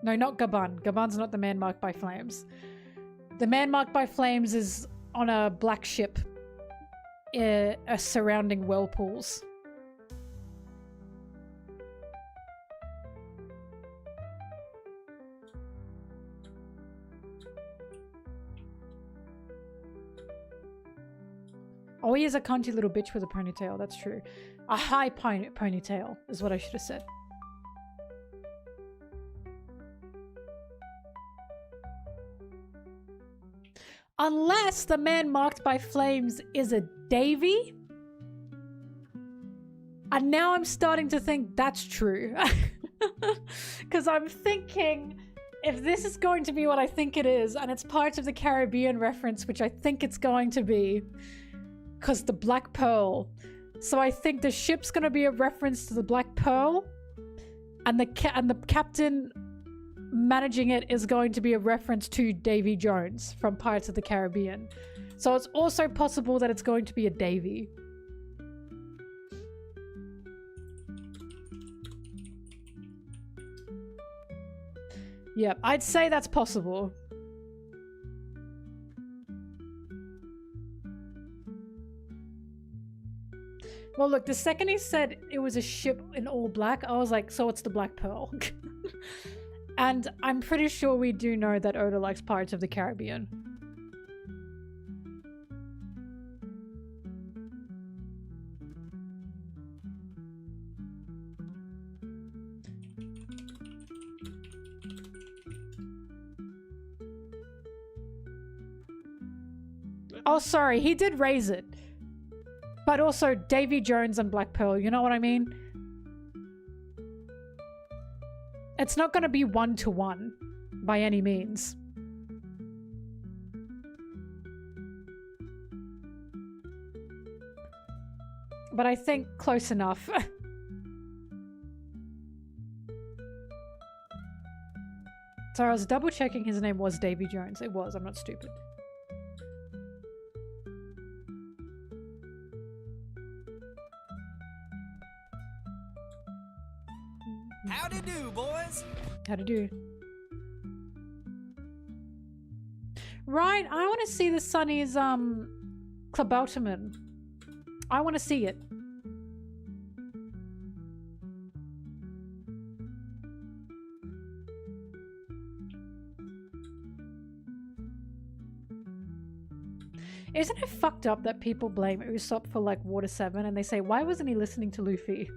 No, not Gaban. Gaban's not the man marked by flames. The man marked by flames is on a black ship surrounding whirlpools. Oh, he is a cunty little bitch with a ponytail, that's true. A high ponytail is what I should have said. Unless the man marked by flames is a Davy. And now I'm starting to think that's true. Because I'm thinking, if this is going to be what I think it is, and it's Pirates of the Caribbean reference, which I think it's going to be, because the Black Pearl. So I think the ship's going to be a reference to the Black Pearl, and the captain managing it is going to be a reference to Davy Jones from Pirates of the Caribbean. So it's also possible that it's going to be a Davy. Yep, I'd say that's possible. Well, look, the second he said it was a ship in all black, I was like, so it's the Black Pearl. And I'm pretty sure we do know that Oda likes Pirates of the Caribbean. Oh, sorry, he did raise it. But also Davy Jones and Black Pearl, you know what I mean? It's not going to be one-to-one by any means. But I think close enough. Sorry, I was double checking his name was Davy Jones. It was, I'm not stupid. Howdy do, boys. Howdy do. Right, I want to see the Sunny's Klabauterman. I want to see it. Isn't it fucked up that people blame Usopp for like Water 7 and they say, why wasn't he listening to Luffy?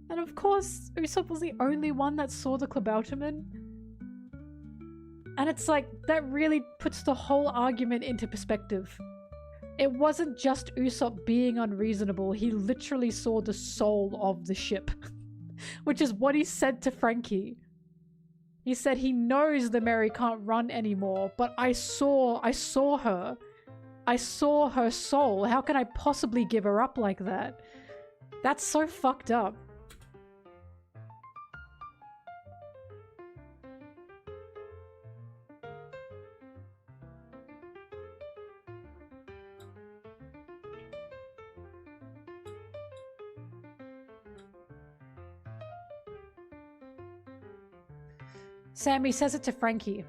And of course, Usopp was the only one that saw the Klabauterman. And it's like, that really puts the whole argument into perspective. It wasn't just Usopp being unreasonable, he literally saw the soul of the ship. Which is what he said to Frankie. He said he knows the Mary can't run anymore, but I saw her. I saw her soul. How can I possibly give her up like that? That's so fucked up. Sammy says it to Frankie.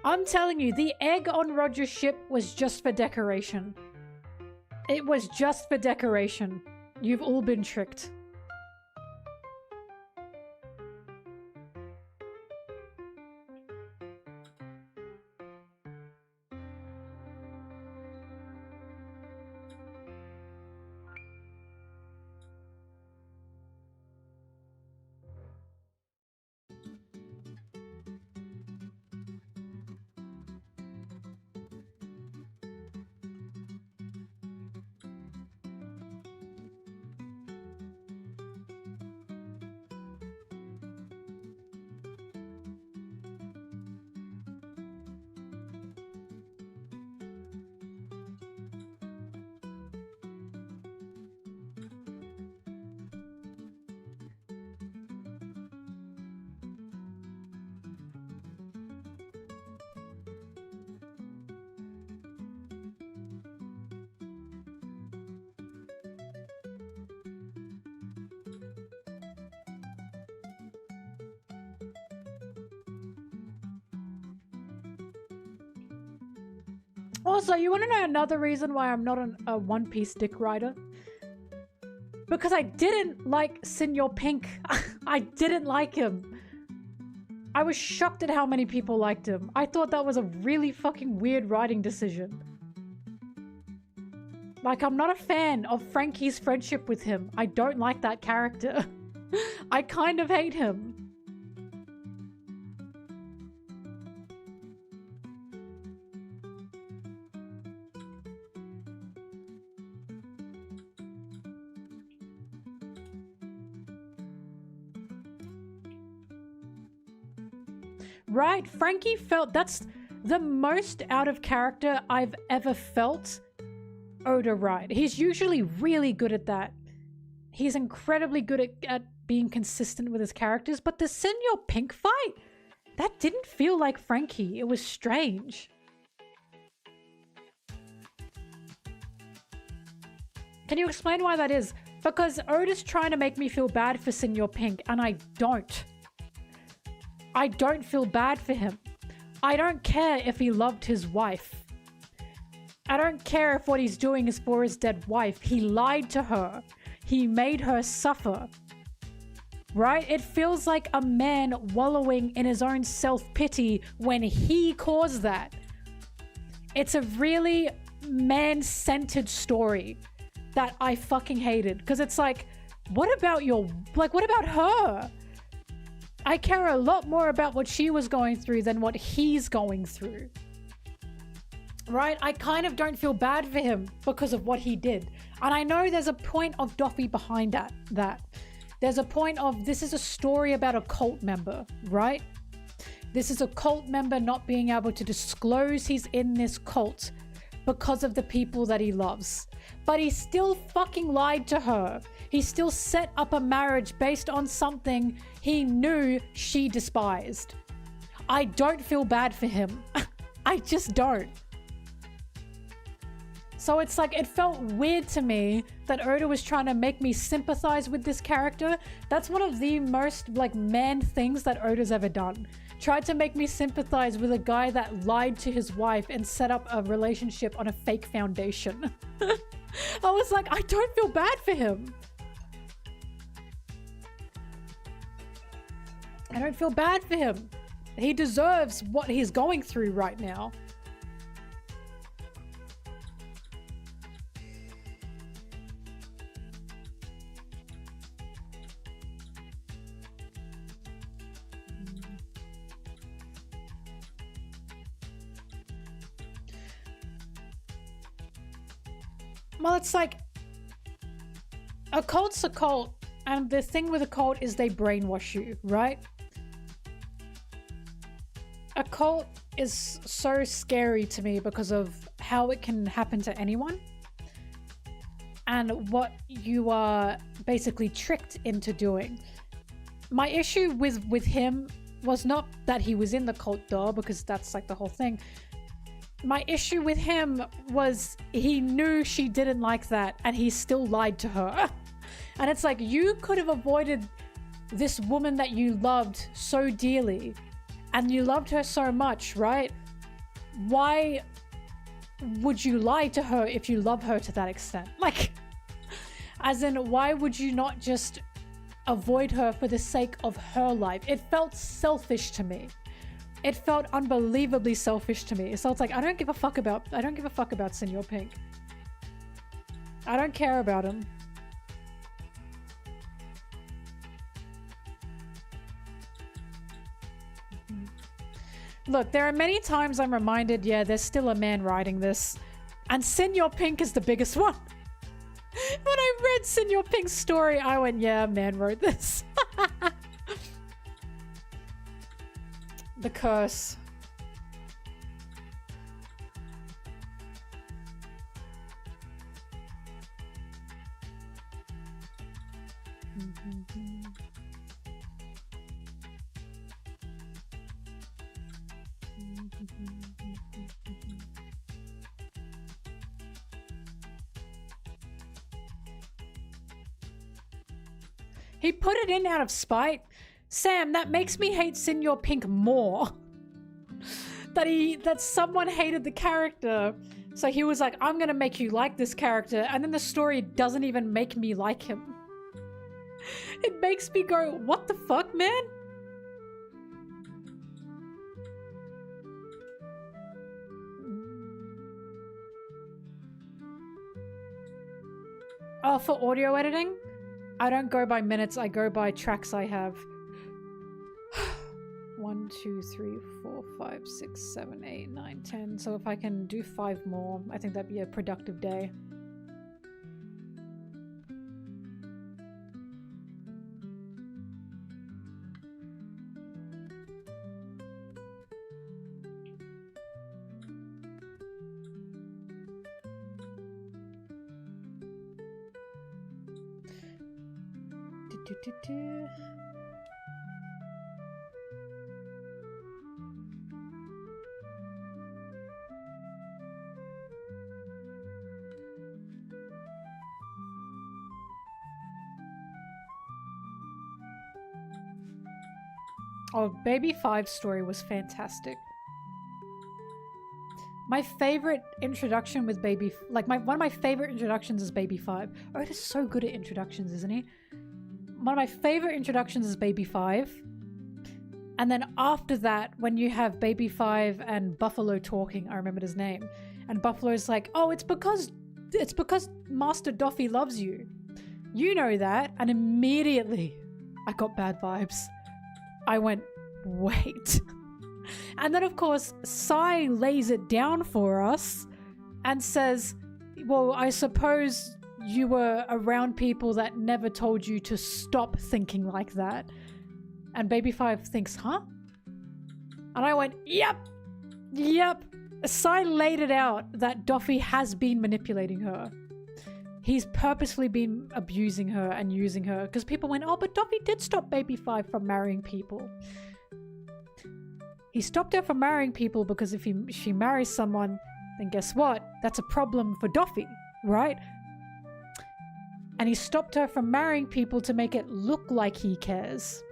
I'm telling you, the egg on Roger's ship was just for decoration. It was just for decoration. You've all been tricked. Also, you want to know another reason why I'm not a One Piece dick rider? Because I didn't like Senor Pink. I didn't like him. I was shocked at how many people liked him. I thought that was a really fucking weird writing decision. Like, I'm not a fan of Frankie's friendship with him. I don't like that character. I kind of hate him. Right, Frankie felt that's the most out of character I've ever felt Oda write. He's usually really good at that. He's incredibly good at being consistent with his characters, but the Senor Pink fight, that didn't feel like Frankie. It was strange. Can you explain why that is? Because Oda's trying to make me feel bad for Senor Pink, and I don't. I don't feel bad for him. I don't care if he loved his wife. I don't care if what he's doing is for his dead wife. He lied to her. He made her suffer. Right? It feels like a man wallowing in his own self-pity when he caused that. It's a really man-centered story that I fucking hated. Because it's like, what about her? I care a lot more about what she was going through than what he's going through. Right? I kind of don't feel bad for him because of what he did. And I know there's a point of Doffy behind that. There's a point of, this is a story about a cult member, right? This is a cult member not being able to disclose he's in this cult because of the people that he loves. But he still fucking lied to her. He still set up a marriage based on something he knew she despised. I don't feel bad for him. I just don't. So it's like, it felt weird to me that Oda was trying to make me sympathize with this character. That's one of the most like man things that Oda's ever done. Tried to make me sympathize with a guy that lied to his wife and set up a relationship on a fake foundation. I was like, I don't feel bad for him. I don't feel bad for him. He deserves what he's going through right now. Well, it's like, a cult's a cult, and the thing with a cult is they brainwash you, right? A cult is so scary to me because of how it can happen to anyone and what you are basically tricked into doing. My issue with him was not that he was in the cult though, because that's like the whole thing. My issue with him was he knew she didn't like that and he still lied to her. And it's like, you could have avoided this woman that you loved so dearly and you loved her so much, right? why would you lie to her if you love her to that extent? Like, as in, why would you not just avoid her for the sake of her life? It felt selfish to me. It felt unbelievably selfish to me. So it's like, I don't give a fuck about Senor Pink. I don't care about him. Look, there are many times I'm reminded, yeah, there's still a man writing this. And Senor Pink is the biggest one. When I read Senor Pink's story, I went, yeah, a man wrote this. The curse. He put it in out of spite. Sam, that makes me hate Senor Pink more. that someone hated the character. So he was like, I'm gonna make you like this character. And then the story doesn't even make me like him. It makes me go, what the fuck, man? Oh, for audio editing? I don't go by minutes, I go by tracks I have. 1, 2, 3, 4, 5, 6, 7, 8, 9, 10. So if I can do 5 more, I think that'd be a productive day. Oh, Baby 5's story was fantastic. My favorite introduction with Baby... one of my favorite introductions is Baby 5. Otis is so good at introductions, isn't he? One of my favorite introductions is Baby 5. And then after that, when you have Baby 5 and Buffalo talking, I remembered his name. And Buffalo's like, oh, it's because Master Doffy loves you. You know that. And immediately, I got bad vibes. I went, wait. And then, of course, Sai lays it down for us and says, well, I suppose you were around people that never told you to stop thinking like that. And Baby 5 thinks, huh? And I went, yep. Sai laid it out that Doffy has been manipulating her. He's purposely been abusing her and using her because people went, oh, but Doffy did stop Baby 5 from marrying people. He stopped her from marrying people because if she marries someone, then guess what? That's a problem for Doffy, right? And he stopped her from marrying people to make it look like he cares.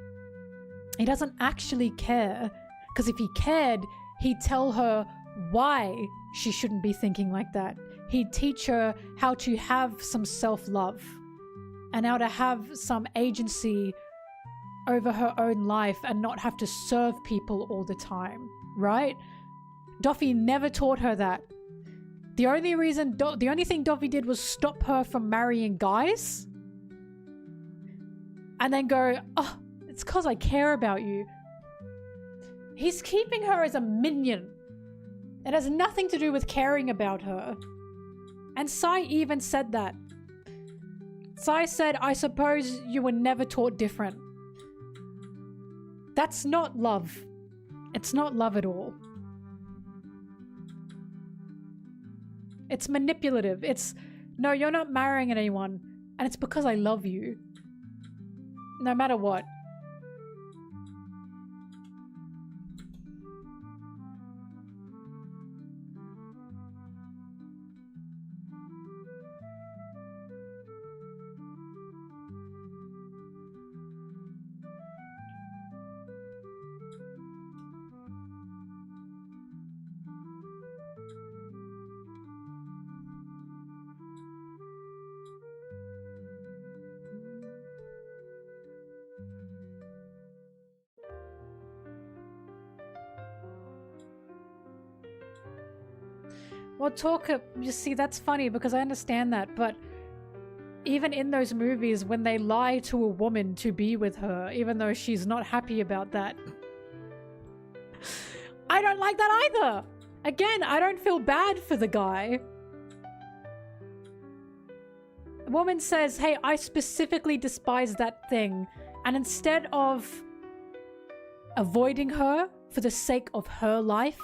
He doesn't actually care, because if he cared, he'd tell her why she shouldn't be thinking like that. He'd teach her how to have some self-love and how to have some agency over her own life and not have to serve people all the time, right? Doffy never taught her that. The only thing Doffy did was stop her from marrying guys and then go, oh, it's because I care about you. He's keeping her as a minion. It has nothing to do with caring about her. And Sai even said that. Sai said, I suppose you were never taught different. That's not love. It's not love at all. It's manipulative. It's, no, you're not marrying anyone. And it's because I love you. No matter what. Well, you see, that's funny because I understand that, but even in those movies, when they lie to a woman to be with her, even though she's not happy about that, I don't like that either. Again, I don't feel bad for the guy. A woman says, hey, I specifically despise that thing. And instead of avoiding her for the sake of her life,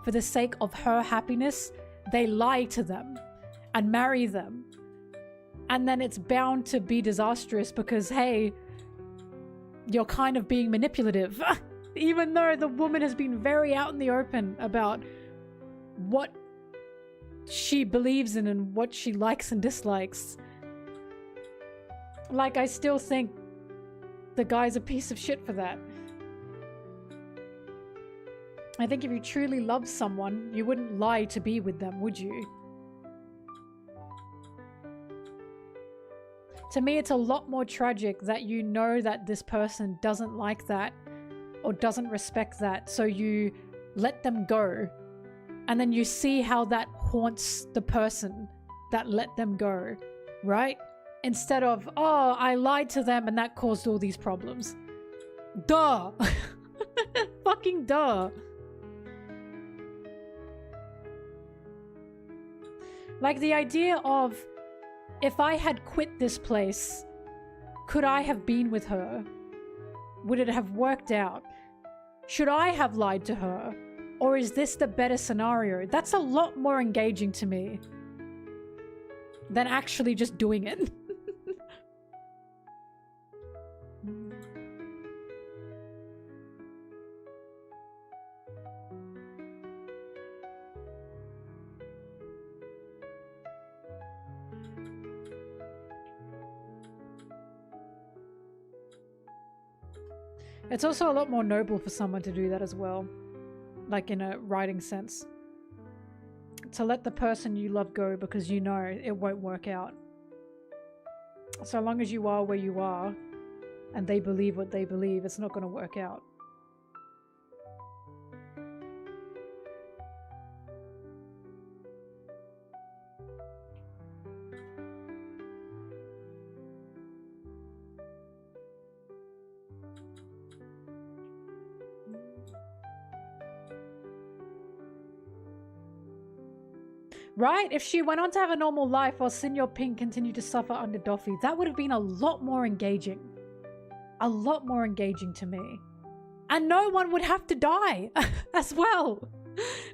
for the sake of her happiness, they lie to them and marry them. And then it's bound to be disastrous because, hey, you're kind of being manipulative. Even though the woman has been very out in the open about what she believes in and what she likes and dislikes. Like, I still think the guy's a piece of shit for that. I think if you truly love someone, you wouldn't lie to be with them, would you? To me, it's a lot more tragic that you know that this person doesn't like that or doesn't respect that, so you let them go. And then you see how that haunts the person that let them go, right? Instead of, oh, I lied to them and that caused all these problems. Duh! Fucking duh! Like the idea of, if I had quit this place, could I have been with her? Would it have worked out? Should I have lied to her? Or is this the better scenario? That's a lot more engaging to me than actually just doing it. It's also a lot more noble for someone to do that as well. Like in a writing sense. To let the person you love go because you know it won't work out. So long as you are where you are and they believe what they believe, it's not going to work out. Right? If she went on to have a normal life while Senior Pink continued to suffer under Doffy, that would have been a lot more engaging. A lot more engaging to me. And no one would have to die as well.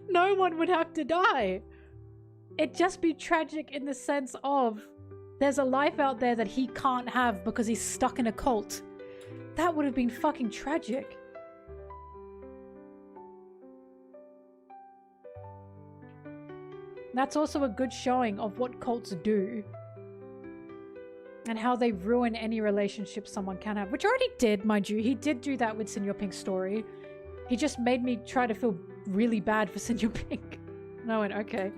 No one would have to die. It'd just be tragic in the sense of there's a life out there that he can't have because he's stuck in a cult. That would have been fucking tragic. That's also a good showing of what cults do and how they ruin any relationship someone can have, which already did, mind you. He did do that with Senior Pink's story. He just made me try to feel really bad for Senior Pink. And I went, okay.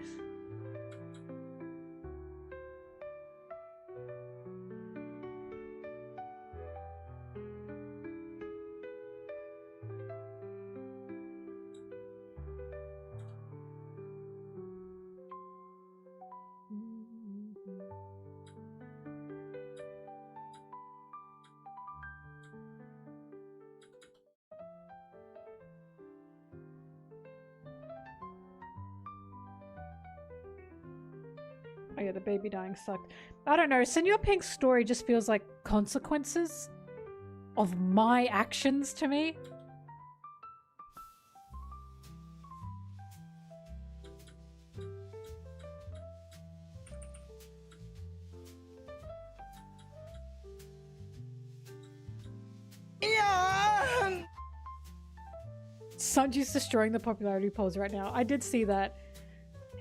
Oh yeah, the baby dying sucked. I don't know, Senior Pink's story just feels like consequences of my actions to me. Yeah. Sanji's destroying the popularity polls right now. I did see that.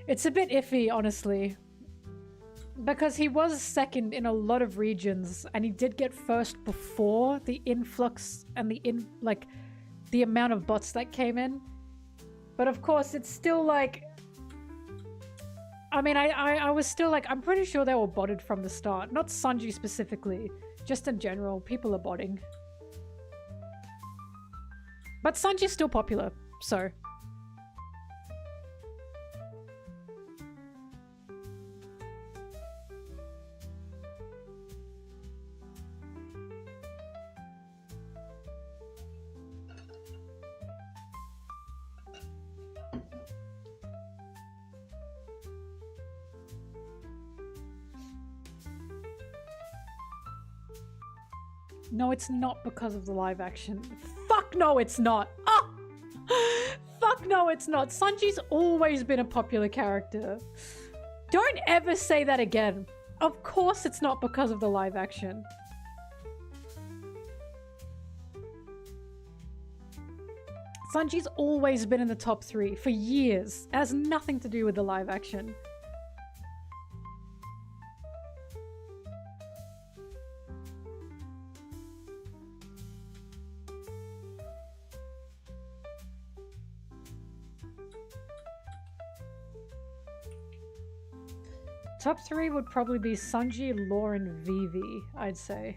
It's a bit iffy, honestly. Because he was second in a lot of regions, and he did get first before the influx and the amount of bots that came in. But of course, it's still like... I mean, I was still like, I'm pretty sure they were botted from the start. Not Sanji specifically, just in general, people are botting. But Sanji's still popular, so... No, it's not because of the live action. Fuck no, it's not. Ah! Fuck no, it's not. Sanji's always been a popular character. Don't ever say that again. Of course it's not because of the live action. Sanji's always been in the top 3 for years. It has nothing to do with the live action. Top 3 would probably be Sanji, Law, and Vivi, I'd say.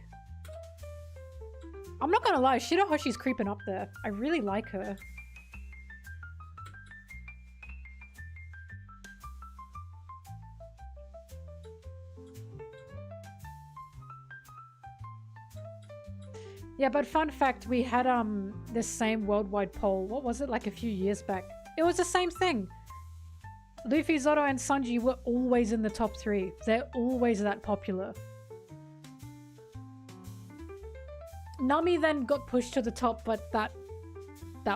I'm not gonna lie, Shirahoshi's creeping up there. I really like her. Yeah, but fun fact, we had this same worldwide poll. What was it, like a few years back? It was the same thing. Luffy, Zoro, and Sanji were always in the top 3. They're always that popular. Nami then got pushed to the top, but that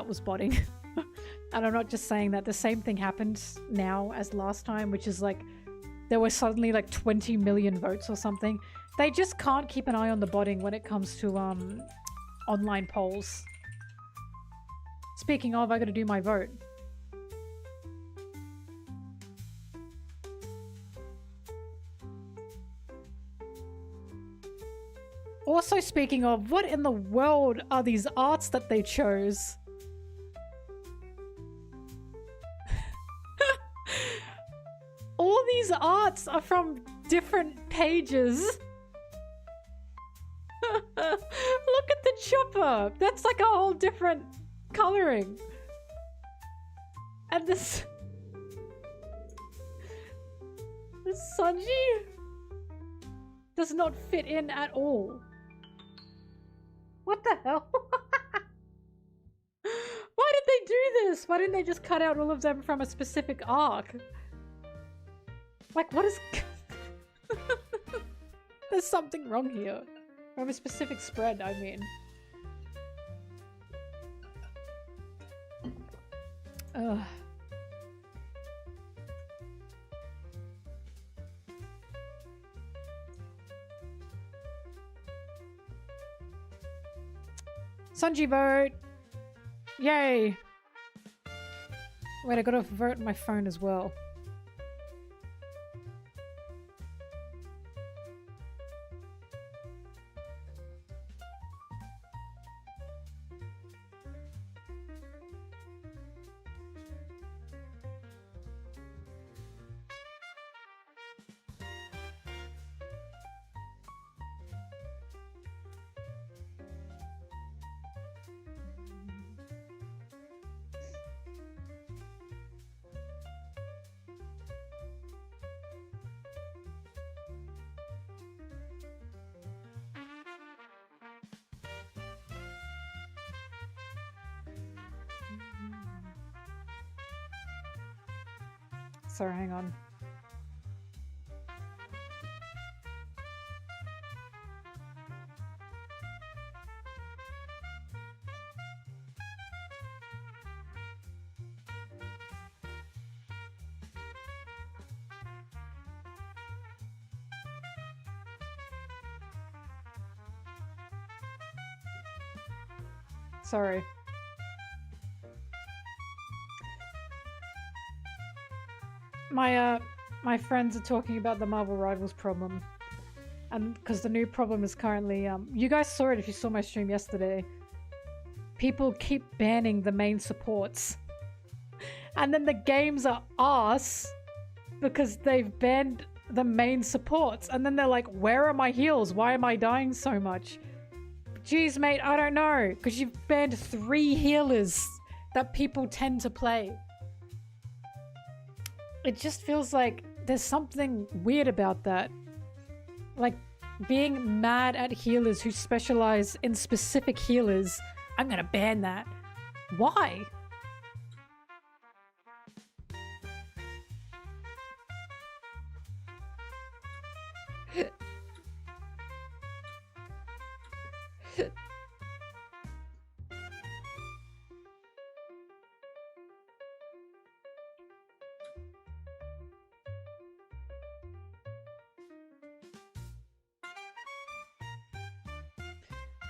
was botting. And I'm not just saying that. The same thing happened now as last time, which is like there were suddenly like 20 million votes or something. They just can't keep an eye on the botting when it comes to online polls. Speaking of, I gotta do my vote. Also, speaking of, what in the world are these arts that they chose? All these arts are from different pages. Look at the chopper. That's like a whole different coloring. And this Sanji does not fit in at all. What the hell? Why did they do this? Why didn't they just cut out all of them from a specific arc? Like, what is... There's something wrong here. From a specific spread, I mean. Ugh. Sanji vote! Yay! Wait, I gotta vote on my phone as well. Sorry, hang on. Sorry. My friends are talking about the Marvel Rivals problem. And because the new problem is currently, you guys saw it if you saw my stream yesterday. People keep banning the main supports. And then the games are arse because they've banned the main supports. And then they're like, where are my heals? Why am I dying so much? Jeez, mate, I don't know. Because you've banned 3 healers that people tend to play. It just feels like there's something weird about that. Like, being mad at healers who specialize in specific healers. I'm gonna ban that. Why?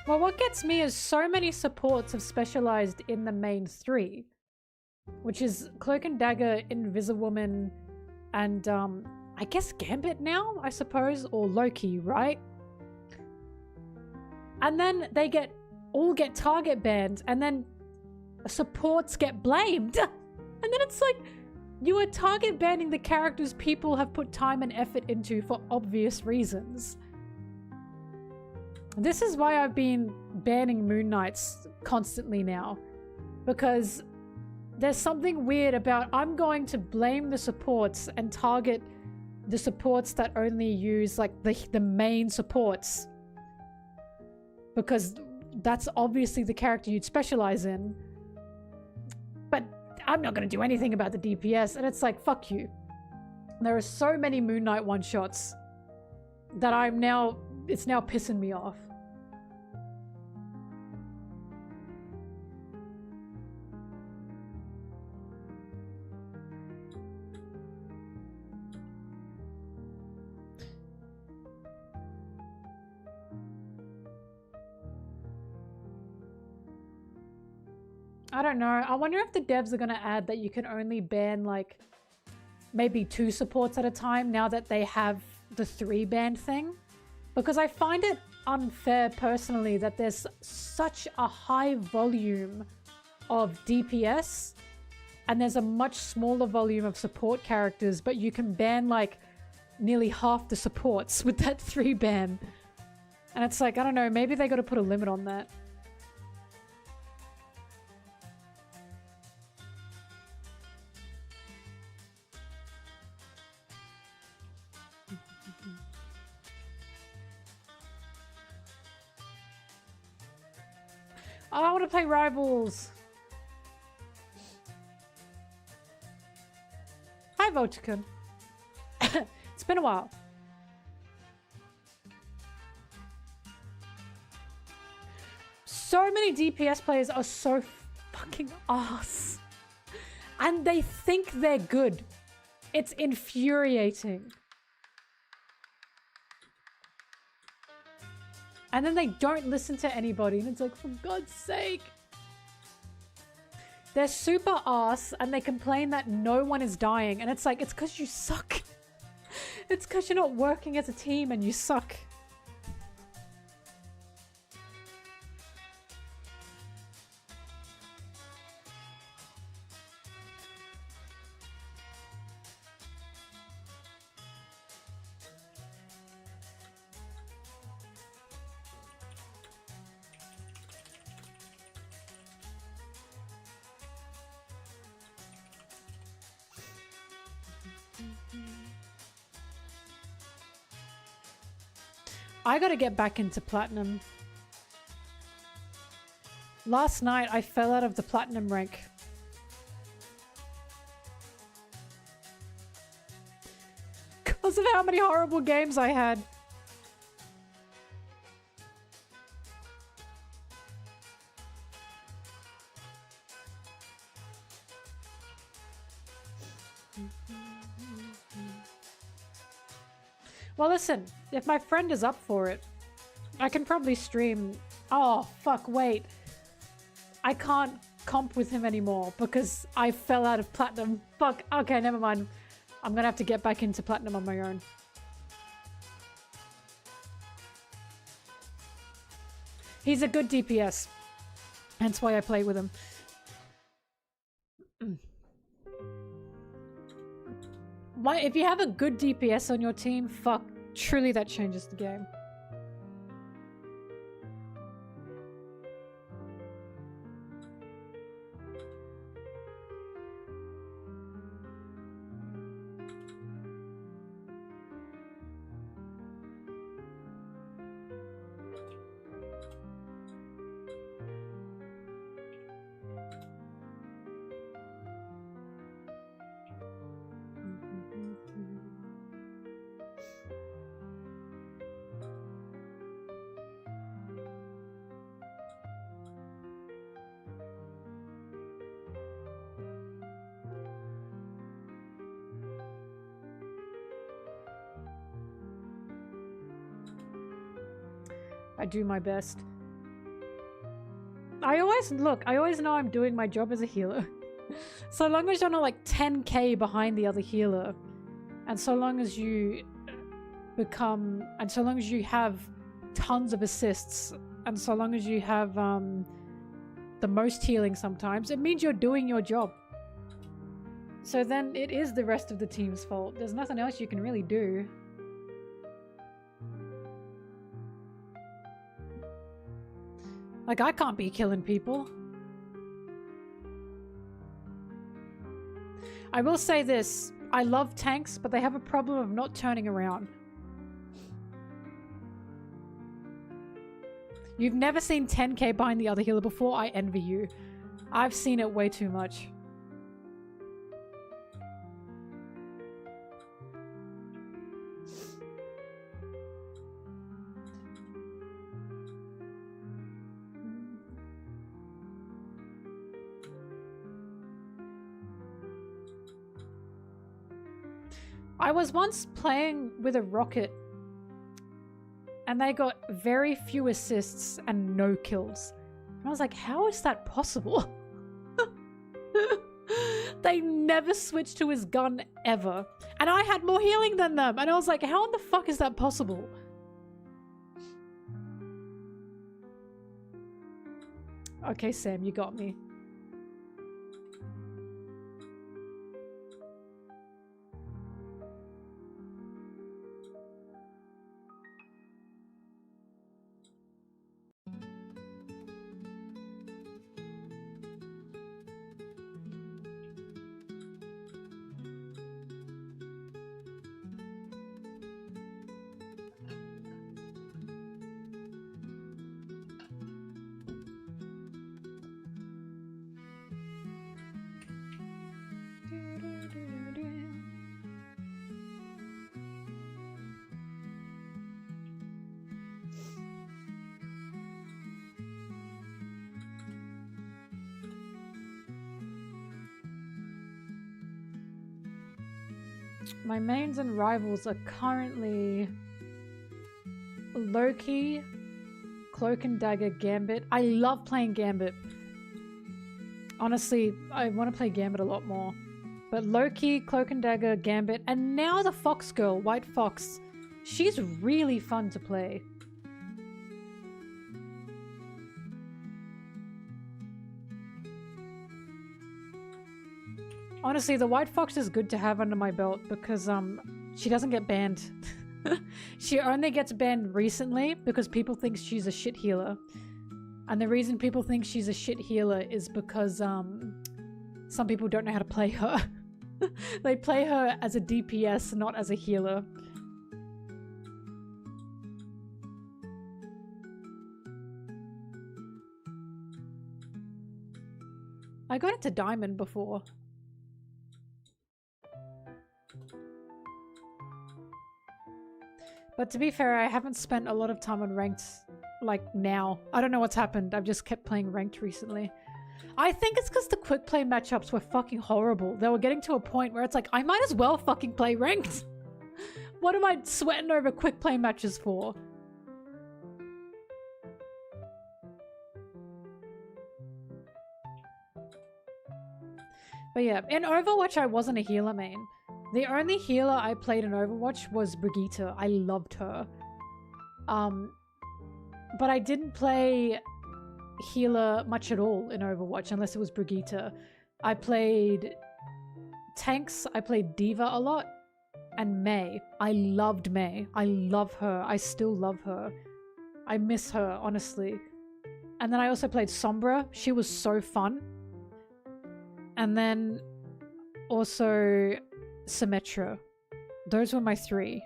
Well, what gets me is so many supports have specialized in the main three, which is Cloak and Dagger, Invisiwoman, and I guess Gambit now, I suppose, or Loki, right? And then they all get target banned, and then supports get blamed. And then it's like, you are target banning the characters people have put time and effort into for obvious reasons. This is why I've been banning Moon Knights constantly now. Because there's something weird about I'm going to blame the supports and target the supports that only use like the main supports. Because that's obviously the character you'd specialize in. But I'm not going to do anything about the DPS. And it's like, fuck you. There are so many Moon Knight one-shots that it's now pissing me off. I don't know. I wonder if the devs are going to add that you can only ban like maybe 2 supports at a time now that they have the 3 ban thing. Because I find it unfair personally that there's such a high volume of DPS and there's a much smaller volume of support characters, but you can ban like nearly half the supports with that 3 ban. And it's like, I don't know, maybe they got to put a limit on that. I want to play Rivals. Hi, Voticon. It's been a while. So many DPS players are so fucking ass. And they think they're good. It's infuriating. And then they don't listen to anybody. And it's like, for God's sake. They're super ass and they complain that no one is dying. And it's like, it's because you suck. It's because you're not working as a team and you suck. I gotta get back into Platinum. Last night I fell out of the Platinum rank. Because of how many horrible games I had. Well, listen, if my friend is up for it, I can probably stream... Oh, fuck, wait. I can't comp with him anymore because I fell out of Platinum. Fuck, okay, never mind. I'm gonna have to get back into Platinum on my own. He's a good DPS. Hence why I play with him. Why, if you have a good DPS on your team, fuck, truly that changes the game. I do my best. I always know I'm doing my job as a healer. So long as you're not like 10k behind the other healer, and so long as you have tons of assists, and so long as you have the most healing sometimes, it means you're doing your job. So then it is the rest of the team's fault. There's nothing else you can really do. Like, I can't be killing people. I will say this, I love tanks, but they have a problem of not turning around. You've never seen 10k behind the other healer before? I envy you. I've seen it way too much. I was once playing with a rocket and they got very few assists and no kills. And I was like, how is that possible? They never switched to his gun ever. And I had more healing than them. And I was like, how in the fuck is that possible? Okay, Sam, you got me. My mains and rivals are currently Loki, Cloak and Dagger, Gambit. I love playing Gambit. Honestly, I want to play Gambit a lot more. But Loki, Cloak and Dagger, Gambit, and now the Fox girl, White Fox. She's really fun to play. Honestly, the White Fox is good to have under my belt because she doesn't get banned. She only gets banned recently because people think she's a shit healer. And the reason people think she's a shit healer is because some people don't know how to play her. They play her as a DPS, not as a healer. I got into Diamond before. But to be fair, I haven't spent a lot of time on ranked, like, now. I don't know what's happened. I've just kept playing ranked recently. I think it's because the quick play matchups were fucking horrible. They were getting to a point where it's like, I might as well fucking play ranked. What am I sweating over quick play matches for? But yeah, in Overwatch I wasn't a healer main. The only healer I played in Overwatch was Brigitte. I loved her. But I didn't play healer much at all in Overwatch unless it was Brigitte. I played tanks, I played Diva a lot, and Mei. I loved Mei. I love her. I still love her. I miss her, honestly. And then I also played Sombra. She was so fun. And then also Symmetra. Those were my three.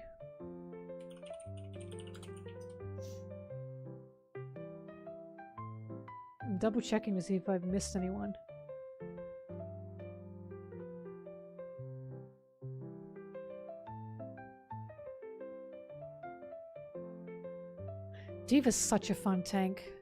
I'm double checking to see if I've missed anyone. Diva's such a fun tank.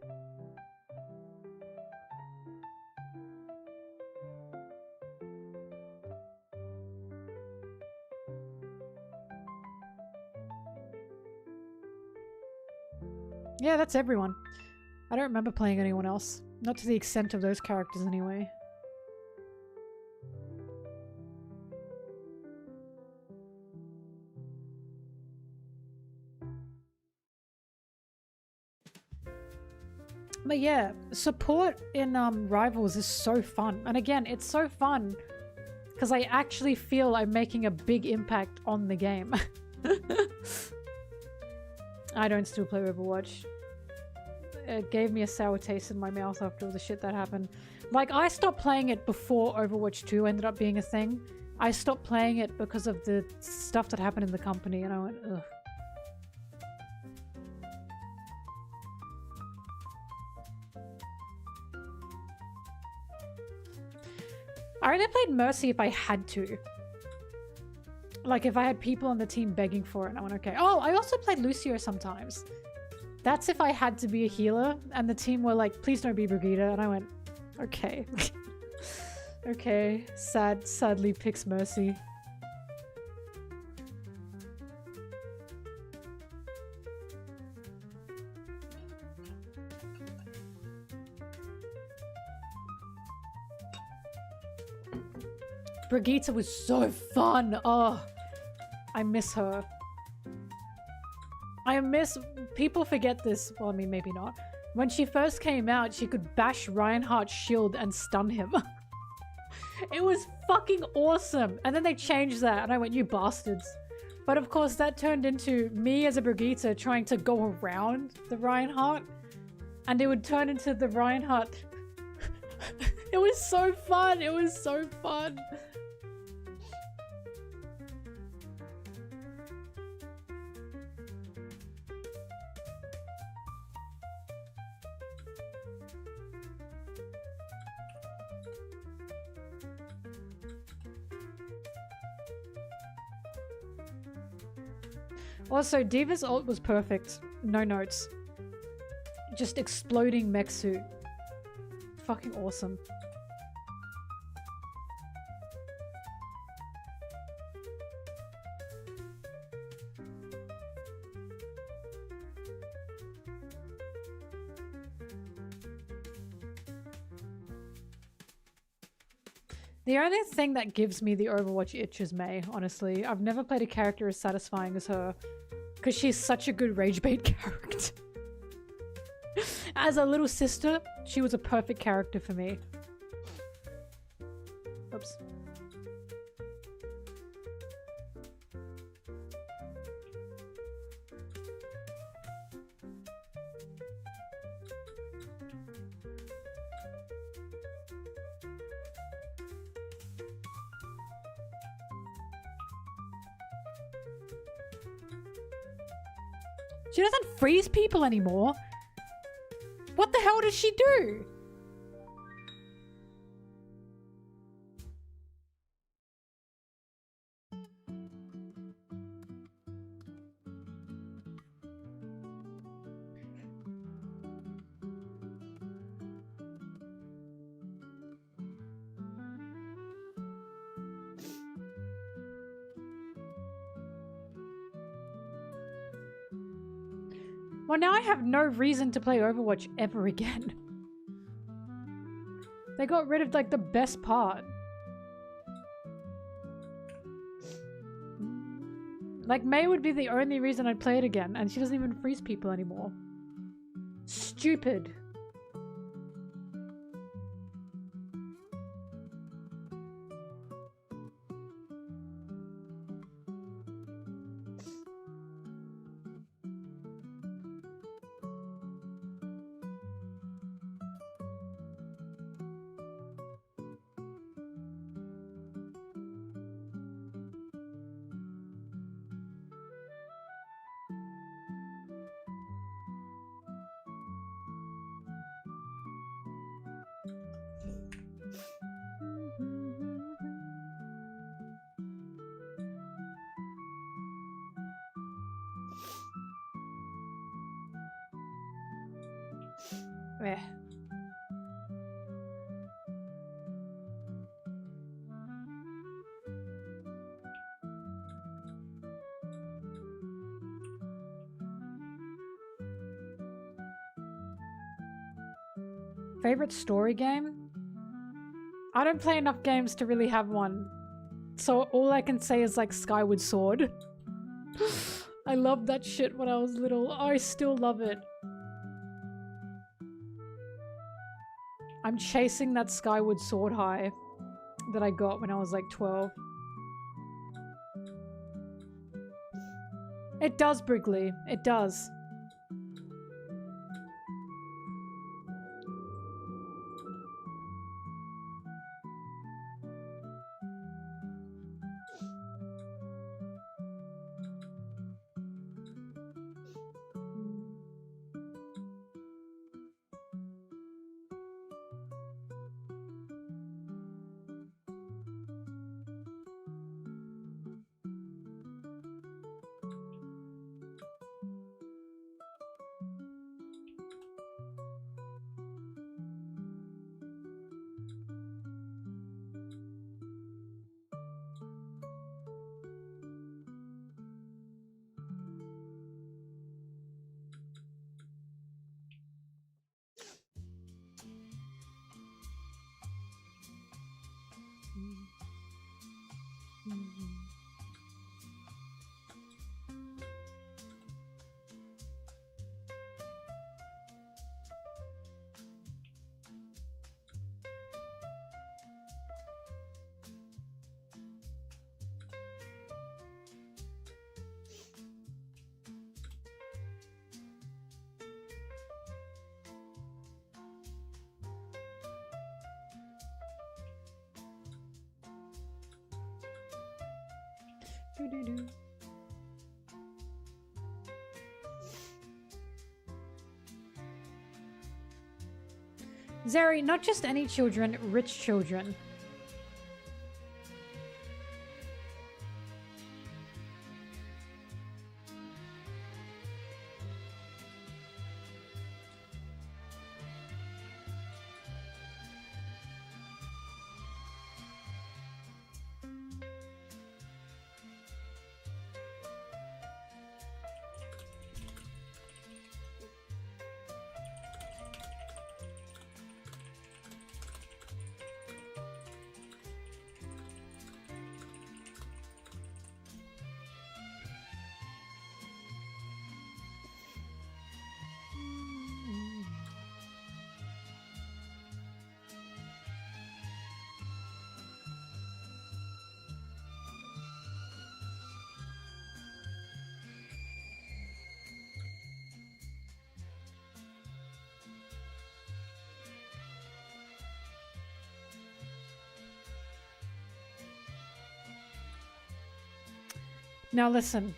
Yeah, that's everyone. I don't remember playing anyone else. Not to the extent of those characters anyway. But yeah, support in Rivals is so fun. And again, it's so fun because I actually feel I'm making a big impact on the game. I don't still play Overwatch. It gave me a sour taste in my mouth after all the shit that happened. Like, I stopped playing it before Overwatch 2 ended up being a thing. I stopped playing it because of the stuff that happened in the company, and I went, ugh. I only played Mercy if I had to. Like, if I had people on the team begging for it, and I went, okay. Oh, I also played Lucio sometimes. That's if I had to be a healer, and the team were like, please don't be Brigitte, and I went, okay. Okay, sadly picks Mercy. Brigitte was so fun. Oh, I miss her. People forget this. Well, I mean, maybe not. When she first came out, she could bash Reinhardt's shield and stun him. It was fucking awesome. And then they changed that, and I went, you bastards. But of course, that turned into me as a Brigitte trying to go around the Reinhardt. And it would turn into the Reinhardt. It was so fun. It was so fun. Also, Diva's ult was perfect. No notes. Just exploding mech suit. Fucking awesome. The only thing that gives me the Overwatch itch is Mei, honestly. I've never played a character as satisfying as her. Because she's such a good rage bait character. As a little sister, she was a perfect character for me. Oops. She doesn't freeze people anymore. What the hell does she do? Well, now I have no reason to play Overwatch ever again. They got rid of, like, the best part. Like, Mei would be the only reason I'd play it again, and she doesn't even freeze people anymore. Stupid. Eh. Favorite story game? I don't play enough games to really have one. So all I can say is like Skyward Sword. I loved that shit when I was little. I still love it. I'm chasing that Skyward Sword high that I got when I was like 12. It does, Brigley. It does. Doo-doo-doo. Zeri, not just any children, rich children. Now listen,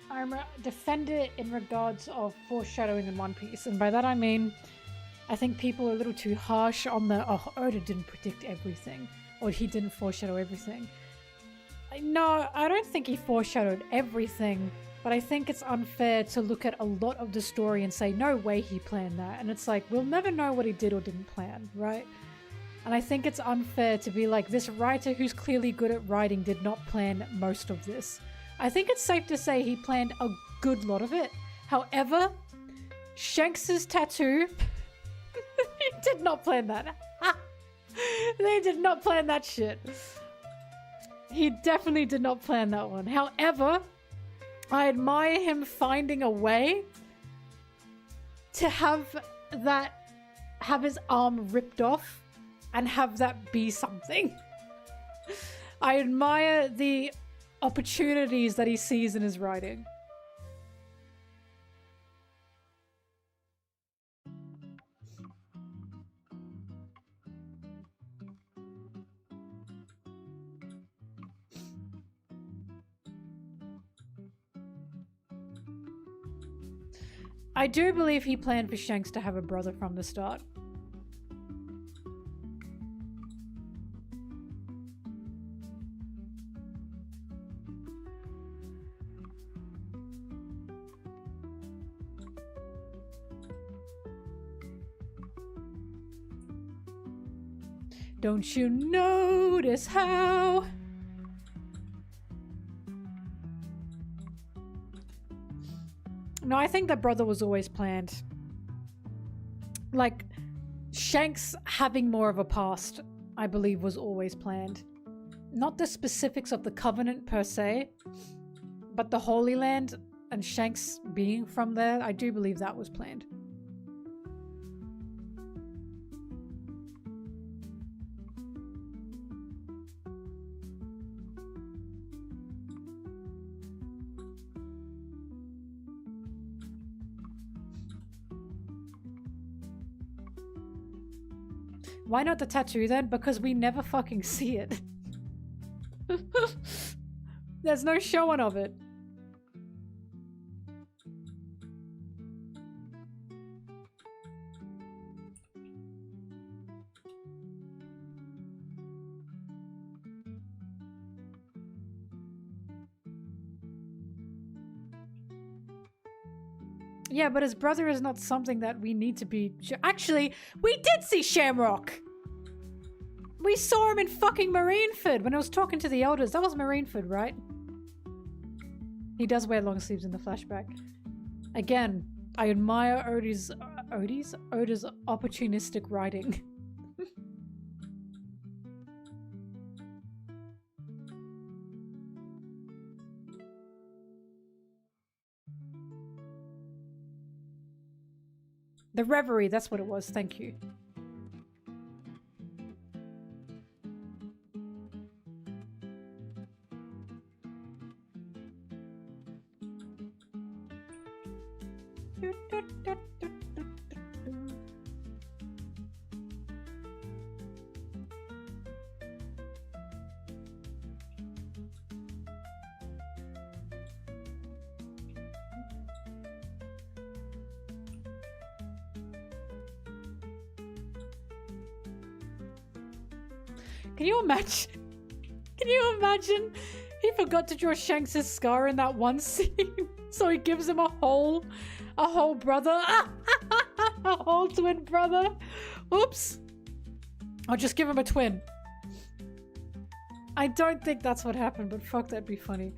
I'm a defender in regards of foreshadowing in One Piece, and by that I mean, I think people are a little too harsh on the, oh, Oda didn't predict everything, or he didn't foreshadow everything. No, I don't think he foreshadowed everything, but I think it's unfair to look at a lot of the story and say, no way he planned that, and it's like, we'll never know what he did or didn't plan, right? And I think it's unfair to be like, this writer who's clearly good at writing did not plan most of this. I think it's safe to say he planned a good lot of it. However, Shanks's tattoo, he did not plan that. They did not plan that shit. He definitely did not plan that one. However, I admire him finding a way to have his arm ripped off and have that be something. I admire the opportunities that he sees in his writing. I do believe he planned for Shanks to have a brother from the start. Don't you notice how? No, I think that brother was always planned. Like, Shanks having more of a past, I believe, was always planned. Not the specifics of the Covenant per se, but the Holy Land and Shanks being from there, I do believe that was planned. Why not the tattoo then? Because we never fucking see it. There's no showing of it. Yeah, but his brother is not something that we need to be... Actually, we did see Shamrock! We saw him in fucking Marineford when I was talking to the elders. That was Marineford, right? He does wear long sleeves in the flashback. Again, I admire Oda's opportunistic writing. The Reverie, that's what it was, thank you. Can you imagine? He forgot to draw Shanks' scar in that one scene, so he gives him a whole brother, a whole twin brother. Oops. I'll just give him a twin. I don't think that's what happened, but fuck, that'd be funny.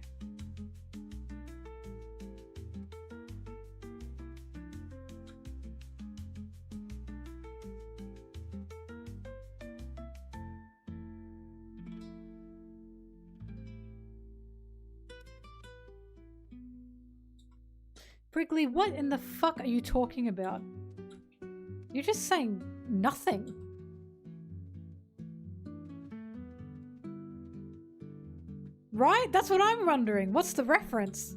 Brigley, what in the fuck are you talking about? You're just saying nothing. Right? That's what I'm wondering. What's the reference?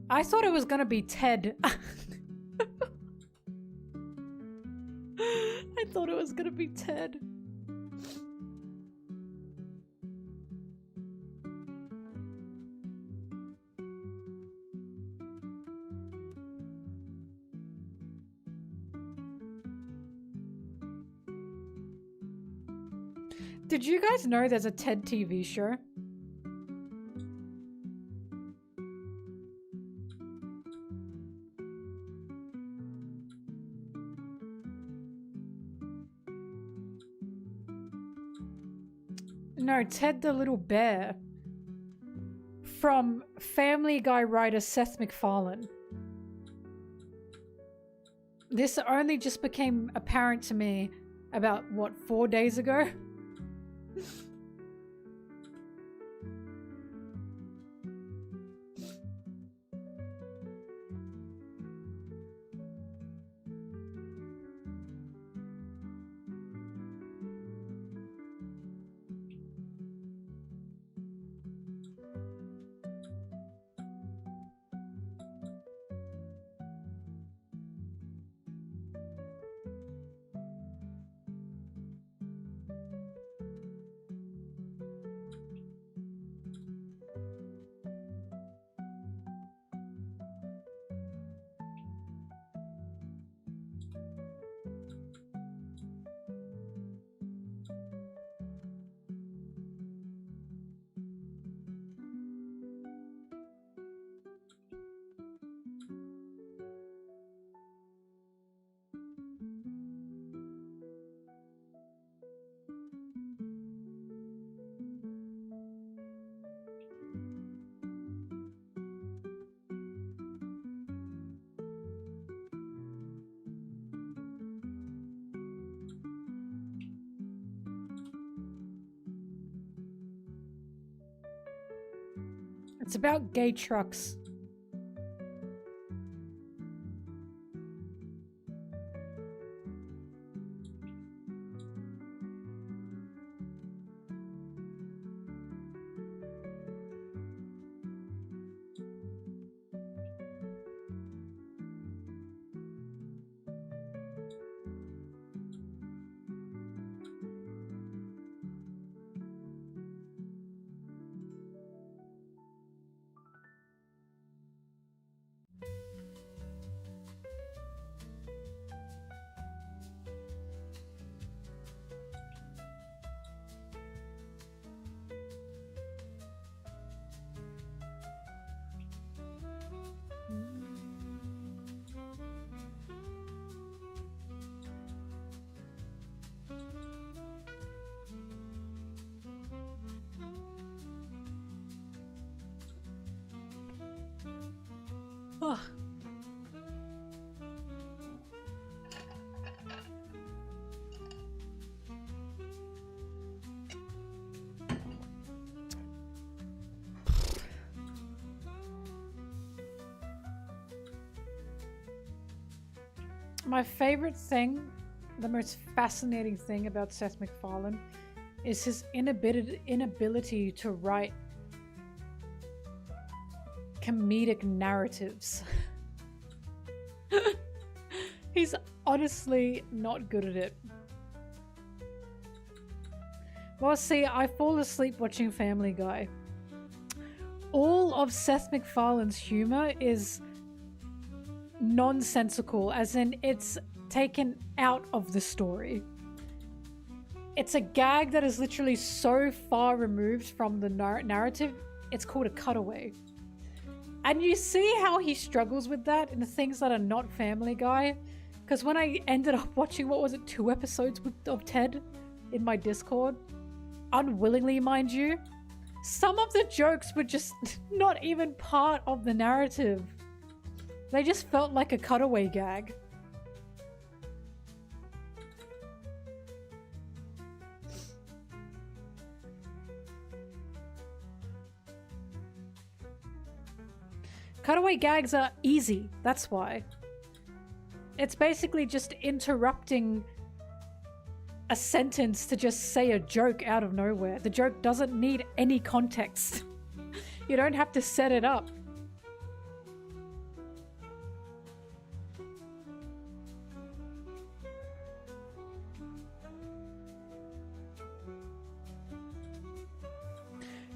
I thought it was gonna be Ted. I thought it was gonna be Ted. Did you guys know there's a Ted TV show? No, Ted the Little Bear. From Family Guy writer Seth MacFarlane. This only just became apparent to me about, what, 4 days ago? It's about gay trucks. Oh. My favorite thing, the most fascinating thing about Seth MacFarlane is his inability to write comedic narratives. He's honestly not good at it. Well, see, I fall asleep watching Family Guy. All of Seth MacFarlane's humor is nonsensical, as in it's taken out of the story. It's a gag that is literally so far removed from the narrative, it's called a cutaway. And you see how he struggles with that in the things that are not Family Guy. Because when I ended up watching, what was it, 2 episodes of Ted in my Discord, unwillingly mind you, some of the jokes were just not even part of the narrative. They just felt like a cutaway gag. Cutaway gags are easy, that's why. It's basically just interrupting a sentence to just say a joke out of nowhere. The joke doesn't need any context. You don't have to set it up.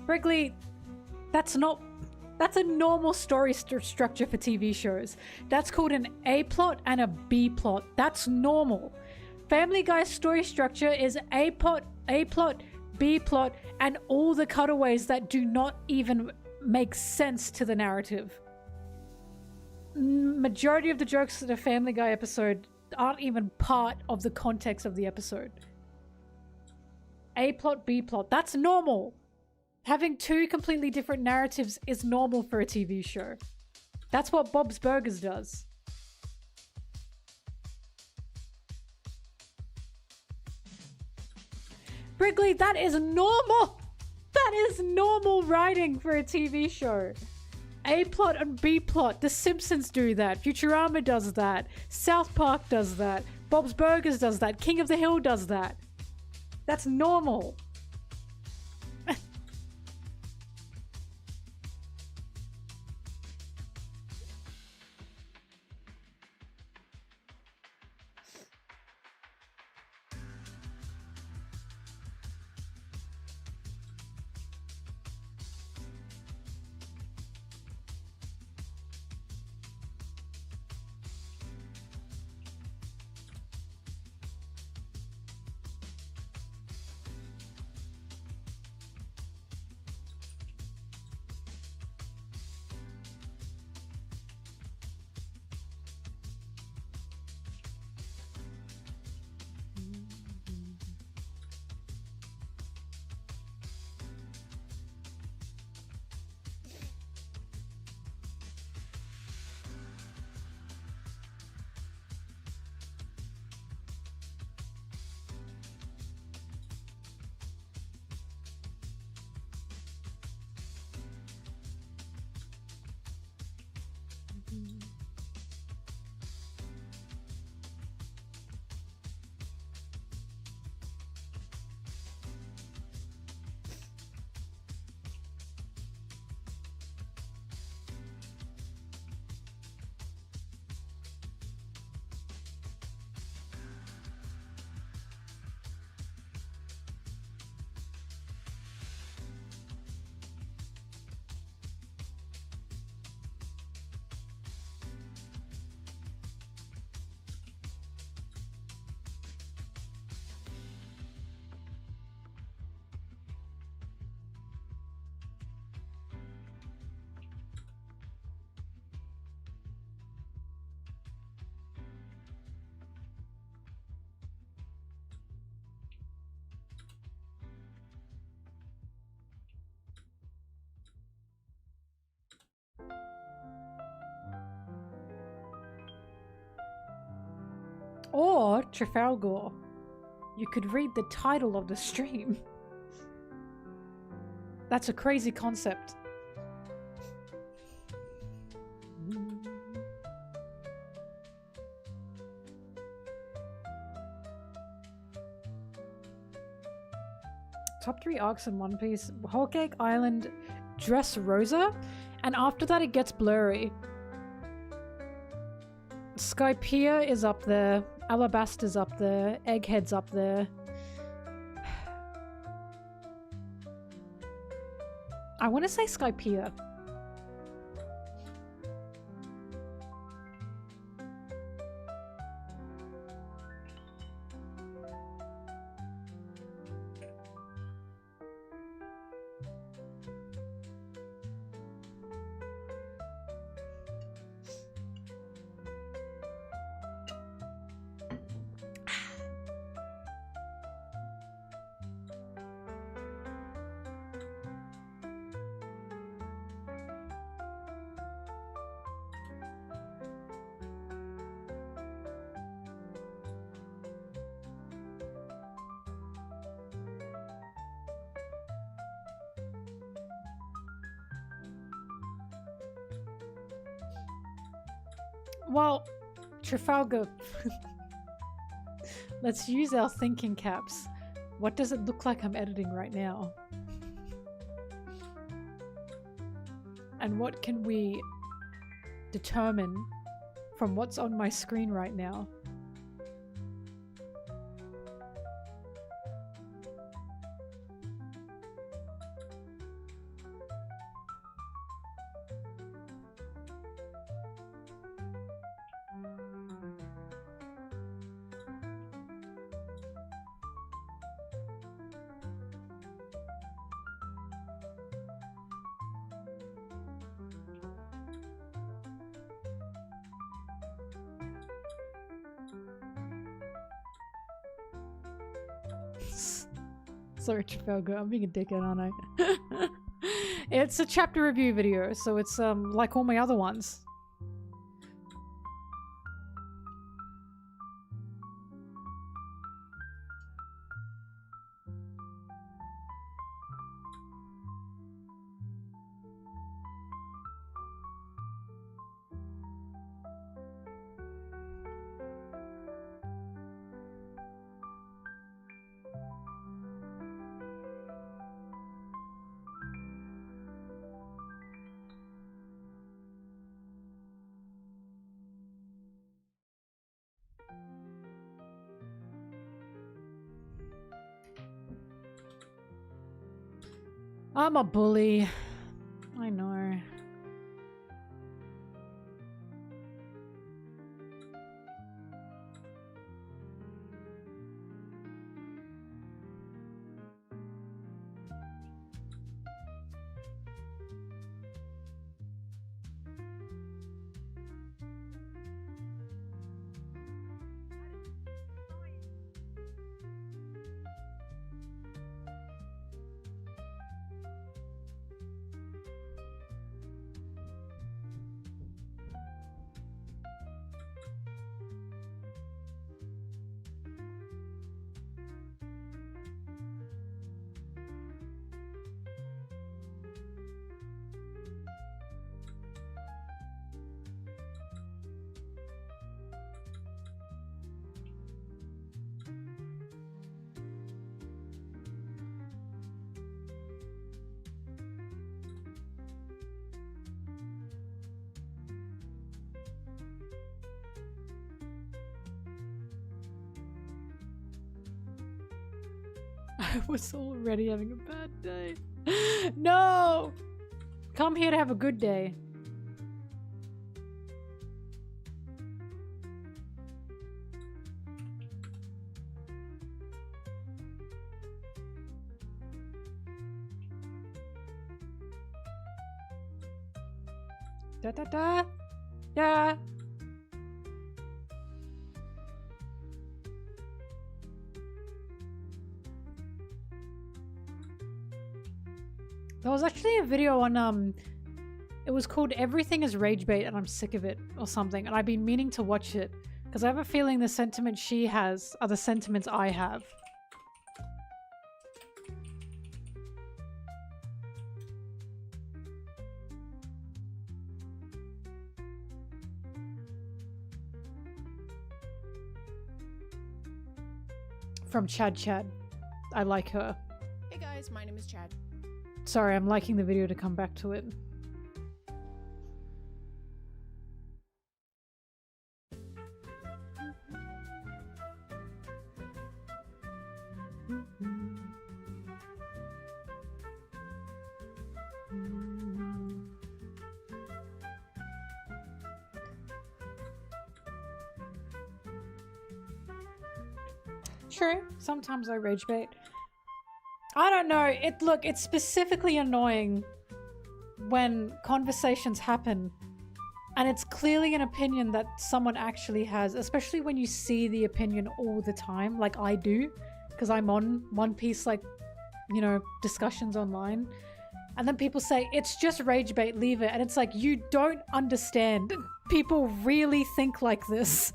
Wrigley, that's a normal story structure for TV shows. That's called an A plot and a B plot. That's normal. Family Guy's story structure is A plot, B plot, and all the cutaways that do not even make sense to the narrative. Majority of the jokes in a Family Guy episode aren't even part of the context of the episode. A plot, B plot. That's normal. Having 2 completely different narratives is normal for a TV show. That's what Bob's Burgers does. Wrigley, that is normal. That is normal writing for a TV show. A plot and B plot. The Simpsons do that. Futurama does that. South Park does that. Bob's Burgers does that. King of the Hill does that. That's normal. Or Trafalgar. You could read the title of the stream. That's a crazy concept. Top 3 arcs in One Piece. Whole Cake Island, Dressrosa, and after that it gets blurry. Skypiea is up there, Alabaster's up there, Egghead's up there. I want to say Skypiea. Well, Trafalgar. Let's use our thinking caps. What does it look like I'm editing right now? And what can we determine from what's on my screen right now? Sorry, Trafalgar, I'm being a dickhead, aren't I? It's a chapter review video, so it's like all my other ones. I'm a bully. I know. I was already having a bad day. No! Come here to have a good day. Da da da! Da! There was actually a video on, it was called Everything is Rage Bait and I'm Sick of It or something, and I've been meaning to watch it because I have a feeling the sentiments she has are the sentiments I have. From Chad Chad. I like her. Hey guys, my name is Chad. Sorry, I'm liking the video to come back to it. True. Sometimes I rage bait. I don't know. Look, it's specifically annoying when conversations happen and it's clearly an opinion that someone actually has, especially when you see the opinion all the time, like I do, because I'm on One Piece, like, you know, discussions online. And then people say, it's just rage bait, leave it. And it's like, you don't understand. People really think like this.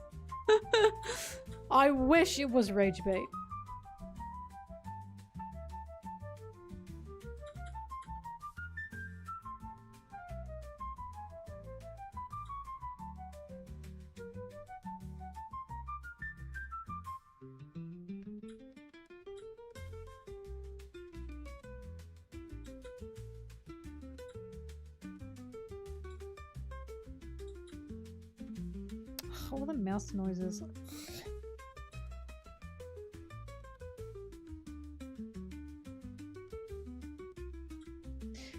I wish it was rage bait. All the mouse noises.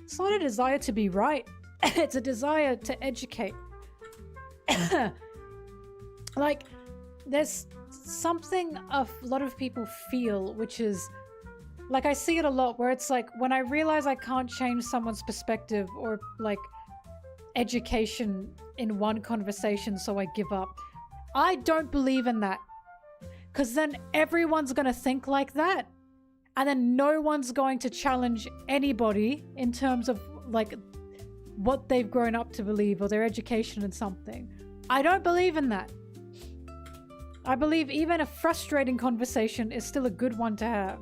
It's not a desire to be right. It's a desire to educate. Like, there's something a lot of people feel, which is, like, I see it a lot where it's like, when I realize I can't change someone's perspective or, like, education in one conversation, so I give up. I don't believe in that. Because then everyone's going to think like that. And then no one's going to challenge anybody in terms of, like, what they've grown up to believe or their education in something. I don't believe in that. I believe even a frustrating conversation is still a good one to have.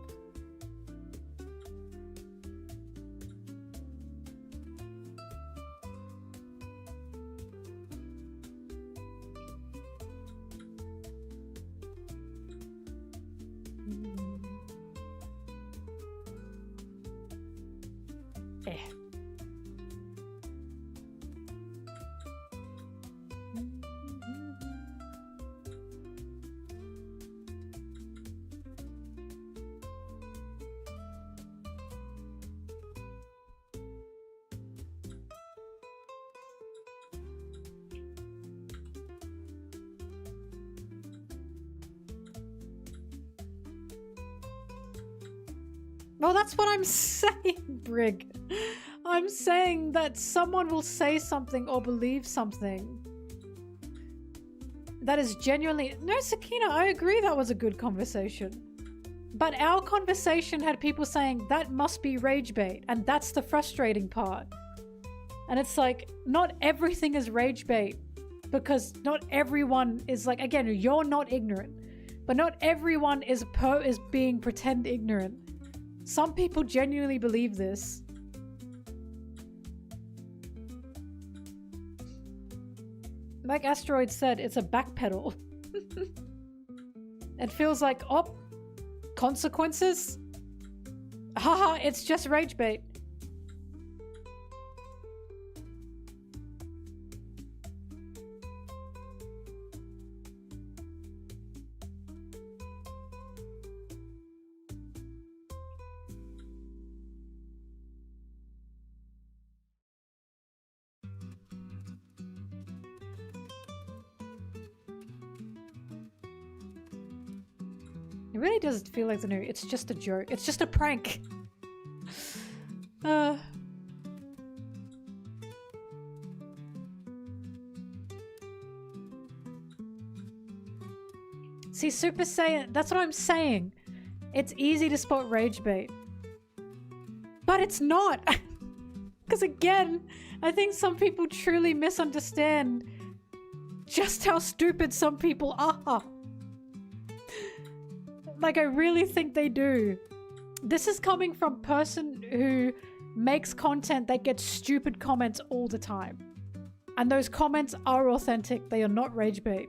Well, that's what I'm saying, Brig. I'm saying that someone will say something or believe something that is genuinely... No, Sakina, I agree that was a good conversation. But our conversation had people saying that must be rage bait, and that's the frustrating part. And it's like, not everything is rage bait, because not everyone is like... Again, you're not ignorant, but not everyone is being pretend ignorant. Some people genuinely believe this. Like Asteroid said, it's a backpedal. It feels like, oh, consequences? Haha, it's just rage bait. It really does feel like the new. It's just a joke. It's just a prank. See, Super Saiyan, that's what I'm saying. It's easy to spot rage bait. But it's not. Because again, I think some people truly misunderstand just how stupid some people are. Like, I really think they do. This is coming from a person who makes content that gets stupid comments all the time. And those comments are authentic. They are not rage bait.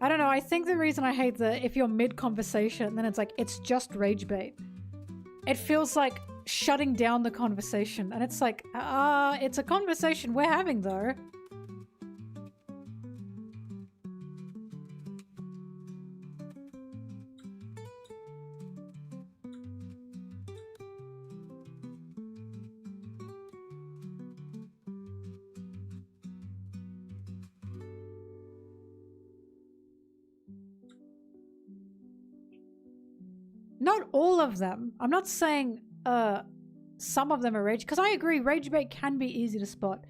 I don't know, I think the reason I hate the if you're mid-conversation, then it's like, it's just rage bait. It feels like shutting down the conversation, and it's like, it's a conversation we're having though. Not all of them. I'm not saying some of them are rage, because I agree rage bait can be easy to spot,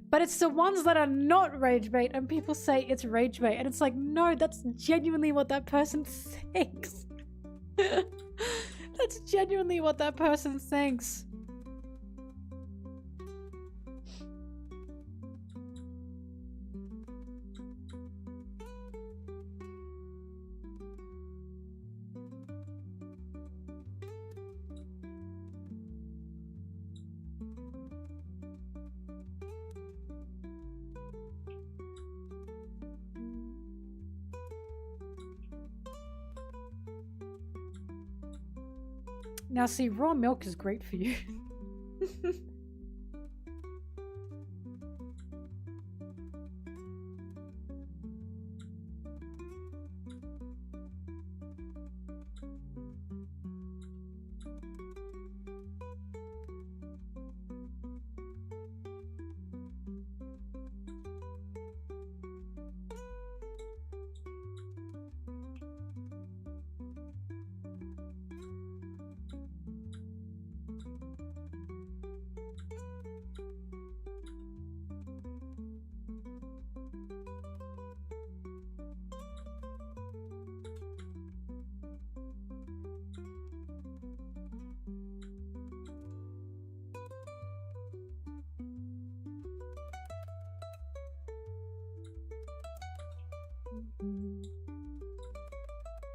but it's the ones that are not rage bait and people say it's rage bait, and it's like, no, that's genuinely what that person thinks. That's genuinely what that person thinks. Now see, raw milk is great for you.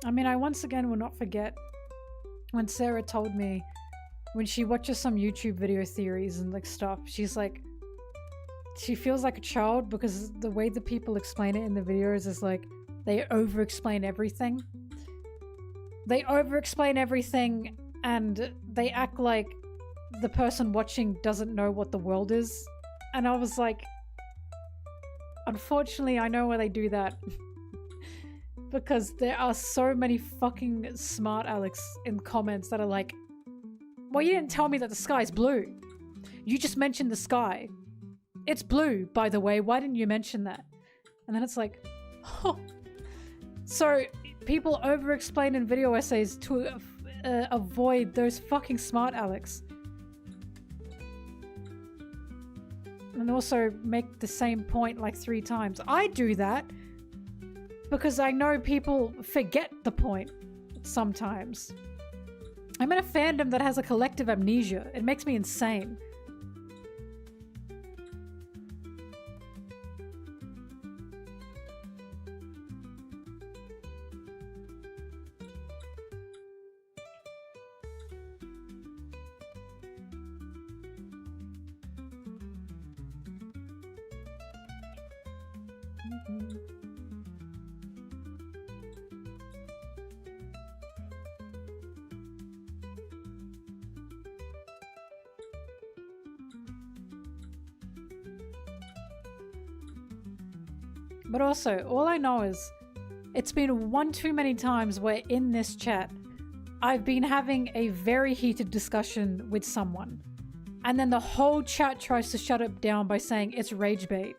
I mean, I once again will not forget when Sarah told me when she watches some YouTube video theories and like stuff, she's like, she feels like a child because the way the people explain it in the videos is like they over-explain everything. They over-explain everything and they act like the person watching doesn't know what the world is. And I was like, unfortunately, I know why they do that. Because there are so many fucking smart Alex in comments that are like, well, you didn't tell me that the sky's blue. You just mentioned the sky. It's blue, by the way. Why didn't you mention that? And then it's like, oh. So people over-explain in video essays to avoid those fucking smart Alex. And also make the same point like 3 times. I do that because I know people forget the point sometimes. I'm in a fandom that has a collective amnesia. It makes me insane. But also, all I know is it's been one too many times where in this chat I've been having a very heated discussion with someone, and then the whole chat tries to shut it down by saying it's rage bait.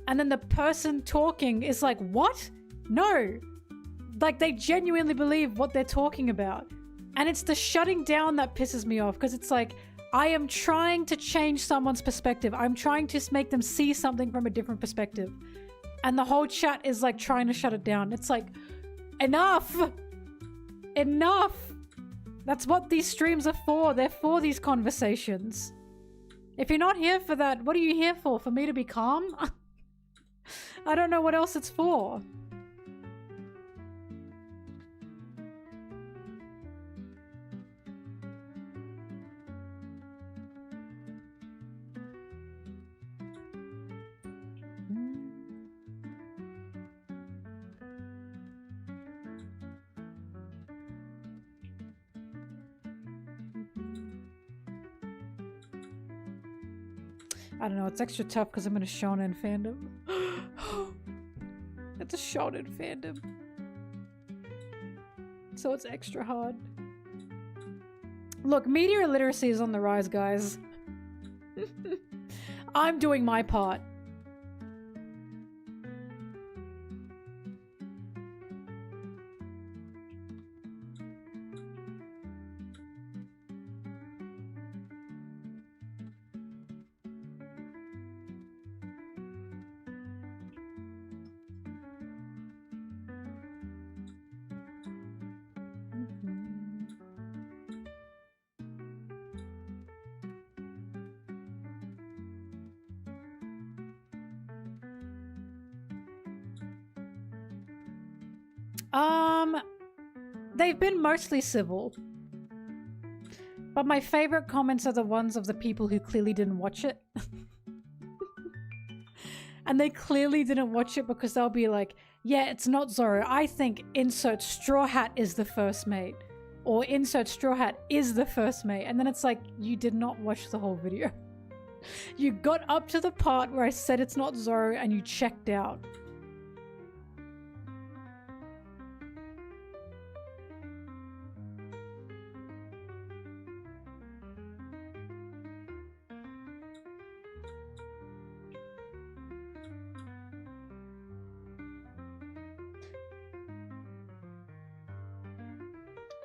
And then the person talking is like, what? No. Like, they genuinely believe what they're talking about. And it's the shutting down that pisses me off, because it's like, I am trying to change someone's perspective. I'm trying to make them see something from a different perspective. And the whole chat is like trying to shut it down. It's like, enough! Enough! That's what these streams are for. They're for these conversations. If you're not here for that, what are you here for? For me to be calm? I don't know what else it's for. I don't know, it's extra tough because I'm in a shonen fandom. It's a shonen fandom. So it's extra hard. Look, media literacy is on the rise, guys. I'm doing my part. They've been mostly civil. But my favorite comments are the ones of the people who clearly didn't watch it. And they clearly didn't watch it because they'll be like, yeah, it's not Zoro. I think insert Straw Hat is the first mate. Or insert Straw Hat is the first mate. And then it's like, you did not watch the whole video. You got up to the part where I said it's not Zoro and you checked out.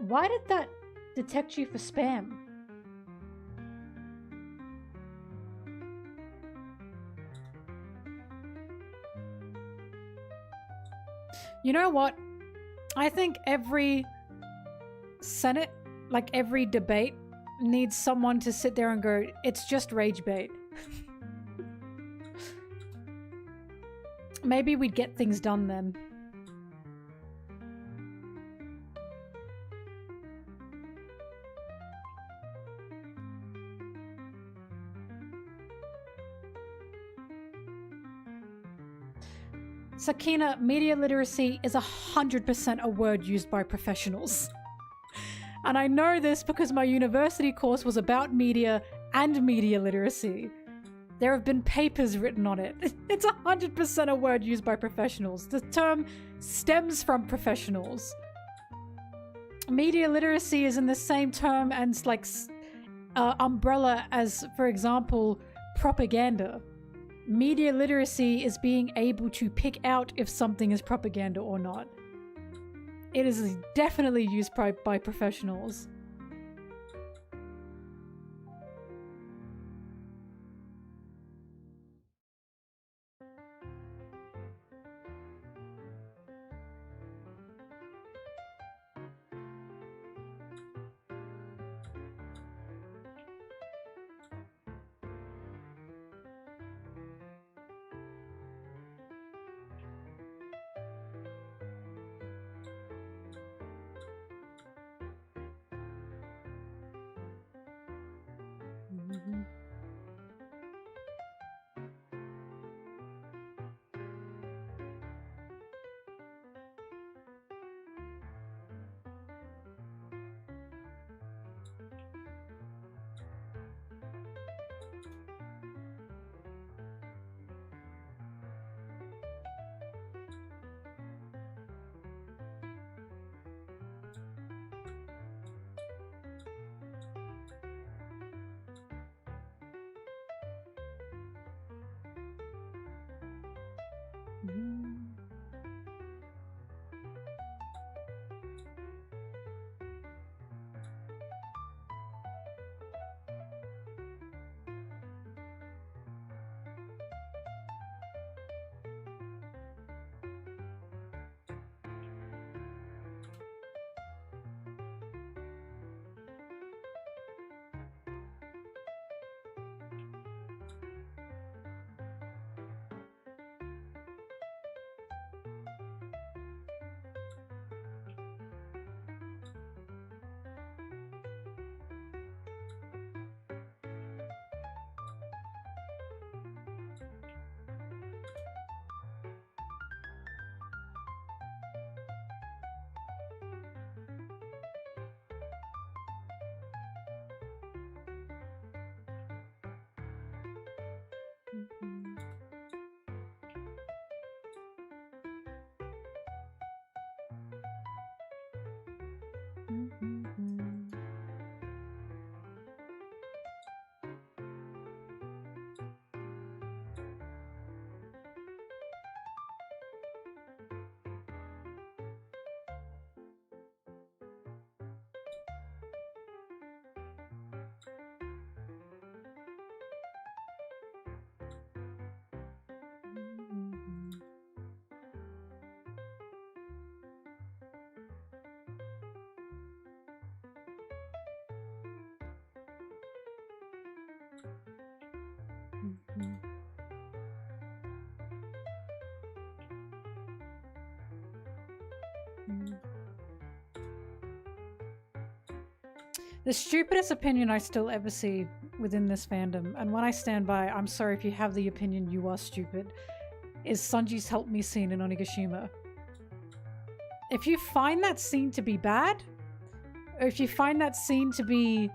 Why did that detect you for spam? You know what? I think every Senate, like every debate, needs someone to sit there and go, it's just rage bait. Maybe we'd get things done then. Sakina, media literacy is 100% a word used by professionals. And I know this because my university course was about media and media literacy. There have been papers written on it. It's 100% a word used by professionals. The term stems from professionals. Media literacy is in the same term and like umbrella as, for example, propaganda. Media literacy is being able to pick out if something is propaganda or not. It is definitely used by professionals. The stupidest opinion I still ever see within this fandom, and when I stand by, I'm sorry if you have the opinion you are stupid, is Sanji's help me scene in Onigashima. If you find that scene to be bad, or if you find that scene to be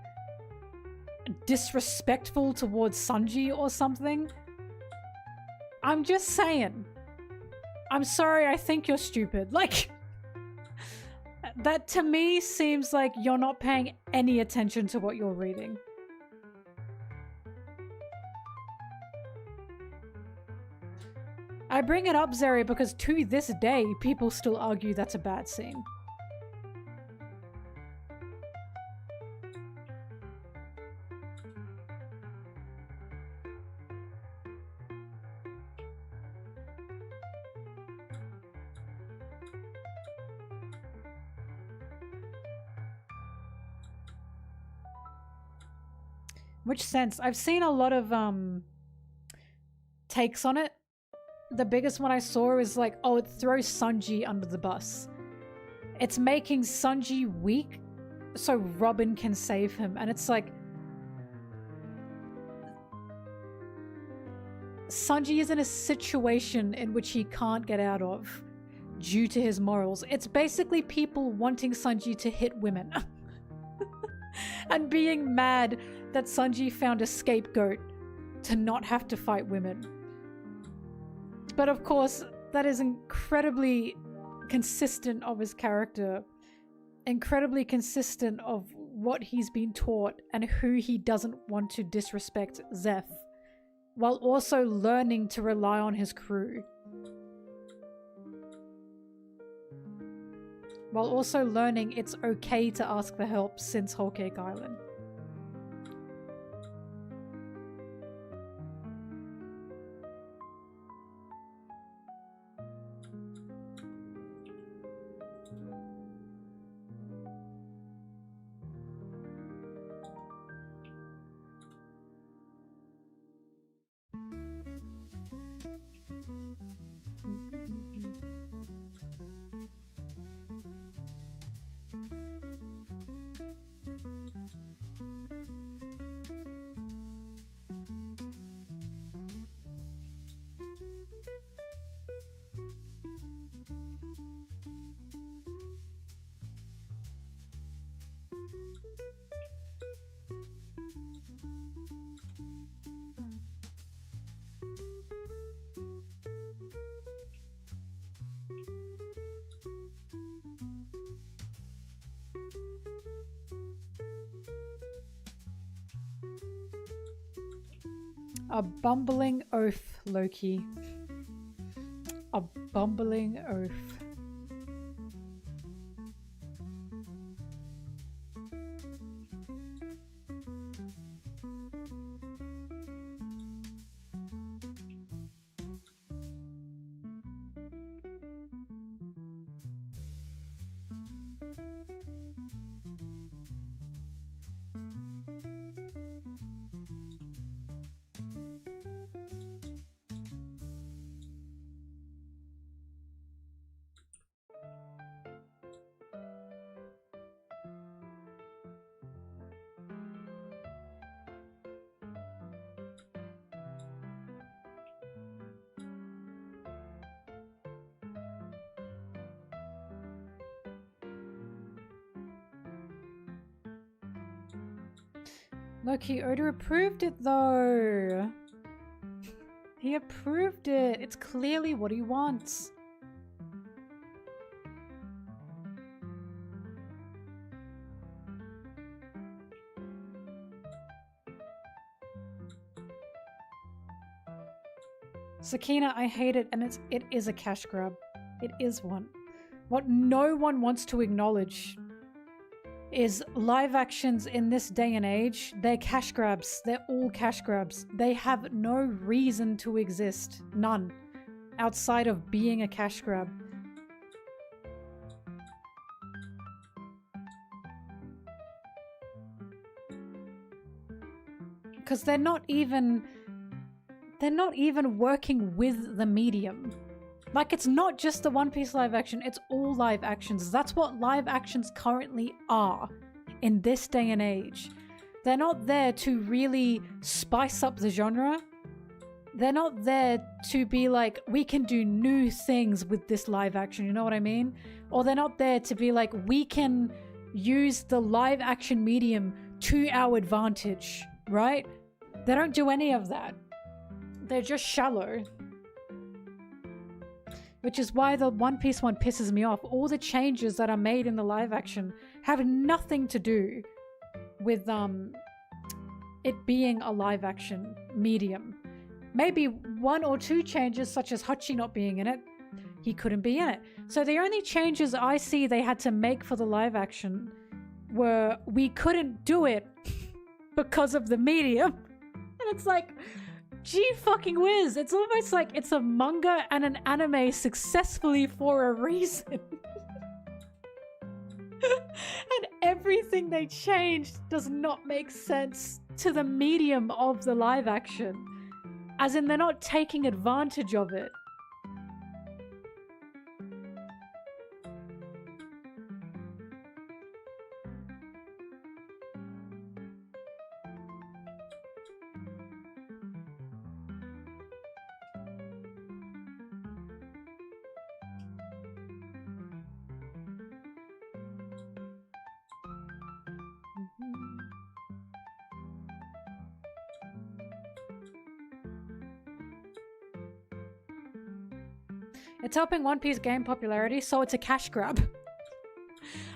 disrespectful towards Sanji or something, I'm just saying. I'm sorry, I think you're stupid. Like, that to me seems like you're not paying any attention to what you're reading. I bring it up, Zeri, because to this day, people still argue that's a bad scene. Which sense? I've seen a lot of takes on it. The biggest one I saw is like, oh, it throws Sanji under the bus. It's making Sanji weak so Robin can save him. And it's like, Sanji is in a situation in which he can't get out of due to his morals. It's basically people wanting Sanji to hit women. And being mad that Sanji found a scapegoat to not have to fight women. But of course, that is incredibly consistent of his character, incredibly consistent of what he's been taught and who he doesn't want to disrespect Zeph, while also learning to rely on his crew. While also learning it's okay to ask for help since Whole Cake Island. A bumbling oaf, Loki. A bumbling oaf. Loki, Oda approved it though. He approved it. It's clearly what he wants. Sakina, I hate it, and it is a cash grab. It is one. What no one wants to acknowledge is live actions in this day and age, they're cash grabs. They're all cash grabs. They have no reason to exist. None. Outside of being a cash grab. Because they're not even working with the medium. Like, it's not just the One Piece live action, it's all live actions. That's what live actions currently are. in this day and age. They're not there to really spice up the genre. They're not there to be like, we can do new things with this live action, you know what I mean? Or they're not there to be like, we can use the live action medium to our advantage, right? They don't do any of that. They're just shallow. Which is why the One Piece one pisses me off. All the changes that are made in the live action have nothing to do with it being a live action medium. Maybe 1 or 2 changes, such as Hachi not being in it. He couldn't be in it. So the only changes I see they had to make for the live action were we couldn't do it because of the medium. And it's like, gee fucking whiz. It's almost like it's a manga and an anime successfully for a reason. And everything they changed does not make sense to the medium of the live action. As in, they're not taking advantage of it. It's helping One Piece gain popularity, so it's a cash grab.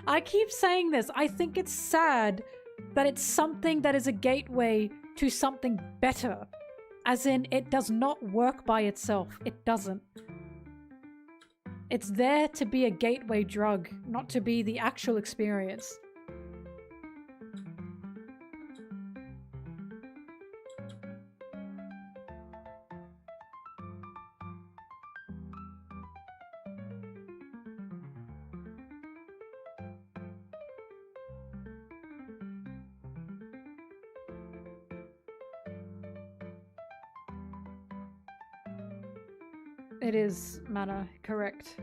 I keep saying this. I think it's sad that it's something that is a gateway to something better. As in, it does not work by itself. It doesn't. It's there to be a gateway drug, not to be the actual experience. It is mana, correct.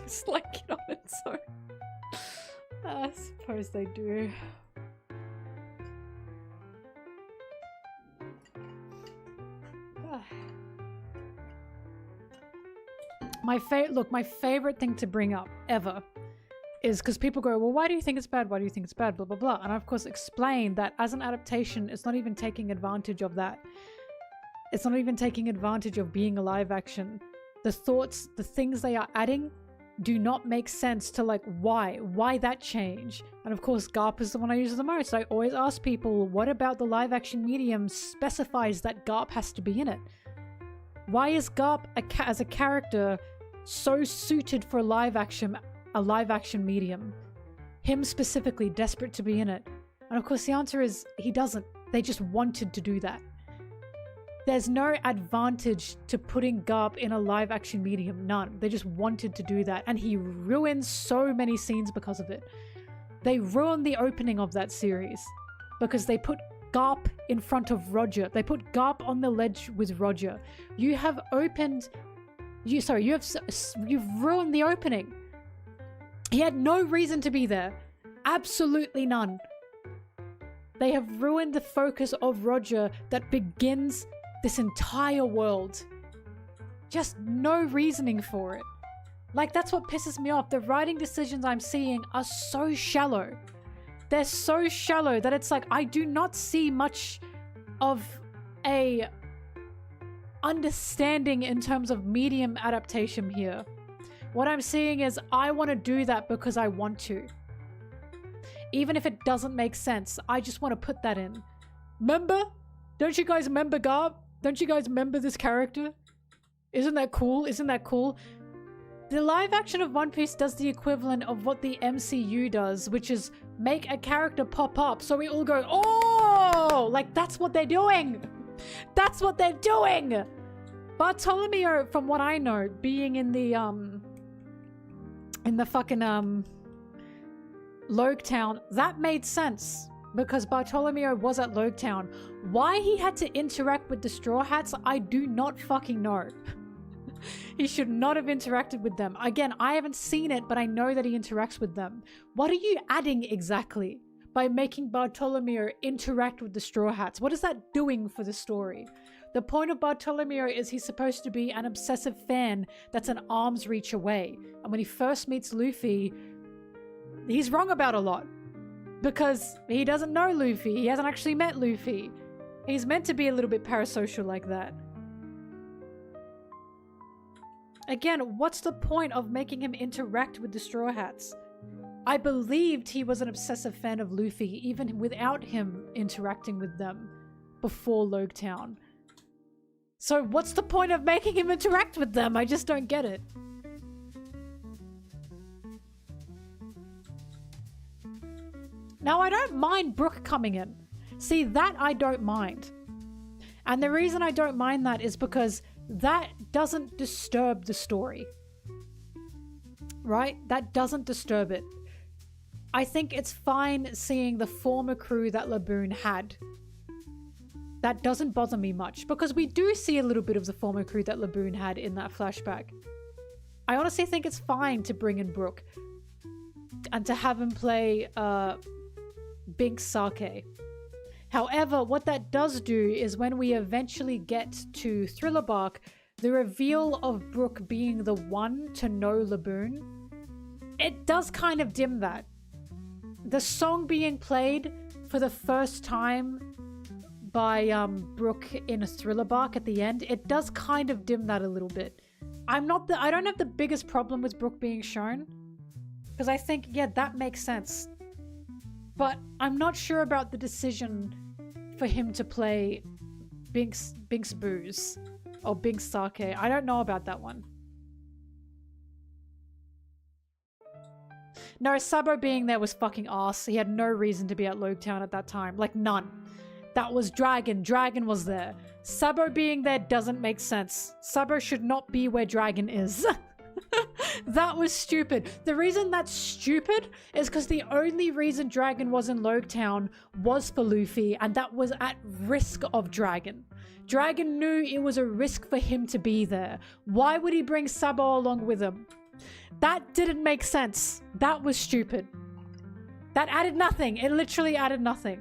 Slacking on it, so I suppose they do. My favorite thing to bring up ever is because people go, well, why do you think it's bad? Why do you think it's bad? Blah, blah, blah. And I, of course, explain that as an adaptation, it's not even taking advantage of that. It's not even taking advantage of being a live action. The thoughts, the things they are adding do not make sense to like, why that change? And of course, Garp is the one I use the most. I always ask people, what about the live action medium specifies that Garp has to be in it? Why is Garp as a character so suited for a live action medium? Him specifically, desperate to be in it. And of course the answer is he doesn't. They just wanted to do that. There's no advantage to putting Garp in a live action medium, none. They just wanted to do that, and he ruined so many scenes because of it. They ruined the opening of that series because they put Garp in front of Roger. They put Garp on the ledge with Roger. You've ruined the opening. He had no reason to be there. Absolutely none. They have ruined the focus of Roger that begins this entire world. Just no reasoning for it. Like, that's what pisses me off. The writing decisions I'm seeing are so shallow. They're so shallow that it's like, I do not see much of a understanding in terms of medium adaptation here. What I'm seeing is I want to do that because I want to. Even if it doesn't make sense, I just want to put that in. Remember? Don't you guys remember Garp? Don't you guys remember this character? Isn't that cool? Isn't that cool? The live action of One Piece does the equivalent of what the MCU does, which is make a character pop up so we all go, oh! Like, that's what they're doing! That's what they're doing! Bartolomeo, from what I know, being in the fucking, Logetown, that made sense because Bartolomeo was at Logetown. Why he had to interact with the Straw Hats, I do not fucking know. He should not have interacted with them. Again, I haven't seen it, but I know that he interacts with them. What are you adding exactly by making Bartolomeo interact with the Straw Hats? What is that doing for the story? The point of Bartolomeo is he's supposed to be an obsessive fan that's an arm's reach away. And when he first meets Luffy, he's wrong about a lot. Because he doesn't know Luffy. He hasn't actually met Luffy. He's meant to be a little bit parasocial like that. Again, what's the point of making him interact with the Straw Hats? I believed he was an obsessive fan of Luffy even without him interacting with them before Logetown. So what's the point of making him interact with them? I just don't get it. Now, I don't mind Brook coming in. See, that I don't mind. And the reason I don't mind that is because that doesn't disturb the story. Right? That doesn't disturb it. I think it's fine seeing the former crew that Laboon had. That doesn't bother me much because we do see a little bit of the former crew that Laboon had in that flashback. I honestly think it's fine to bring in Brook and to have him play Binks Sake. However, what that does do is when we eventually get to Thriller Bark, the reveal of Brook being the one to know Laboon, it does kind of dim that. The song being played for the first time by Brook in Thriller Bark at the end, it does kind of dim that a little bit. I don't have the biggest problem with Brook being shown because I think, yeah, that makes sense. But I'm not sure about the decision for him to play Binks Booze or Binks Sake. I don't know about that one. No, Sabo being there was fucking ass. He had no reason to be at Logetown at that time. Like, none. That was Dragon. Dragon was there. Sabo being there doesn't make sense. Sabo should not be where Dragon is. That was stupid. The reason that's stupid is because the only reason Dragon was in Logetown was for Luffy, and that was at risk of Dragon. Dragon knew it was a risk for him to be there. Why would he bring Sabo along with him? That didn't make sense. That was stupid. That added nothing. It literally added nothing.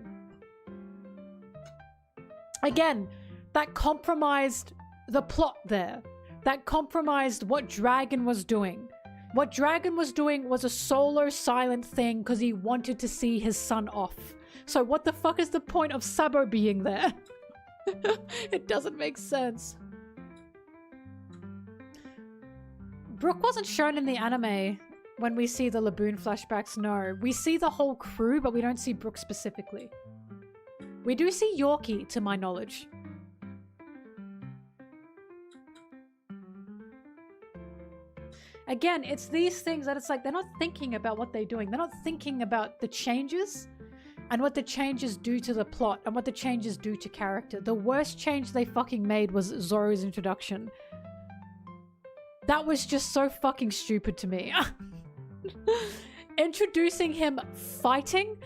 Again, that compromised the plot there. That compromised what Dragon was doing. What Dragon was doing was a solo silent thing because he wanted to see his son off. So what the fuck is the point of Sabo being there? It doesn't make sense. Brook wasn't shown in the anime when we see the Laboon flashbacks, no. We see the whole crew, but we don't see Brook specifically. We do see Yorkie, to my knowledge. Again, it's these things that it's like they're not thinking about what they're doing. They're not thinking about the changes and what the changes do to the plot and what the changes do to character. The worst change they fucking made was Zoro's introduction. That was just so fucking stupid to me. Introducing him fighting?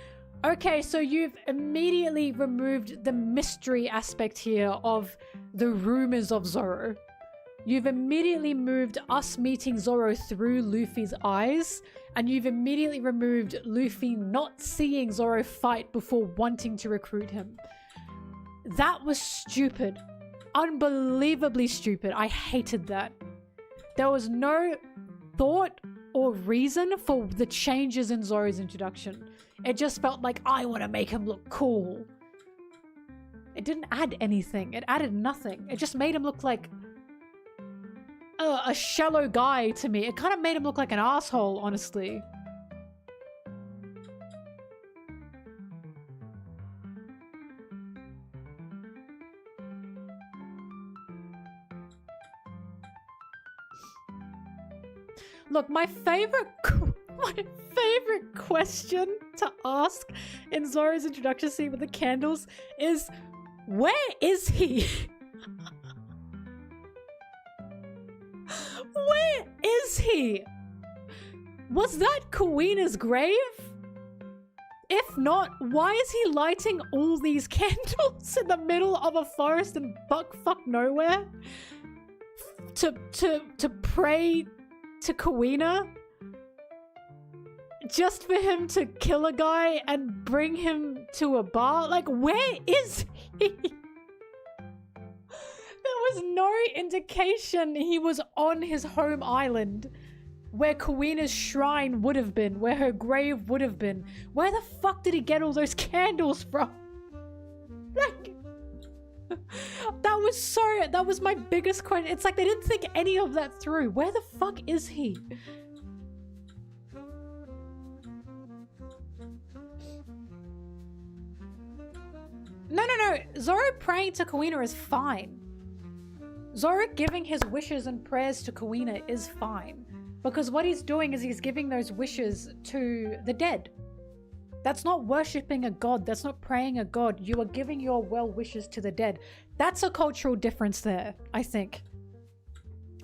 Okay, so you've immediately removed the mystery aspect here of the rumors of Zoro. You've immediately moved us meeting Zoro through Luffy's eyes, and you've immediately removed Luffy not seeing Zoro fight before wanting to recruit him. That was stupid. Unbelievably stupid. I hated that. There was no thought or reason for the changes in Zoro's introduction. It just felt like I want to make him look cool. It didn't add anything. It added nothing. It just made him look like a shallow guy to me. It kind of made him look like an asshole, honestly. Look, my favorite question to ask in Zoro's introduction scene with the candles is, where is he? Where is he? Was that Kuina's grave? If not, why is he lighting all these candles in the middle of a forest in fuck nowhere? To pray to Kawina? Just for him to kill a guy and bring him to a bar? Like, where is he? There was no indication he was on his home island, where Kawina's shrine would have been, where her grave would have been. Where the fuck did he get all those candles from? Like, that was my biggest question. It's like they didn't think any of that through. Where the fuck is he? No. Zoro praying to Kawina is fine. Zoro giving his wishes and prayers to Kawina is fine. Because what he's doing is he's giving those wishes to the dead. That's not worshipping a god. That's not praying a god. You are giving your well wishes to the dead. That's a cultural difference there, I think.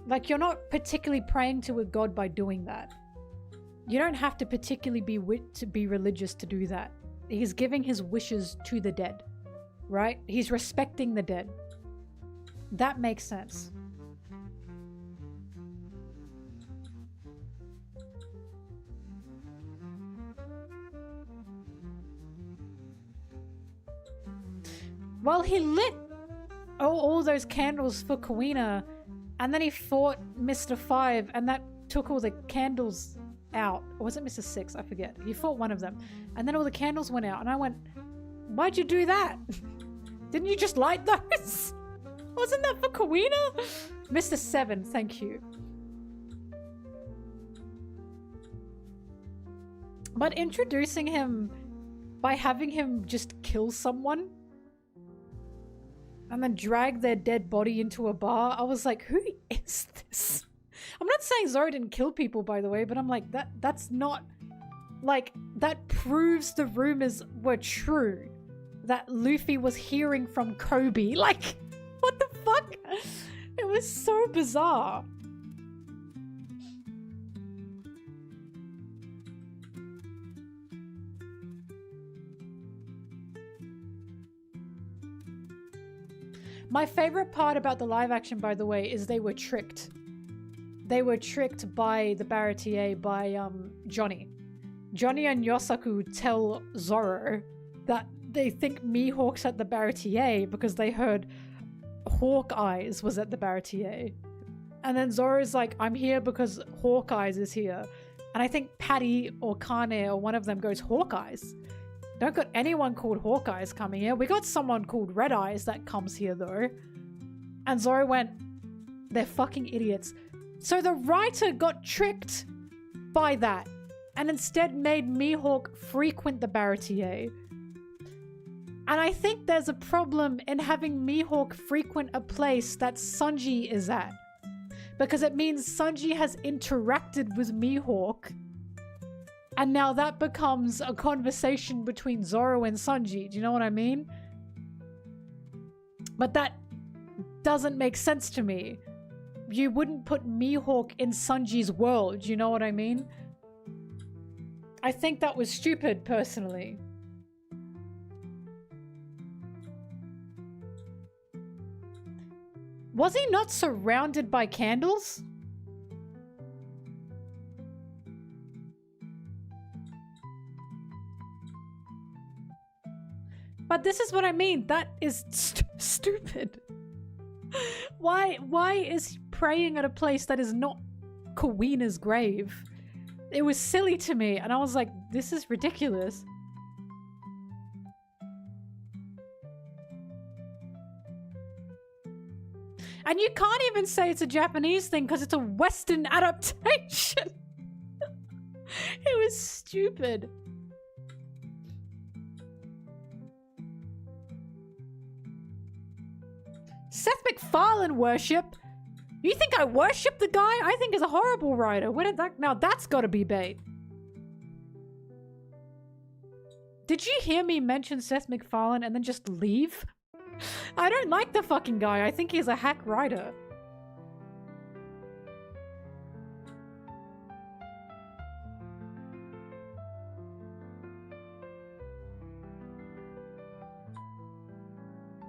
Like, you're not particularly praying to a god by doing that. You don't have to particularly be religious to do that. He's giving his wishes to the dead, right? He's respecting the dead. That makes sense. Well, he lit all those candles for Kawina, and then he fought Mr. 5, and that took all the candles out. Or was it Mr. 6? I forget. He fought one of them, and then all the candles went out, and I went, why'd you do that? Didn't you just light those? Wasn't that for Kawina? Mr. 7, thank you. But introducing him by having him just kill someone and then drag their dead body into a bar, I was like, who is this? I'm not saying Zoro didn't kill people, by the way, but I'm like, that's not... Like, that proves the rumors were true. That Luffy was hearing from Kobe. Like, what the fuck? It was so bizarre. My favorite part about the live action, by the way, is they were tricked. They were tricked by the Baratier, by Johnny. Johnny and Yosaku tell Zoro that they think Mihawk's at the Baratier because they heard Hawkeye's was at the Baratier. And then Zoro's like, I'm here because Hawkeye's is here. And I think Patty or Kane or one of them goes, Hawkeye's? Don't got anyone called Hawkeye's coming here. We got someone called Red Eyes that comes here though. And Zoro went, they're fucking idiots. So the writer got tricked by that and instead made Mihawk frequent the Baratier. And I think there's a problem in having Mihawk frequent a place that Sanji is at. Because it means Sanji has interacted with Mihawk. And now that becomes a conversation between Zoro and Sanji. Do you know what I mean? But that doesn't make sense to me. You wouldn't put Mihawk in Sanji's world. Do you know what I mean? I think that was stupid, personally. Was he not surrounded by candles? But this is what I mean. That is stupid. Why is he praying at a place that is not Kawina's grave? It was silly to me, and I was like, this is ridiculous. And you can't even say it's a Japanese thing because it's a Western adaptation. It was stupid. Seth MacFarlane worship? You think I worship the guy? I think he's a horrible writer. Where did that... Now that's gotta be bait. Did you hear me mention Seth MacFarlane and then just leave? I don't like the fucking guy. I think he's a hack writer.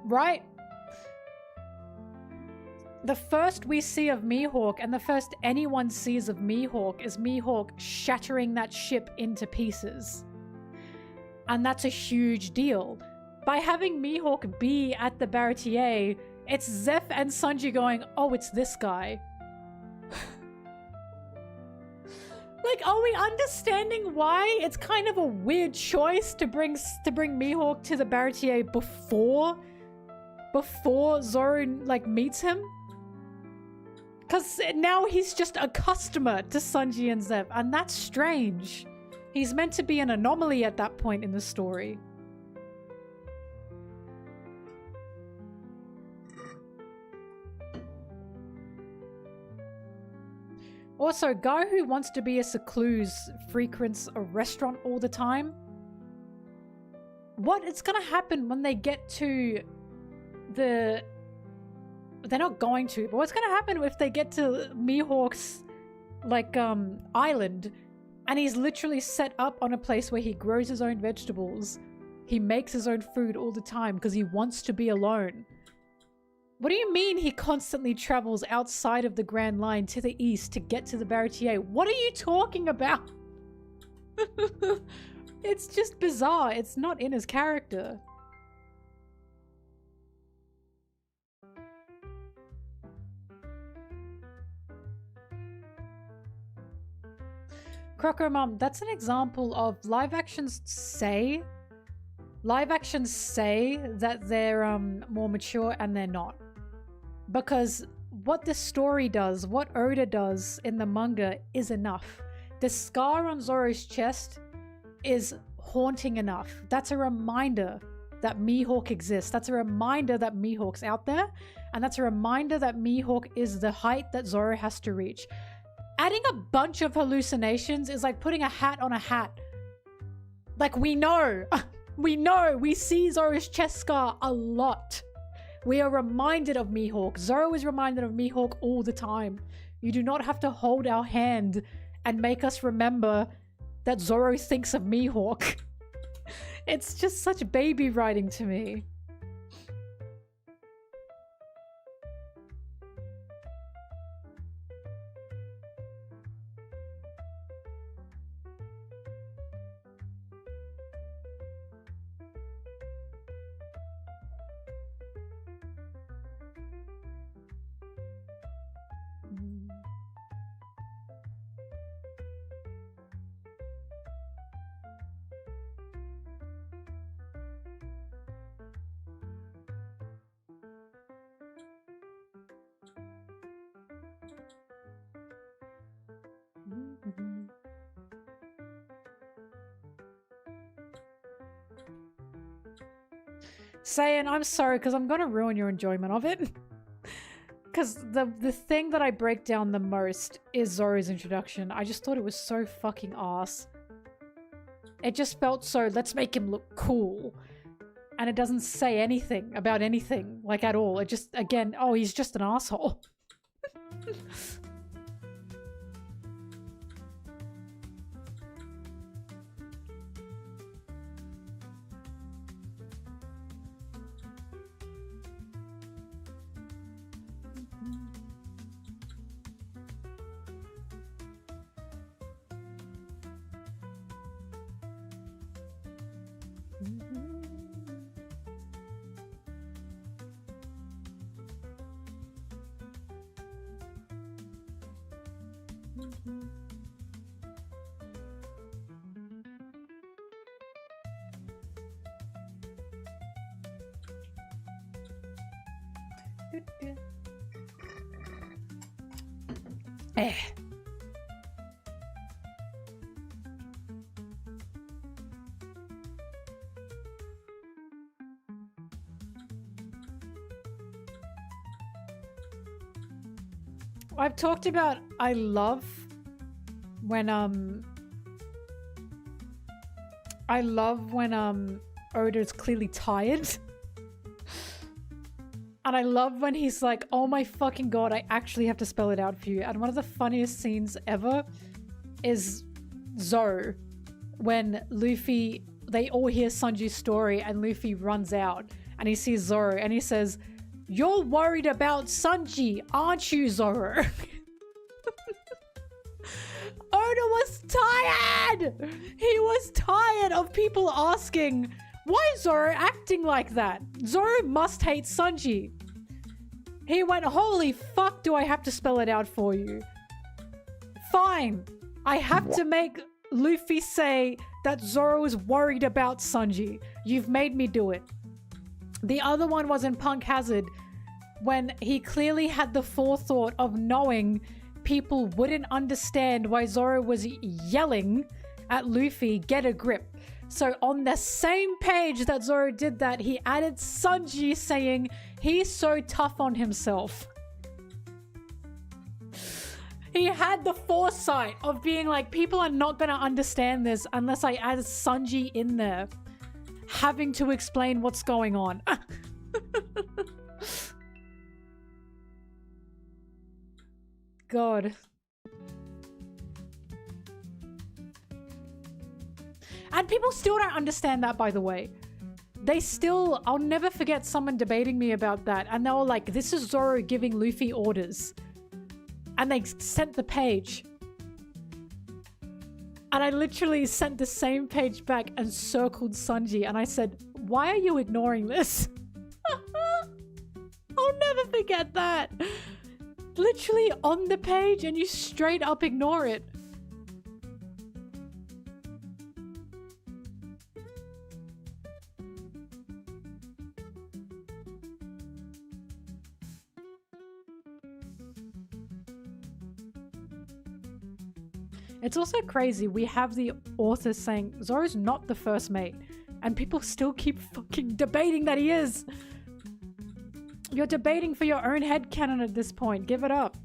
Right? The first we see of Mihawk and the first anyone sees of Mihawk is Mihawk shattering that ship into pieces. And that's a huge deal. By having Mihawk be at the Baratier, it's Zeph and Sanji going, oh, it's this guy. Like, are we understanding why it's kind of a weird choice to bring Mihawk to the Baratier before Zoro like meets him? Because now he's just a customer to Sanji and Zeph, and that's strange. He's meant to be an anomaly at that point in the story. Also, guy who wants to be a secluse frequents a restaurant all the time. What is gonna happen when they get to the... They're not going to, but what's gonna happen if they get to Mihawk's, like, island, and he's literally set up on a place where he grows his own vegetables. He makes his own food all the time because he wants to be alone. What do you mean he constantly travels outside of the Grand Line to the east to get to the Baratier? What are you talking about? It's just bizarre. It's not in his character. Croco Mom, that's an example of live actions say that they're more mature and they're not. Because what the story does, what Oda does in the manga is enough. The scar on Zoro's chest is haunting enough. That's a reminder that Mihawk exists. That's a reminder that Mihawk's out there. And that's a reminder that Mihawk is the height that Zoro has to reach. Adding a bunch of hallucinations is like putting a hat on a hat. Like, we know. We know. We see Zoro's chest scar a lot. We are reminded of Mihawk. Zoro is reminded of Mihawk all the time. You do not have to hold our hand and make us remember that Zoro thinks of Mihawk. It's just such baby writing to me. Saying I'm sorry because I'm gonna ruin your enjoyment of it. Because the thing that I break down the most is Zoro's introduction. I just thought it was so fucking ass. It just felt so, let's make him look cool. And it doesn't say anything about anything, like at all. It just, again, oh, he's just an asshole. I've talked about I love when Oda's clearly tired. And I love when he's like, oh my fucking god, I actually have to spell it out for you. And one of the funniest scenes ever is Zoro when Luffy, they all hear Sanji's story and Luffy runs out and he sees Zoro and he says, "You're worried about Sanji, aren't you, Zoro?" Oda was tired! He was tired of people asking, why is Zoro acting like that? Zoro must hate Sanji. He went, holy fuck, do I have to spell it out for you? Fine. I have to make Luffy say that Zoro is worried about Sanji. You've made me do it. The other one was in Punk Hazard when he clearly had the forethought of knowing people wouldn't understand why Zoro was yelling at Luffy, get a grip. So on the same page that Zoro did that, he added Sanji saying he's so tough on himself. He had the foresight of being like, people are not going to understand this unless I add Sanji in there, having to explain what's going on. God. And people still don't understand that, by the way. They still... I'll never forget someone debating me about that. And they were like, this is Zoro giving Luffy orders. And they sent the page. And I literally sent the same page back and circled Sanji. And I said, why are you ignoring this? I'll never forget that. Literally on the page and you straight up ignore it. It's also crazy. We have the author saying Zoro's not the first mate, and people still keep fucking debating that he is. You're debating for your own headcanon at this point. Give it up.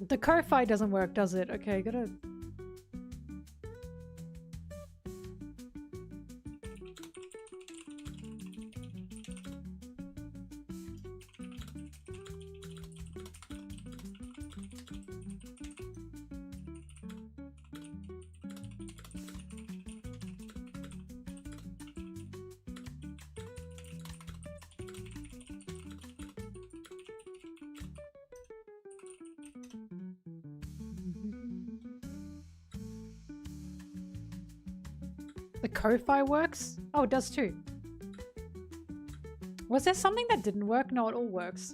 The Ko-Fi doesn't work, does it? Okay, gotta... The Ko-Fi works? Oh, it does too. Was there something that didn't work? No, it all works.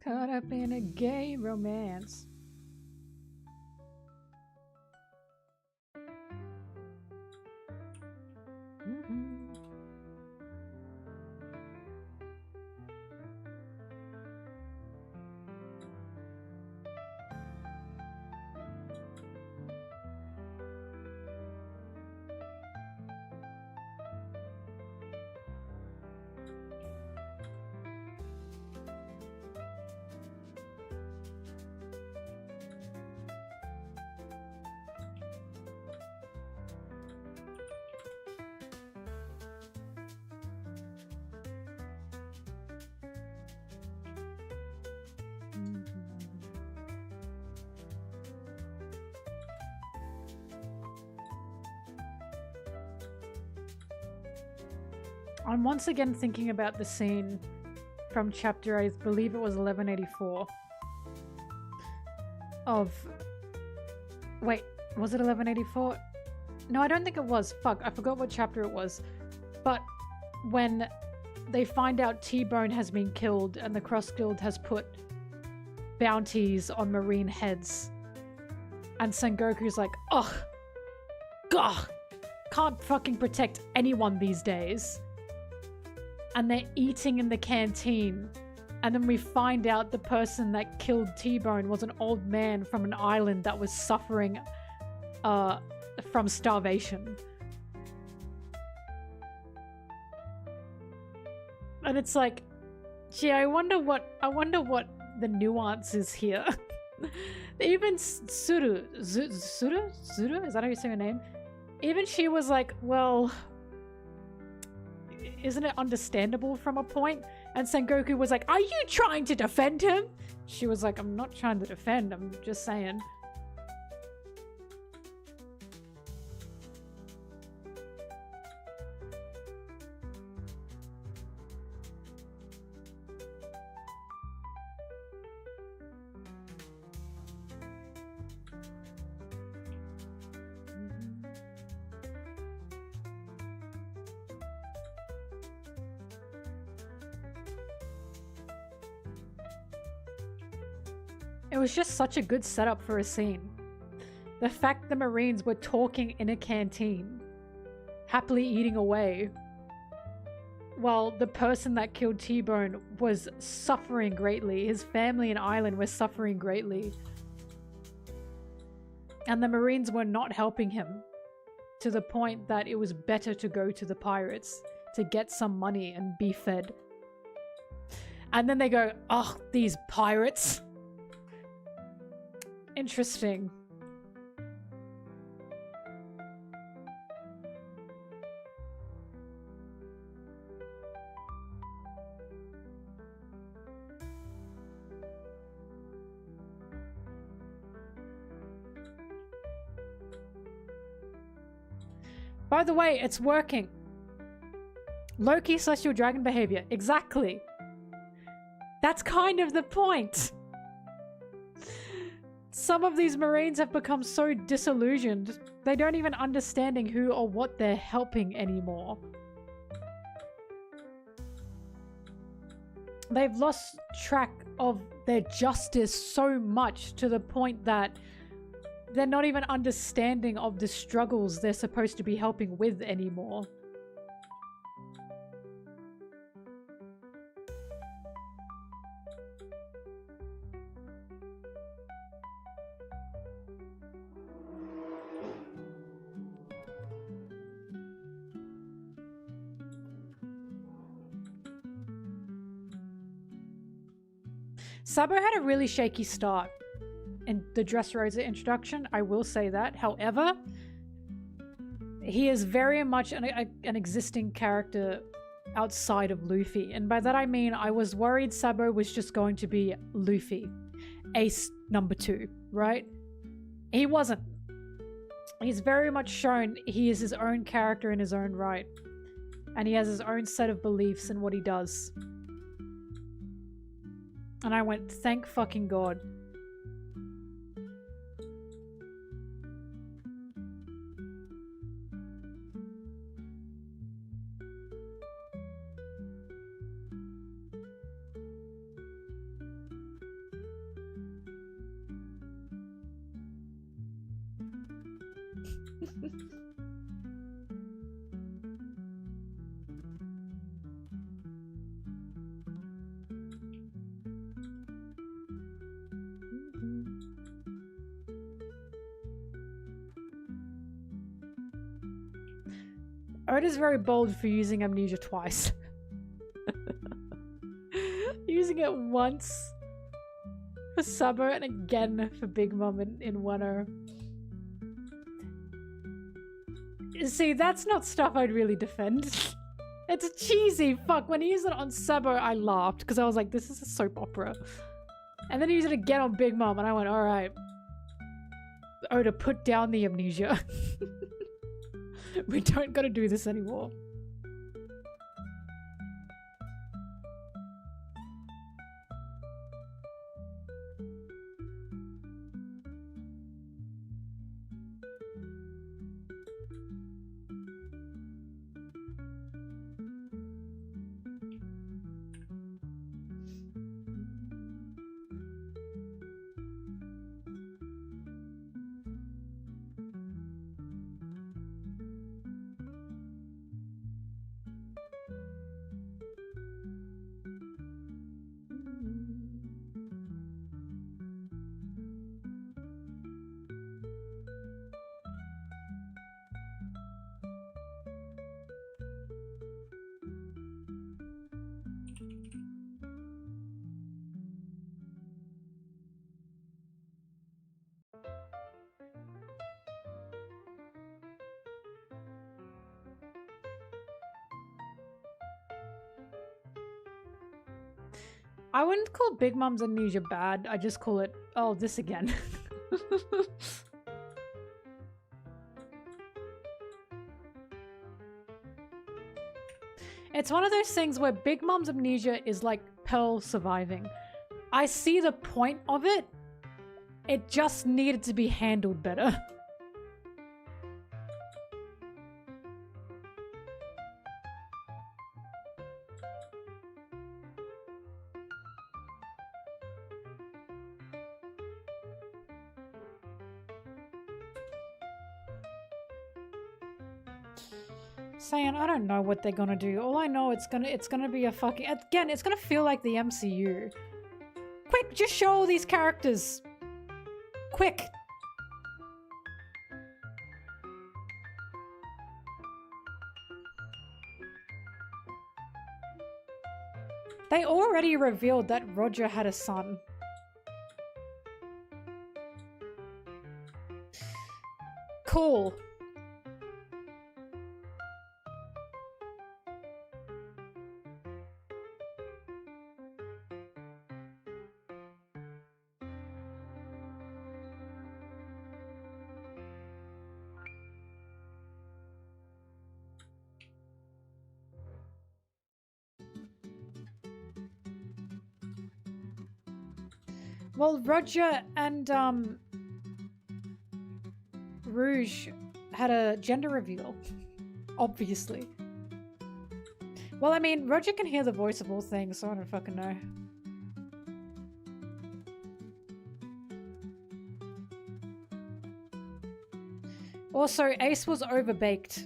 Caught up in a gay romance. I'm once again thinking about the scene from chapter, I believe it was 1184. Of... Wait, was it 1184? No, I don't think it was. Fuck, I forgot what chapter it was. But when they find out T-Bone has been killed and the Cross Guild has put bounties on marine heads. And Sengoku's like, ugh, gah, can't fucking protect anyone these days. And they're eating in the canteen. And then we find out the person that killed T-Bone was an old man from an island that was suffering from starvation. And it's like, gee, I wonder what the nuance is here. Even Zuru, is that how you say her name? Even she was like, well, isn't it understandable from a point? And Sengoku was like, are you trying to defend him? She was like, I'm not trying to defend, I'm just saying. It was just such a good setup for a scene. The fact the Marines were talking in a canteen, happily eating away, while the person that killed T-Bone was suffering greatly. His family and island were suffering greatly. And the Marines were not helping him, to the point that it was better to go to the pirates to get some money and be fed. And then they go, oh, these pirates. Interesting. By the way, it's working. Low-key celestial dragon behavior. Exactly. That's kind of the point. Some of these Marines have become so disillusioned, they don't even understanding who or what they're helping anymore. They've lost track of their justice so much to the point that they're not even understanding of the struggles they're supposed to be helping with anymore. Sabo had a really shaky start in the Dressrosa introduction, I will say that. However, he is very much an existing character outside of Luffy. And by that I mean, I was worried Sabo was just going to be Luffy. Ace number 2, right? He wasn't. He's very much shown he is his own character in his own right. And he has his own set of beliefs in what he does. And I went, thank fucking God. Oda's very bold for using amnesia twice. Using it once for Sabo and again for Big Mom in Wano. See, that's not stuff I'd really defend. It's cheesy. Fuck, when he used it on Sabo, I laughed because I was like, this is a soap opera. And then he used it again on Big Mom and I went, alright. Oda, put down the amnesia. We don't gotta do this anymore. I wouldn't call Big Mom's Amnesia bad. I just call it, oh, this again. It's one of those things where Big Mom's Amnesia is like Pearl surviving. I see the point of it. It just needed to be handled better. Saying I don't know what they're gonna do. All I know it's gonna be a fucking again. It's gonna feel like the MCU. Quick, just show all these characters. Quick. They already revealed that Roger had a son. Cool. Well, Roger and Rouge had a gender reveal, obviously. Well, I mean, Roger can hear the voice of all things, so I don't fucking know. Also, Ace was overbaked.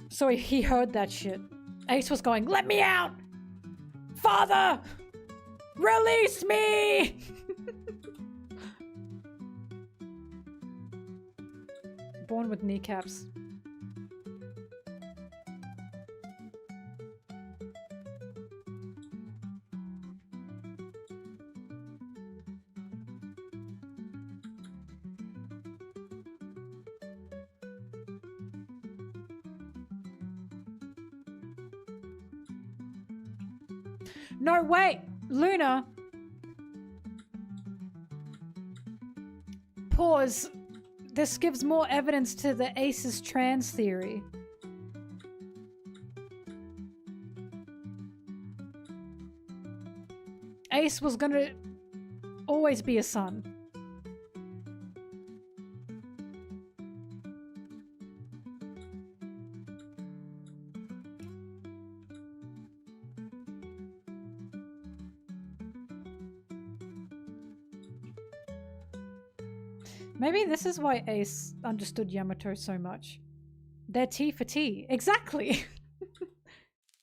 So he heard that shit. Ace was going, "Let me out! Father! Release me!" Born with kneecaps. No, wait! Luna! Pause. This gives more evidence to the Ace's trans theory. Ace was gonna always be a son. Maybe this is why Ace understood Yamato so much. They're T for T. Exactly!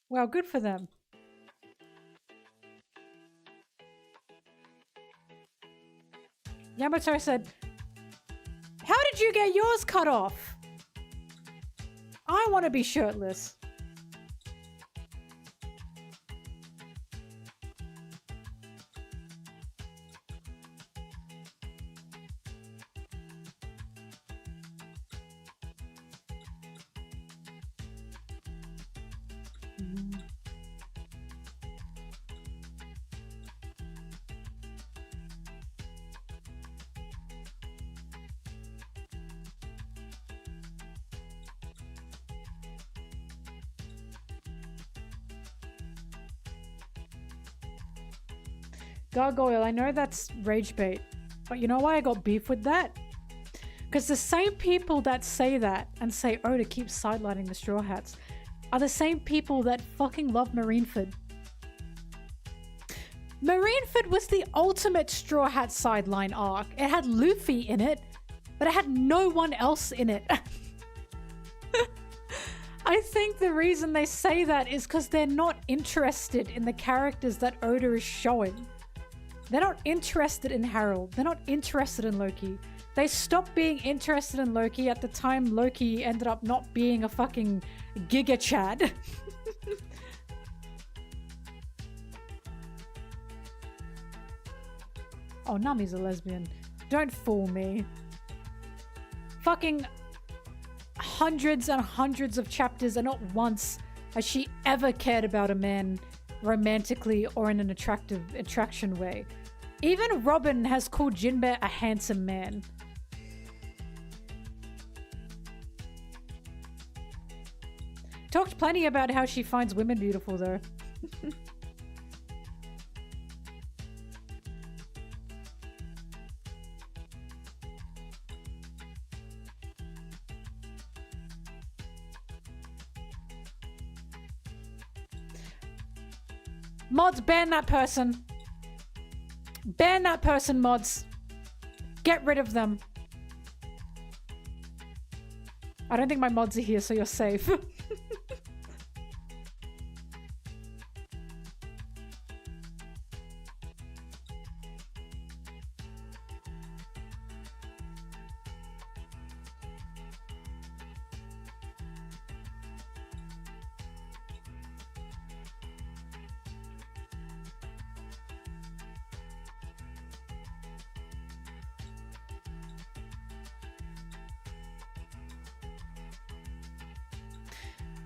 Well, good for them. Yamato said, "How did you get yours cut off? I want to be shirtless." Gargoyle, I know that's rage bait, but you know why I got beef with that? Because the same people that say that and say, oh, to keep sidelining the Straw Hats, are the same people that fucking love Marineford. Marineford was the ultimate Straw Hat sideline arc. It had Luffy in it, but it had no one else in it. I think the reason they say that is because they're not interested in the characters that Oda is showing. They're not interested in Harold. They're not interested in Loki. They stopped being interested in Loki at the time Loki ended up not being a fucking Giga Chad. Oh, Nami's a lesbian. Don't fool me. Fucking hundreds and hundreds of chapters and not once has she ever cared about a man romantically or in an attraction way. Even Robin has called Jinbei a handsome man. Talked plenty about how she finds women beautiful though. Mods, ban that person. Ban that person, mods. Get rid of them. I don't think my mods are here, so you're safe.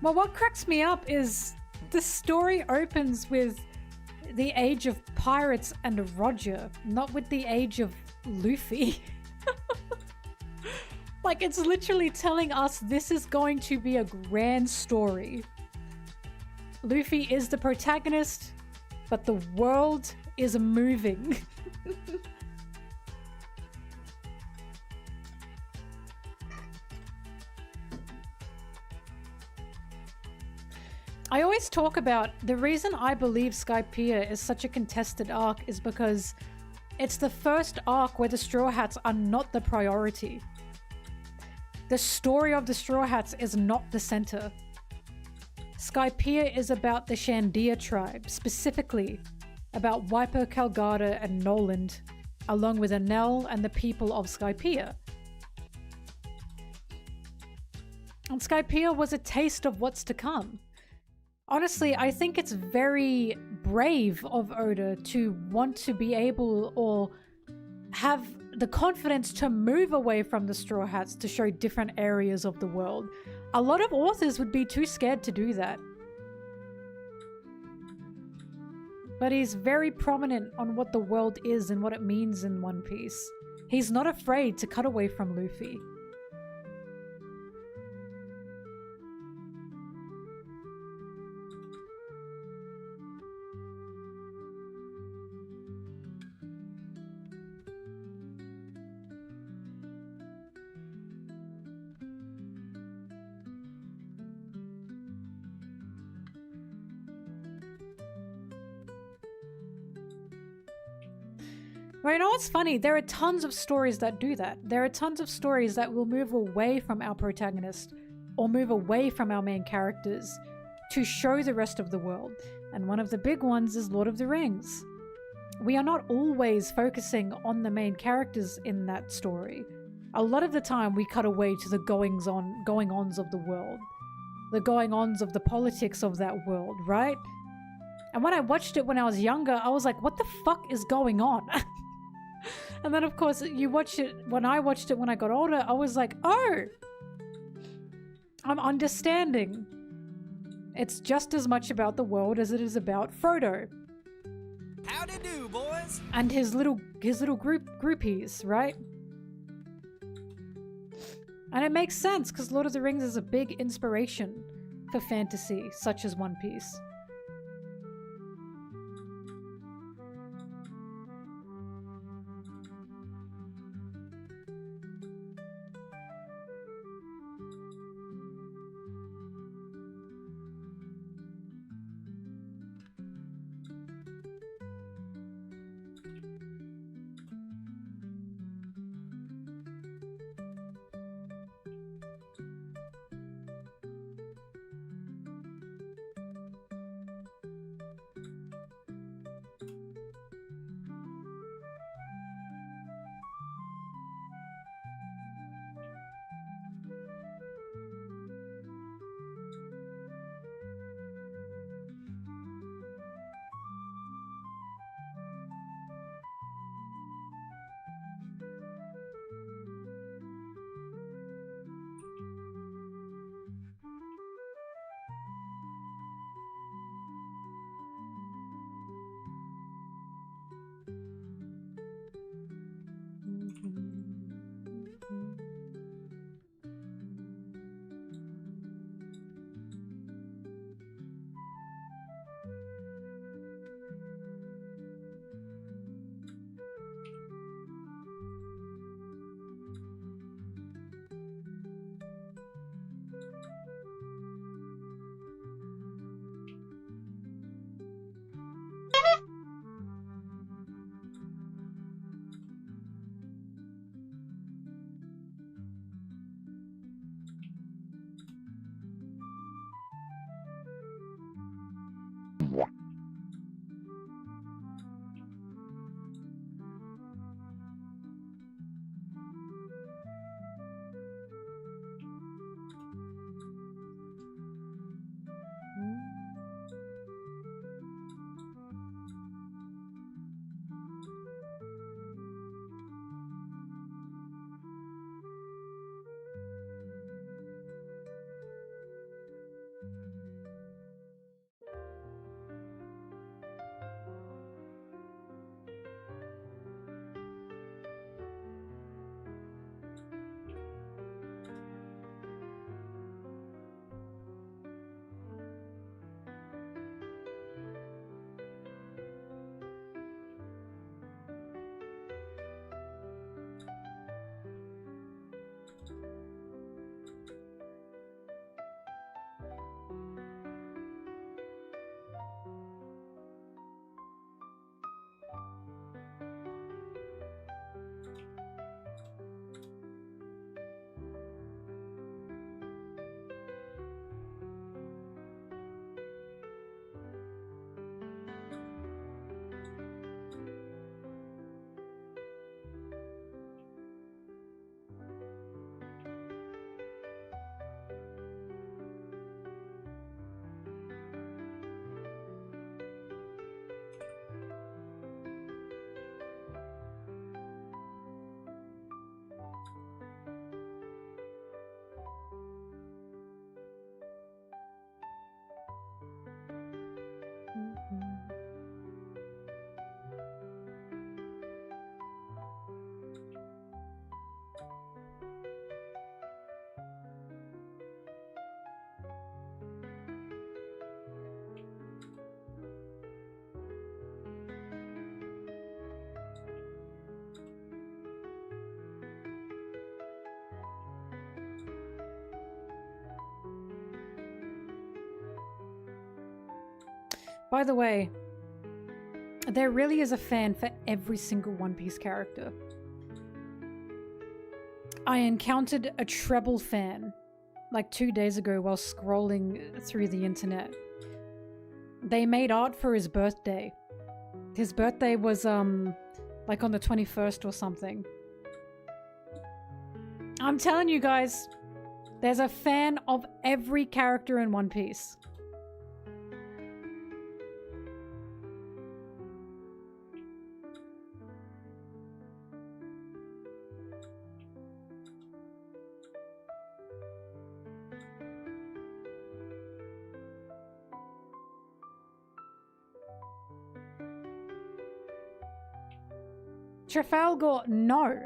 Well, what cracks me up is the story opens with the age of pirates and Roger, not with the age of Luffy. Like, it's literally telling us this is going to be a grand story. Luffy is the protagonist, but the world is moving. I always talk about the reason I believe Skypiea is such a contested arc is because it's the first arc where the Straw Hats are not the priority. The story of the Straw Hats is not the center. Skypiea is about the Shandia tribe, specifically about Wipo Calgada and Noland, along with Enel and the people of Skypiea. And Skypiea was a taste of what's to come. Honestly, I think it's very brave of Oda to want to be able or have the confidence to move away from the Straw Hats to show different areas of the world. A lot of authors would be too scared to do that. But he's very prominent on what the world is and what it means in One Piece. He's not afraid to cut away from Luffy. Well, you know what's funny? There are tons of stories that do that. There are tons of stories that will move away from our protagonist or move away from our main characters to show the rest of the world. And one of the big ones is Lord of the Rings. We are not always focusing on the main characters in that story. A lot of the time we cut away to the going-ons of the world. The going-ons of the politics of that world, right? And when I watched it when I was younger, I was like, what the fuck is going on? And then, of course, you watch it when I watched it when I got older, I was like, oh, I'm understanding. It's just as much about the world as it is about Frodo. Howdy do, boys. And his little groupies, right? And it makes sense because Lord of the Rings is a big inspiration for fantasy, such as One Piece. By the way, there really is a fan for every single One Piece character. I encountered a Treble fan like 2 days ago while scrolling through the internet. They made art for his birthday. His birthday was like on the 21st or something. I'm telling you guys, there's a fan of every character in One Piece. Trafalgar, no.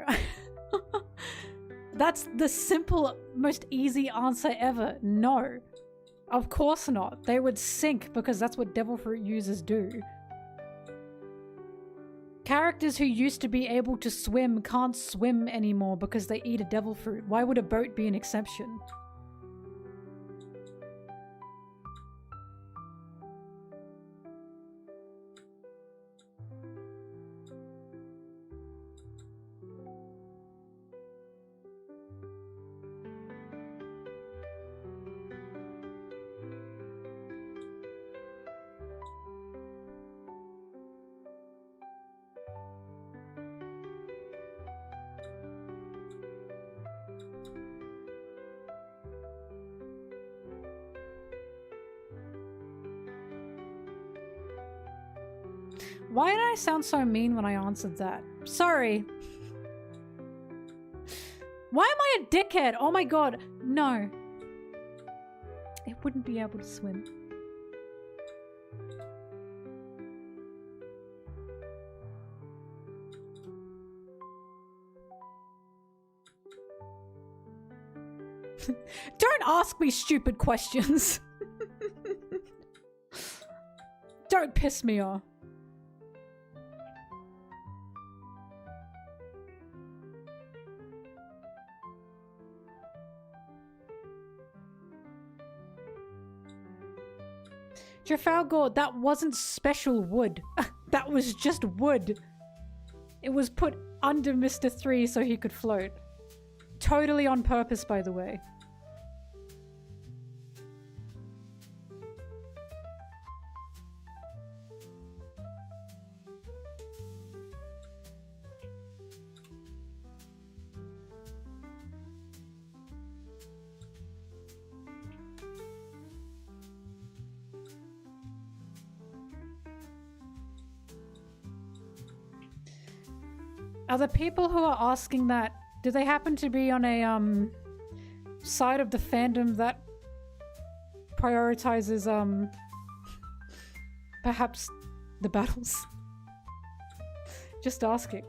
That's the simple, most easy answer ever. No. Of course not. They would sink because that's what devil fruit users do. Characters who used to be able to swim can't swim anymore because they eat a devil fruit. Why would a boat be an exception? Why did I sound so mean when I answered that? Sorry. Why am I a dickhead? Oh my god. No. It wouldn't be able to swim. Don't ask me stupid questions. Don't piss me off. Trafalgar, that wasn't special wood. That was just wood. It was put under Mr. 3 so he could float. Totally on purpose, by the way. Are the people who are asking that, do they happen to be on a side of the fandom that prioritizes perhaps the battles? Just asking.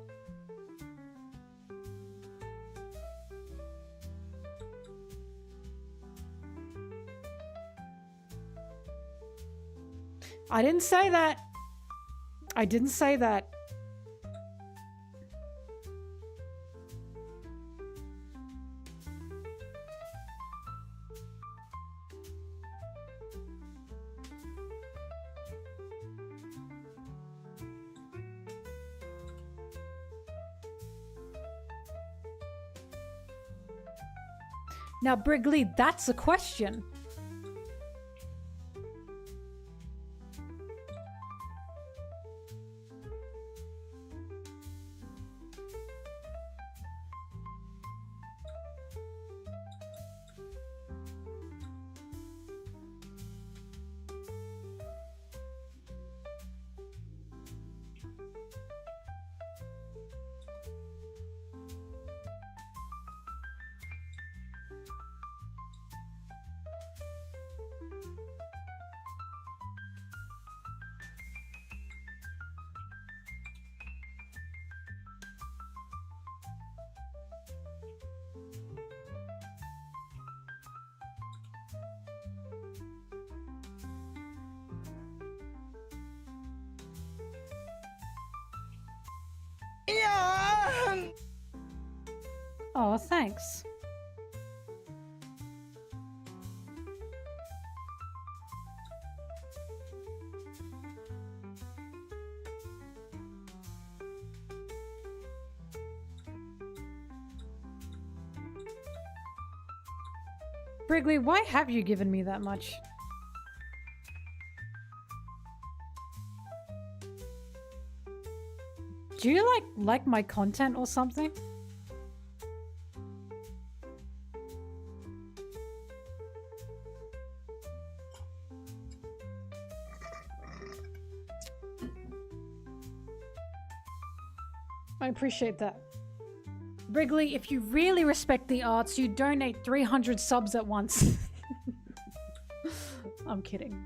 I didn't say that. I didn't say that. Now, Brigley, that's a question. Oh, thanks. Brigley, why have you given me that much? Do you like my content or something? I appreciate that. Brigley, if you really respect the arts, you donate 300 subs at once. I'm kidding.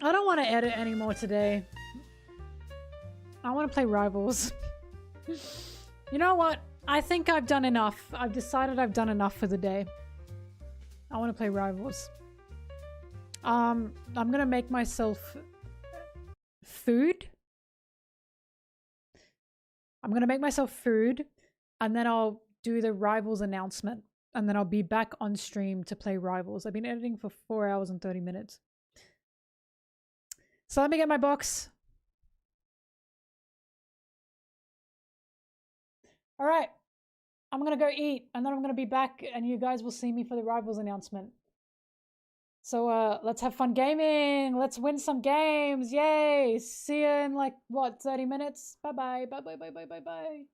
I don't want to edit anymore today. I want to play Rivals. You know what? I think I've done enough. I've decided I've done enough for the day. I want to play Rivals. I'm gonna make myself food. I'm gonna make myself food, and then I'll do the Rivals announcement, and then I'll be back on stream to play Rivals. I've been editing for 4 hours and 30 minutes. So let me get my box. All right. I'm going to go eat, and then I'm going to be back, and you guys will see me for the Rivals announcement. So let's have fun gaming. Let's win some games. Yay. See you in like, what, 30 minutes? Bye-bye. Bye-bye, bye-bye, bye-bye.